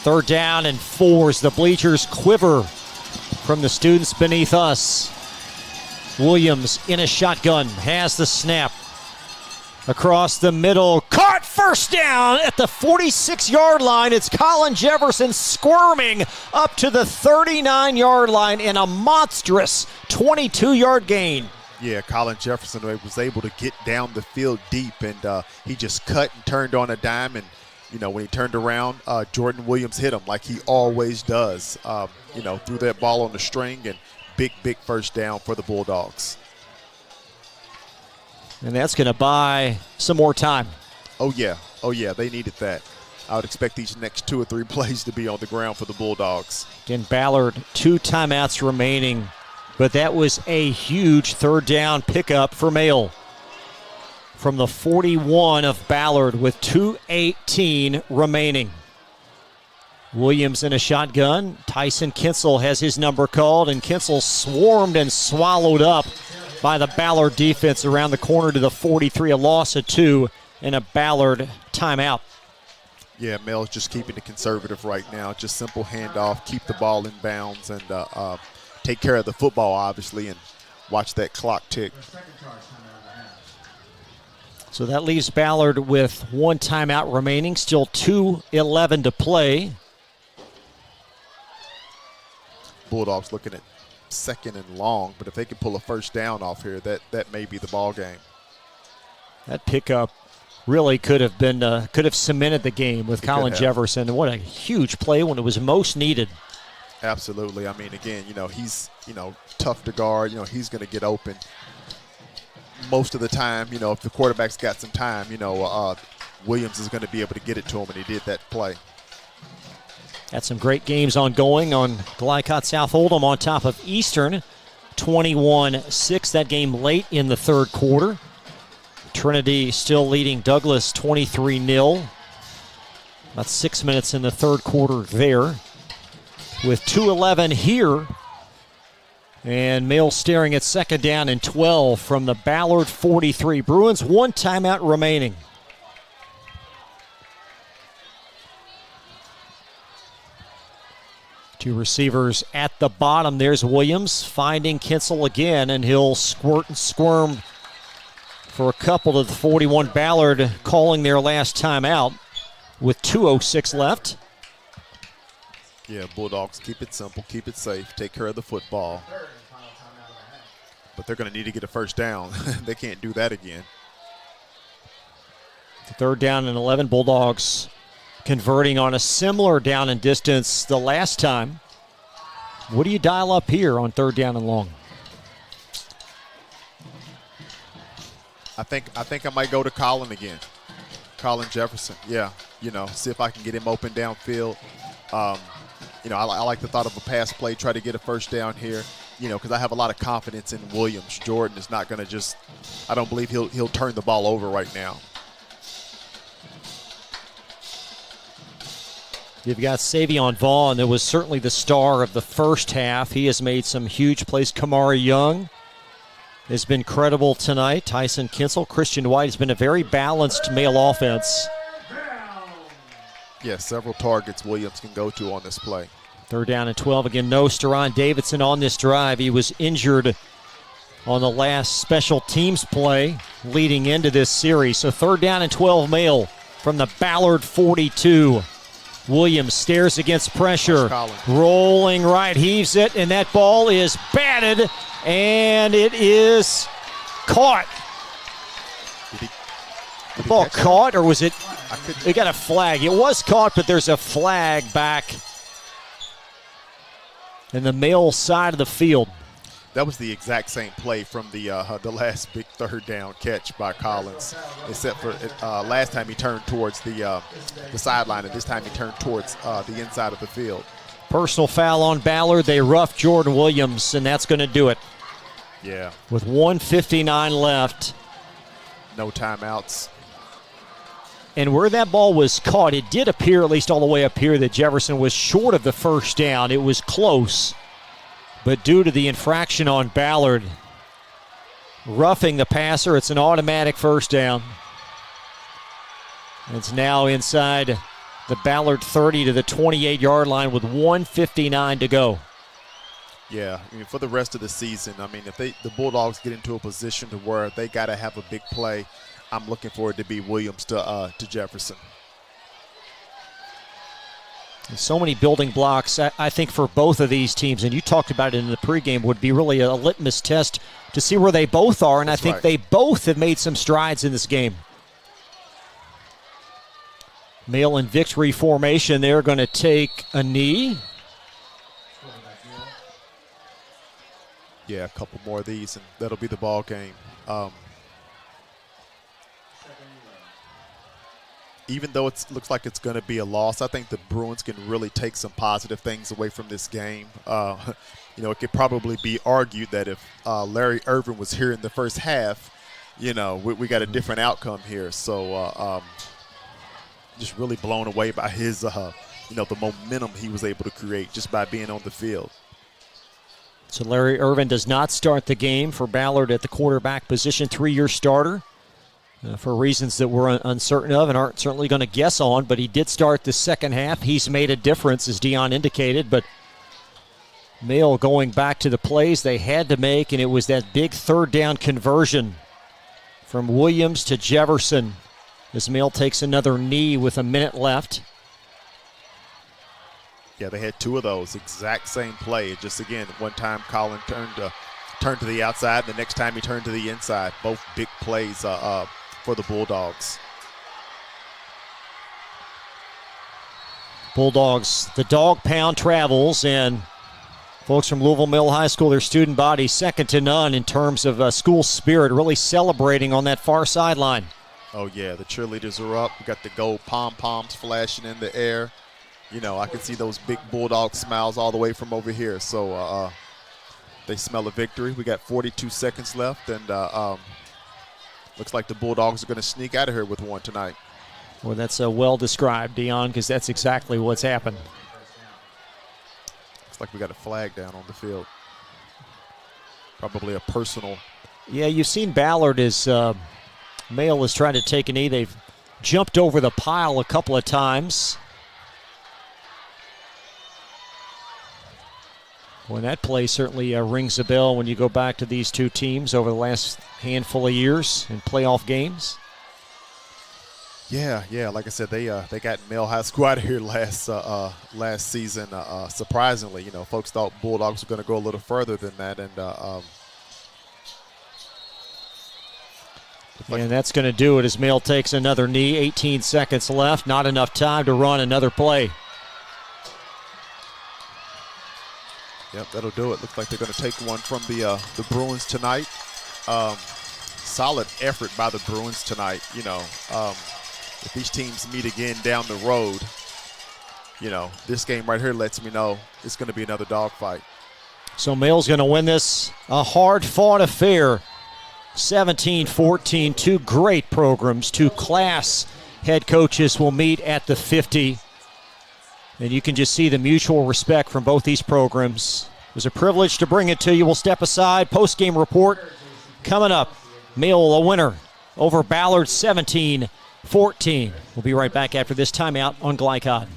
3rd down and 4 as the bleachers quiver from the students beneath us. Williams in a shotgun, has the snap. Across the middle, caught, first down at the 46-yard line. It's Colin Jefferson squirming up to the 39-yard line in a monstrous 22-yard gain. Yeah, Colin Jefferson was able to get down the field deep, and he just cut and turned on a dime and when he turned around, Jordan Williams hit him like he always does. Threw that ball on the string, and big first down for the Bulldogs. And that's going to buy some more time. Oh, yeah, they needed that. I would expect these next 2 or 3 plays to be on the ground for the Bulldogs. Again, Ballard, 2 timeouts remaining, but that was a huge third down pickup for Mail. From the 41 of Ballard with 2:18 remaining. Williams in a shotgun. Tyson Kinsel has his number called, and Kinsel swarmed and swallowed up by the Ballard defense around the corner to the 43, a loss of 2, and a Ballard timeout. Yeah, Mel's just keeping it conservative right now. Just simple handoff, keep the ball in bounds, and take care of the football, obviously, and watch that clock tick. So that leaves Ballard with 1 timeout remaining, still 2:11 to play. Bulldogs looking at 2nd and long, but if they can pull a first down off here, that may be the ball game. That pickup really could have cemented the game with Colin Jefferson. What a huge play when it was most needed. Absolutely. I mean, again, he's tough to guard. He's going to get open most of the time. If the quarterback's got some time, Williams is going to be able to get it to him, and he did that play. Got some great games ongoing on Glycott South Oldham on top of Eastern. 21-6, that game late in the third quarter. Trinity still leading Douglas 23-0. About 6 minutes in the third quarter there. With 2:11 here. And Mail staring at 2nd down and 12 from the Ballard 43. Bruins 1 timeout remaining. Two receivers at the bottom. There's Williams finding Kinsel again, and he'll squirt and squirm for a couple to the 41. Ballard calling their last timeout with 2:06 left. Yeah, Bulldogs, keep it simple, keep it safe, take care of the football. But they're going to need to get a first down. They can't do that again. 3rd down and 11. Bulldogs converting on a similar down and distance the last time. What do you dial up here on 3rd down and long? I think I might go to Colin again. Colin Jefferson, yeah. See if I can get him open downfield. I like the thought of a pass play, try to get a first down here, because I have a lot of confidence in Williams. Jordan is not going to I don't believe he'll turn the ball over right now. You've got Savion Vaughn, that was certainly the star of the first half. He has made some huge plays. Kamari Young has been credible tonight. Tyson Kinsel, Christian White has been a very balanced Mail offense. Yeah, several targets Williams can go to on this play. 3rd down and 12. Again, no Steron Davidson on this drive. He was injured on the last special teams play leading into this series. So 3rd down and 12 Mail from the Ballard 42. Williams stares against pressure. Rolling right, heaves it, and that ball is batted, and it is caught. The ball caught, or was it? We got a flag. It was caught, but there's a flag back in the Mail side of the field. That was the exact same play from the last big 3rd down catch by Collins, except for last time he turned towards the sideline, and this time he turned towards the inside of the field. Personal foul on Ballard. They rough Jordan Williams, and that's going to do it. Yeah. With 1:59 left. No timeouts. And where that ball was caught, it did appear, at least all the way up here, that Jefferson was short of the first down. It was close. But due to the infraction on Ballard, roughing the passer, it's an automatic first down. It's now inside the Ballard 30 to the 28-yard line with 1:59 to go. Yeah, for the rest of the season, if the Bulldogs get into a position to where they got to have a big play, I'm looking for it to be Williams to Jefferson. So many building blocks, I think, for both of these teams, and you talked about it in the pregame, would be really a litmus test to see where they both are, and I think they both have made some strides in this game. Male in victory formation. They're going to take a knee. Yeah, a couple more of these, and that'll be the ball game. Even though it looks like it's going to be a loss, I think the Bruins can really take some positive things away from this game. It could probably be argued that if Larry Irvin was here in the first half, we got a different outcome here. So just really blown away by his, the momentum he was able to create just by being on the field. So Larry Irvin does not start the game for Ballard at the quarterback position, 3-year starter. For reasons that we're uncertain of and aren't certainly going to guess on, but he did start the second half. He's made a difference, as Dion indicated, but Male going back to the plays they had to make, and it was that big third down conversion from Williams to Jefferson as Male takes another knee with a minute left. Yeah, they had 2 of those, exact same play. Just, again, one time Colin turned to the outside, the next time he turned to the inside. Both big plays for the Bulldogs. Bulldogs, the dog pound travels, and folks from Louisville Middle High School, their student body second to none in terms of school spirit, really celebrating on that far sideline. Oh, yeah, the cheerleaders are up. We got the gold pom-poms flashing in the air. I can see those big Bulldog smiles all the way from over here. So they smell a victory. We got 42 seconds left, and looks like the Bulldogs are going to sneak out of here with one tonight. Well, that's well described, Dion, because that's exactly what's happened. Looks like we got a flag down on the field. Probably a personal. Yeah, you've seen Ballard as Male is trying to take a knee. They've jumped over the pile a couple of times. Well, that play certainly rings a bell when you go back to these two teams over the last handful of years in playoff games. Yeah. Like I said, they got Male High School out of here last season. Surprisingly, folks thought Bulldogs were going to go a little further than that, and and that's going to do it as Male takes another knee. 18 seconds left. Not enough time to run another play. Yep, that'll do it. Looks like they're going to take one from the Bruins tonight. Solid effort by the Bruins tonight. If these teams meet again down the road, this game right here lets me know it's going to be another dogfight. So Male's going to win this, a hard-fought affair. 17-14, 2 great programs, 2 class head coaches will meet at the 50. And you can just see the mutual respect from both these programs. It was a privilege to bring it to you. We'll step aside. Post-game report coming up. Male a winner over Ballard 17-14. We'll be right back after this timeout on Glycod.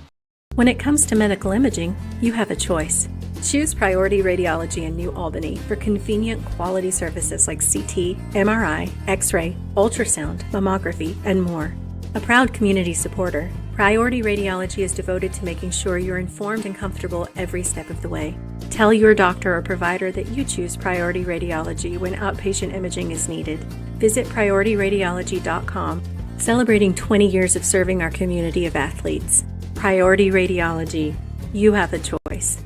When it comes to medical imaging, you have a choice. Choose Priority Radiology in New Albany for convenient quality services like CT, MRI, X-ray, ultrasound, mammography, and more. A proud community supporter, Priority Radiology is devoted to making sure you're informed and comfortable every step of the way. Tell your doctor or provider that you choose Priority Radiology when outpatient imaging is needed. Visit PriorityRadiology.com, celebrating 20 years of serving our community of athletes. Priority Radiology. You have a choice.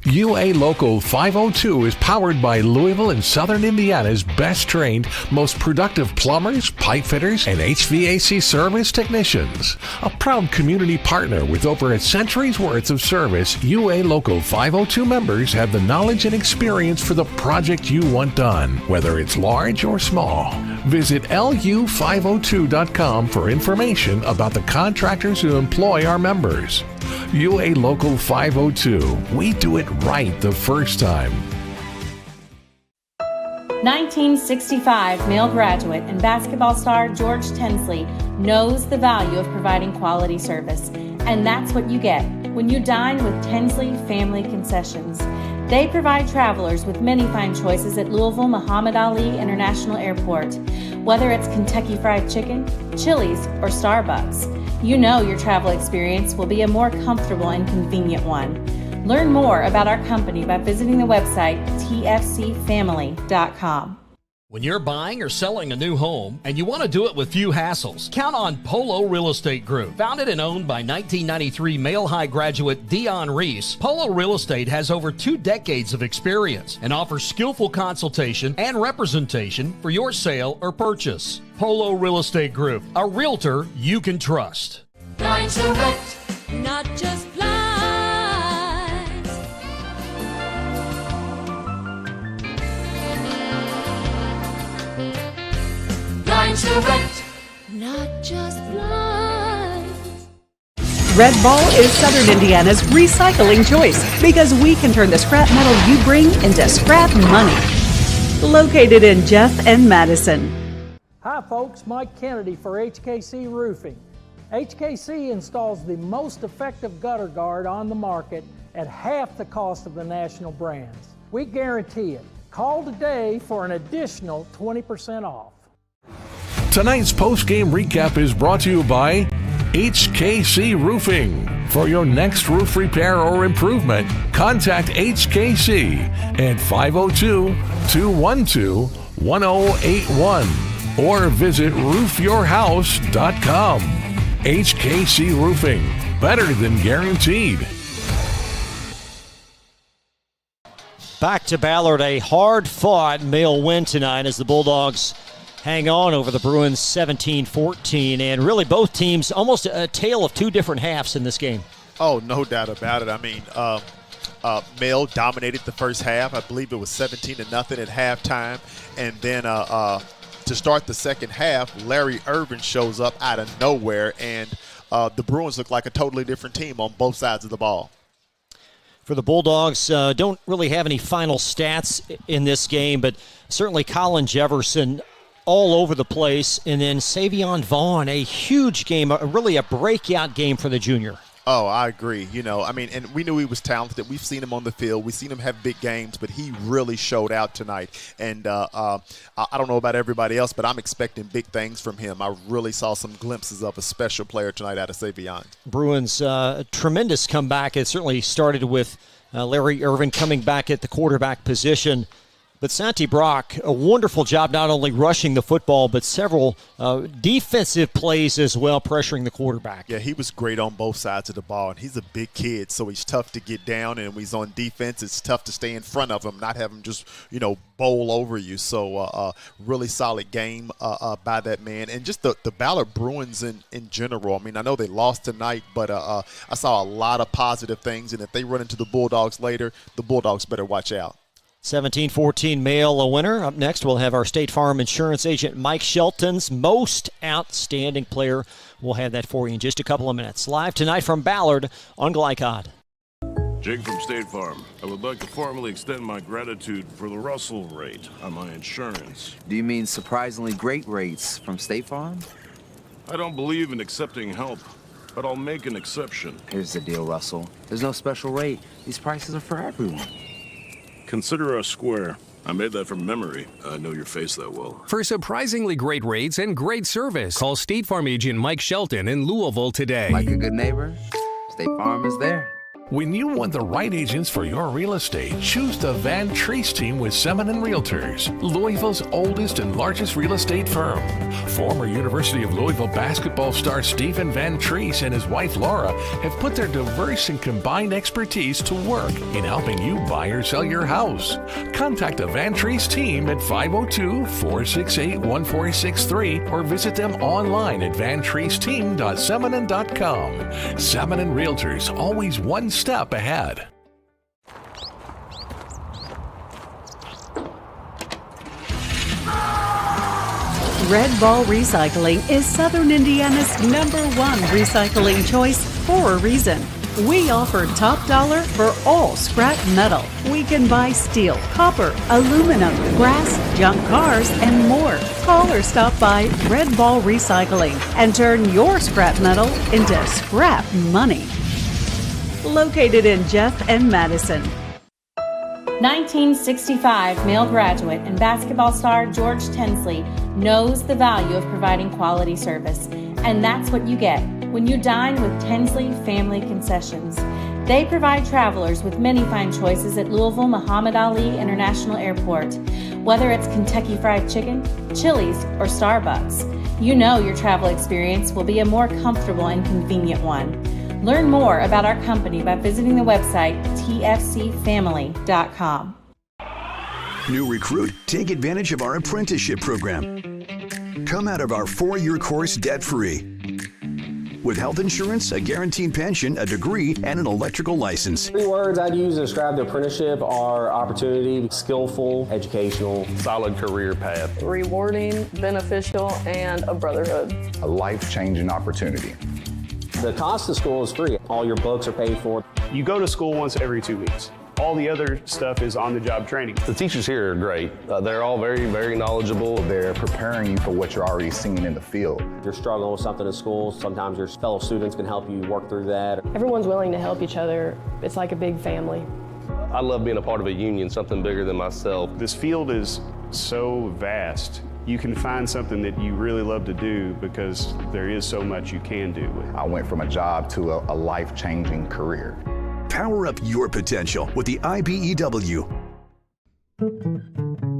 UA Local 502 is powered by Louisville and Southern Indiana's best trained, most productive plumbers, pipe fitters, and HVAC service technicians. A proud community partner with over a century's worth of service, UA Local 502 members have the knowledge and experience for the project you want done, whether it's large or small. Visit lu502.com for information about the contractors who employ our members. UA Local 502. We do it right the first time. 1965 Male graduate and basketball star George Tinsley knows the value of providing quality service, and that's what you get when you dine with Tinsley Family Concessions. They provide travelers with many fine choices at Louisville Muhammad Ali International Airport. Whether it's Kentucky Fried Chicken, Chili's, or Starbucks, you know your travel experience will be a more comfortable and convenient one. Learn more about our company by visiting the website tfcfamily.com. When you're buying or selling a new home and you want to do it with few hassles, count on Polo Real Estate Group. Founded and owned by 1993 Male High graduate Dion Reese, Polo Real Estate has over 2 decades of experience and offers skillful consultation and representation for your sale or purchase. Polo Real Estate Group, a realtor you can trust. Blinds Direct, not just blinds. Blinds Direct, not just blinds. Red Ball is Southern Indiana's recycling choice because we can turn the scrap metal you bring into scrap money. Located in Jeff and Madison. Hi folks, Mike Kennedy for HKC Roofing. HKC installs the most effective gutter guard on the market at half the cost of the national brands. We guarantee it. Call today for an additional 20% off. Tonight's post-game recap is brought to you by HKC Roofing. For your next roof repair or improvement, contact HKC at 502-212-1081 or visit roofyourhouse.com. HKC Roofing, better than guaranteed. Back to Ballard, a hard-fought male win tonight as the Bulldogs hang on over the Bruins 17-14, and really both teams almost a tale of 2 different halves in this game. Oh, no doubt about it. I mean, Male dominated the first half. I believe it was 17-0 at halftime, and then to start the second half, Larry Irvin shows up out of nowhere, and the Bruins look like a totally different team on both sides of the ball. For the Bulldogs, don't really have any final stats in this game, but certainly Colin Jefferson all over the place, and then Savion Vaughn, a huge game, really a breakout game for the junior. Oh, I agree. You know, I mean, and we knew he was talented. We've seen him on the field. We've seen him have big games, but he really showed out tonight. And I don't know about everybody else, but I'm expecting big things from him. I really saw some glimpses of a special player tonight out of Savion. Bruins, tremendous comeback. It certainly started with Larry Irvin coming back at the quarterback position. But Santi Brock, a wonderful job not only rushing the football, but several defensive plays as well, pressuring the quarterback. Yeah, he was great on both sides of the ball, and he's a big kid, so he's tough to get down, and when he's on defense, it's tough to stay in front of him, not have him just, bowl over you. So really solid game by that man. And just the Ballard Bruins in general. I mean, I know they lost tonight, but I saw a lot of positive things, and if they run into the Bulldogs later, the Bulldogs better watch out. 17-14 Male a winner. Up next, we'll have our State Farm insurance agent Mike Shelton's most outstanding player. We'll have that for you in just a couple of minutes. Live tonight from Ballard on Glycod. Jake from State Farm. I would like to formally extend my gratitude for the Russell rate on my insurance. Do you mean surprisingly great rates from State Farm? I don't believe in accepting help, but I'll make an exception. Here's the deal, Russell. There's no special rate. These prices are for everyone. Consider us square. I made that from memory. I know your face that well. For surprisingly great rates and great service, call State Farm agent Mike Shelton in Louisville today. Like a good neighbor, State Farm is there. When you want the right agents for your real estate, choose the Van Treese team with Semin & Realtors, Louisville's oldest and largest real estate firm. Former University of Louisville basketball star Stephen Van Treese and his wife Laura have put their diverse and combined expertise to work in helping you buy or sell your house. Contact the Van Treese team at 502-468-1463 or visit them online at vantreeseteam.seminin.com. Semin & Realtors, always one step ahead. Red Ball Recycling is Southern Indiana's #1 recycling choice for a reason. We offer top dollar for all scrap metal. We can buy steel, copper, aluminum, brass, junk cars, and more. Call or stop by Red Ball Recycling and turn your scrap metal into scrap money. Located in Jeff and Madison. 1965 Male graduate and basketball star George Tensley knows the value of providing quality service, And that's what you get when you dine with Tensley Family Concessions. They provide travelers with many fine choices at Louisville Muhammad Ali International Airport. Whether it's Kentucky Fried Chicken, Chili's, or Starbucks, you know your travel experience will be a more comfortable and convenient one. Learn more about our company by visiting the website tfcfamily.com. New recruit, take advantage of our apprenticeship program. Come out of our 4-year course debt-free. With health insurance, a guaranteed pension, a degree, and an electrical license. 3 words I'd use to describe the apprenticeship are opportunity, skillful, educational, solid career path, rewarding, beneficial, and a brotherhood. A life-changing opportunity. The cost of school is free. All your books are paid for. You go to school once every 2 weeks. All the other stuff is on-the-job training. The teachers here are great. They're all very, very knowledgeable. They're preparing you for what you're already seeing in the field. If you're struggling with something in school, sometimes your fellow students can help you work through that. Everyone's willing to help each other. It's like a big family. I love being a part of a union, something bigger than myself. This field is so vast. You can find something that you really love to do because there is so much you can do. I went from a job to a life-changing career. Power up your potential with the IBEW.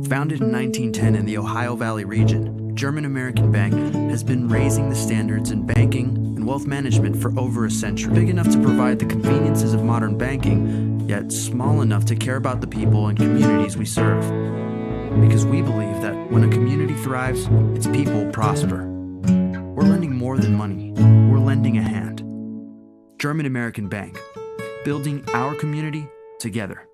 Founded in 1910 in the Ohio Valley region, German American Bank has been raising the standards in banking and wealth management for over a century. Big enough to provide the conveniences of modern banking, yet small enough to care about the people and communities we serve. Because we believe that when a community thrives, its people prosper. We're lending more than money. We're lending a hand. German American Bank. Building our community together.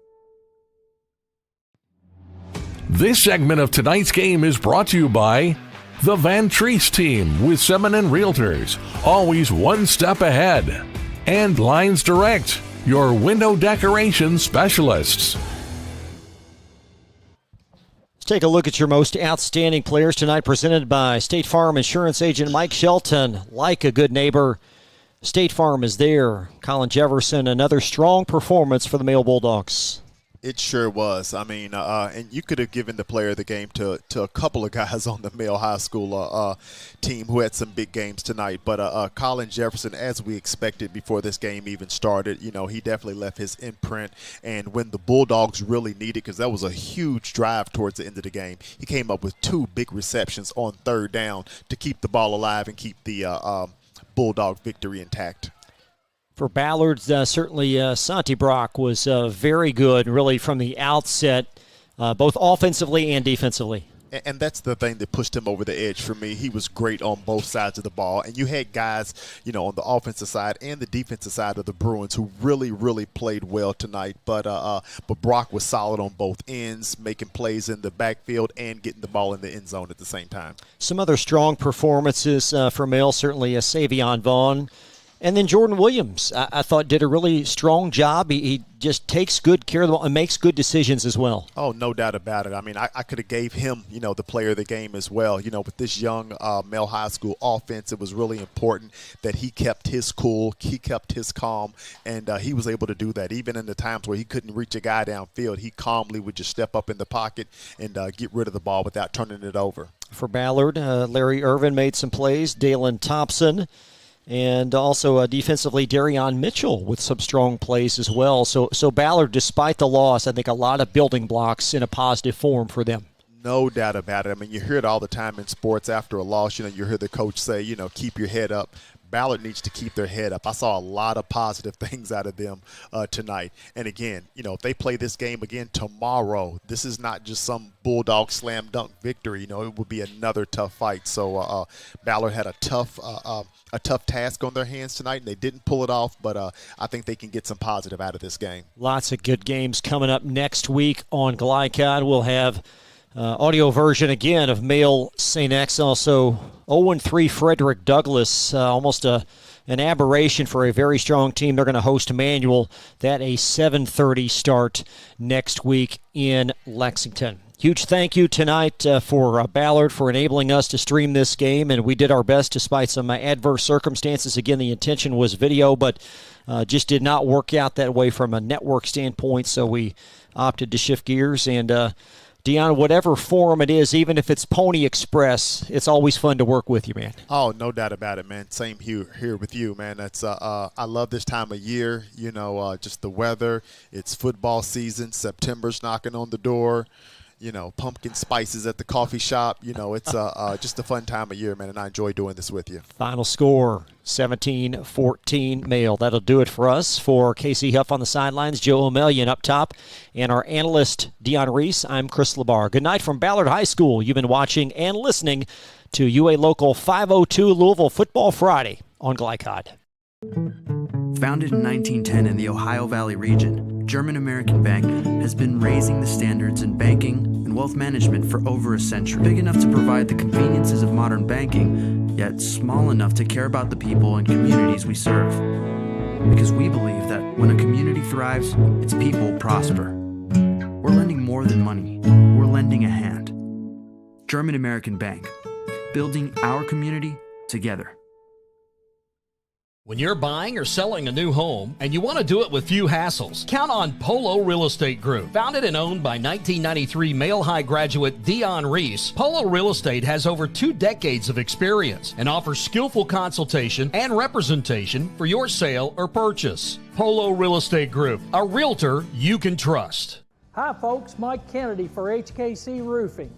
This segment of tonight's game is brought to you by the Van Treese team with Semin Realtors, always one step ahead, and Lines Direct, your window decoration specialists. Let's take a look at your most outstanding players tonight, presented by State Farm Insurance Agent Mike Shelton. Like a good neighbor, State Farm is there. Colin Jefferson, another strong performance for the Male Bulldogs. It sure was. I mean, and you could have given the player of the game to a couple of guys on the Male High School team who had some big games tonight. But Colin Jefferson, as we expected before this game even started, you know, he definitely left his imprint. And when the Bulldogs really needed, because that was a huge drive towards the end of the game, he came up with 2 big receptions on 3rd down to keep the ball alive and keep the Bulldog victory intact. For Ballard, certainly Santi Brock was very good, really, from the outset, both offensively and defensively. And that's the thing that pushed him over the edge for me. He was great on both sides of the ball. And you had guys, you know, on the offensive side and the defensive side of the Bruins who really, really played well tonight. But Brock was solid on both ends, making plays in the backfield and getting the ball in the end zone at the same time. Some other strong performances for Male, certainly Savion Vaughn. And then Jordan Williams, I thought, did a really strong job. He just takes good care of the ball and makes good decisions as well. Oh, no doubt about it. I mean, I could have gave him, you know, the player of the game as well. You know, with this young Male High School offense, it was really important that he kept his cool, he kept his calm, and he was able to do that. Even in the times where he couldn't reach a guy downfield, he calmly would just step up in the pocket and get rid of the ball without turning it over. For Ballard, Larry Irvin made some plays. Dalen Thompson. And also defensively, Darion Mitchell with some strong plays as well. So Ballard, despite the loss, I think a lot of building blocks in a positive form for them. No doubt about it. I mean, you hear it all the time in sports after a loss. You know, you hear the coach say, you know, keep your head up. Ballard needs to keep their head up. I saw a lot of positive things out of them tonight. And again, you know, if they play this game again tomorrow, this is not just some Bulldog slam dunk victory. You know, it would be another tough fight. So Ballard had a tough task on their hands tonight, and they didn't pull it off. But I think they can get some positive out of this game. Lots of good games coming up next week on Glycod. We'll have audio version again of Male St. X, also 0-3 Frederick Douglass, almost an aberration for a very strong team. They're going to host Emmanuel. That a 7:30 start next week in Lexington. Huge thank you tonight for Ballard for enabling us to stream this game, and we did our best despite some adverse circumstances. Again, the intention was video, but just did not work out that way from a network standpoint, so we opted to shift gears and Dion, whatever form it is, even if it's Pony Express, it's always fun to work with you, man. Oh, no doubt about it, man. Same here with you, man. That's I love this time of year. You know, just the weather. It's football season. September's knocking on the door. You know, pumpkin spices at the coffee shop. You know, it's just a fun time of year, man, and I enjoy doing this with you. Final score, 17-14 Male. That'll do it for us. For Casey Huff on the sidelines, Joe O'Melian up top, and our analyst, Dion Reese, I'm Chris Labar. Good night from Ballard High School. You've been watching and listening to UA Local 502 Louisville Football Friday on Glycod. Founded in 1910 in the Ohio Valley region, German American Bank has been raising the standards in banking and wealth management for over a century. Big enough to provide the conveniences of modern banking, yet small enough to care about the people and communities we serve. Because we believe that when a community thrives, its people prosper. We're lending more than money. We're lending a hand. German American Bank, building our community together. When you're buying or selling a new home and you want to do it with few hassles, count on Polo Real Estate Group. Founded and owned by 1993 Male High graduate Dion Reese, Polo Real Estate has over 2 decades of experience and offers skillful consultation and representation for your sale or purchase. Polo Real Estate Group, a realtor you can trust. Hi folks, Mike Kennedy for HKC Roofing.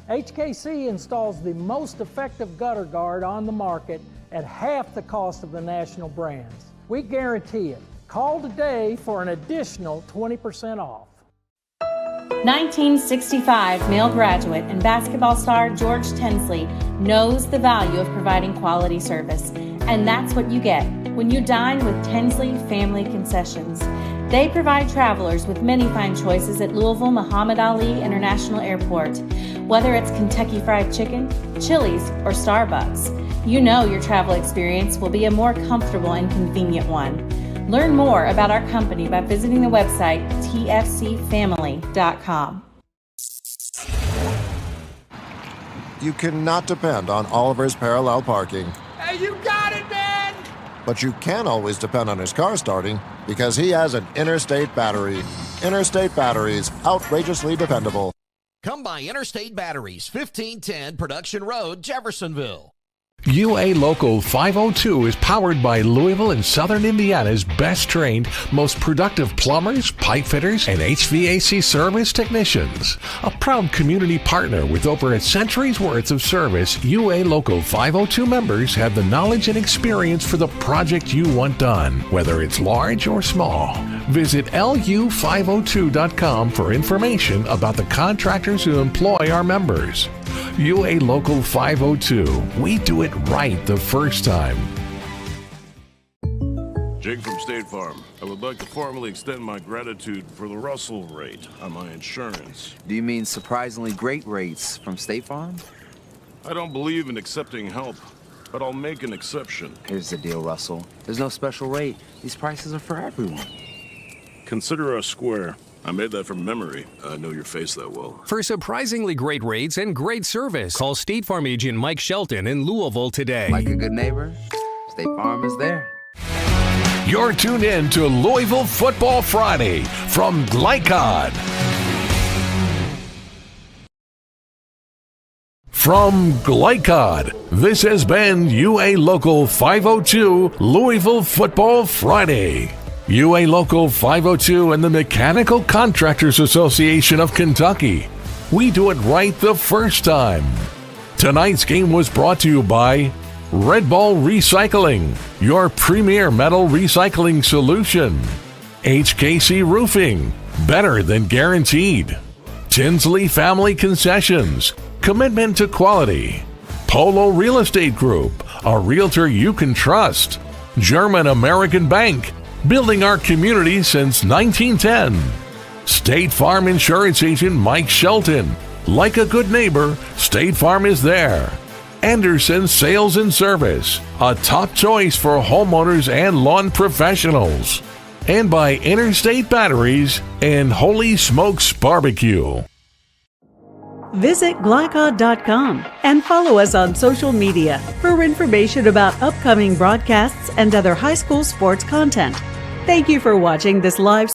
HKC installs the most effective gutter guard on the market at half the cost of the national brands. We guarantee it. Call today for an additional 20% off. 1965 male graduate and basketball star George Tensley knows the value of providing quality service, and that's what you get when you dine with Tensley Family Concessions. They provide travelers with many fine choices at Louisville Muhammad Ali International Airport. Whether it's Kentucky Fried Chicken, Chili's, or Starbucks, you know your travel experience will be a more comfortable and convenient one. Learn more about our company by visiting the website tfcfamily.com. You cannot depend on Oliver's parallel parking. Hey, you got it, man! But you can always depend on his car starting because he has an Interstate battery. Interstate batteries, outrageously dependable. Come by Interstate Batteries, 1510 Production Road, Jeffersonville. UA Local 502 is powered by Louisville and Southern Indiana's best trained, most productive plumbers, pipe fitters, and HVAC service technicians. A proud community partner with over a century's worth of service, UA Local 502 members have the knowledge and experience for the project you want done, whether it's large or small. Visit lu502.com for information about the contractors who employ our members. UA Local 502. We do it right the first time. Jake from State Farm. I would like to formally extend my gratitude for the Russell rate on my insurance. Do you mean surprisingly great rates from State Farm? I don't believe in accepting help, but I'll make an exception. Here's the deal, Russell. There's no special rate. These prices are for everyone. Consider us square. I made that from memory. I know your face that well. For surprisingly great rates and great service, call State Farm agent Mike Shelton in Louisville today. Like a good neighbor, State Farm is there. You're tuned in to Louisville Football Friday from Glycod. From Glycod, this has been UA Local 502 Louisville Football Friday. UA Local 502 and the Mechanical Contractors Association of Kentucky. We do it right the first time. Tonight's game was brought to you by Red Ball Recycling, your premier metal recycling solution. HKC Roofing, better than guaranteed. Tinsley Family Concessions, commitment to quality. Polo Real Estate Group, a realtor you can trust. German American Bank, building our community since 1910. State Farm Insurance Agent Mike Shelton. Like a good neighbor, State Farm is there. Anderson Sales and Service, a top choice for homeowners and lawn professionals. And by Interstate Batteries and Holy Smokes Barbecue. Visit Glycod.com and follow us on social media for information about upcoming broadcasts and other high school sports content. Thank you for watching this live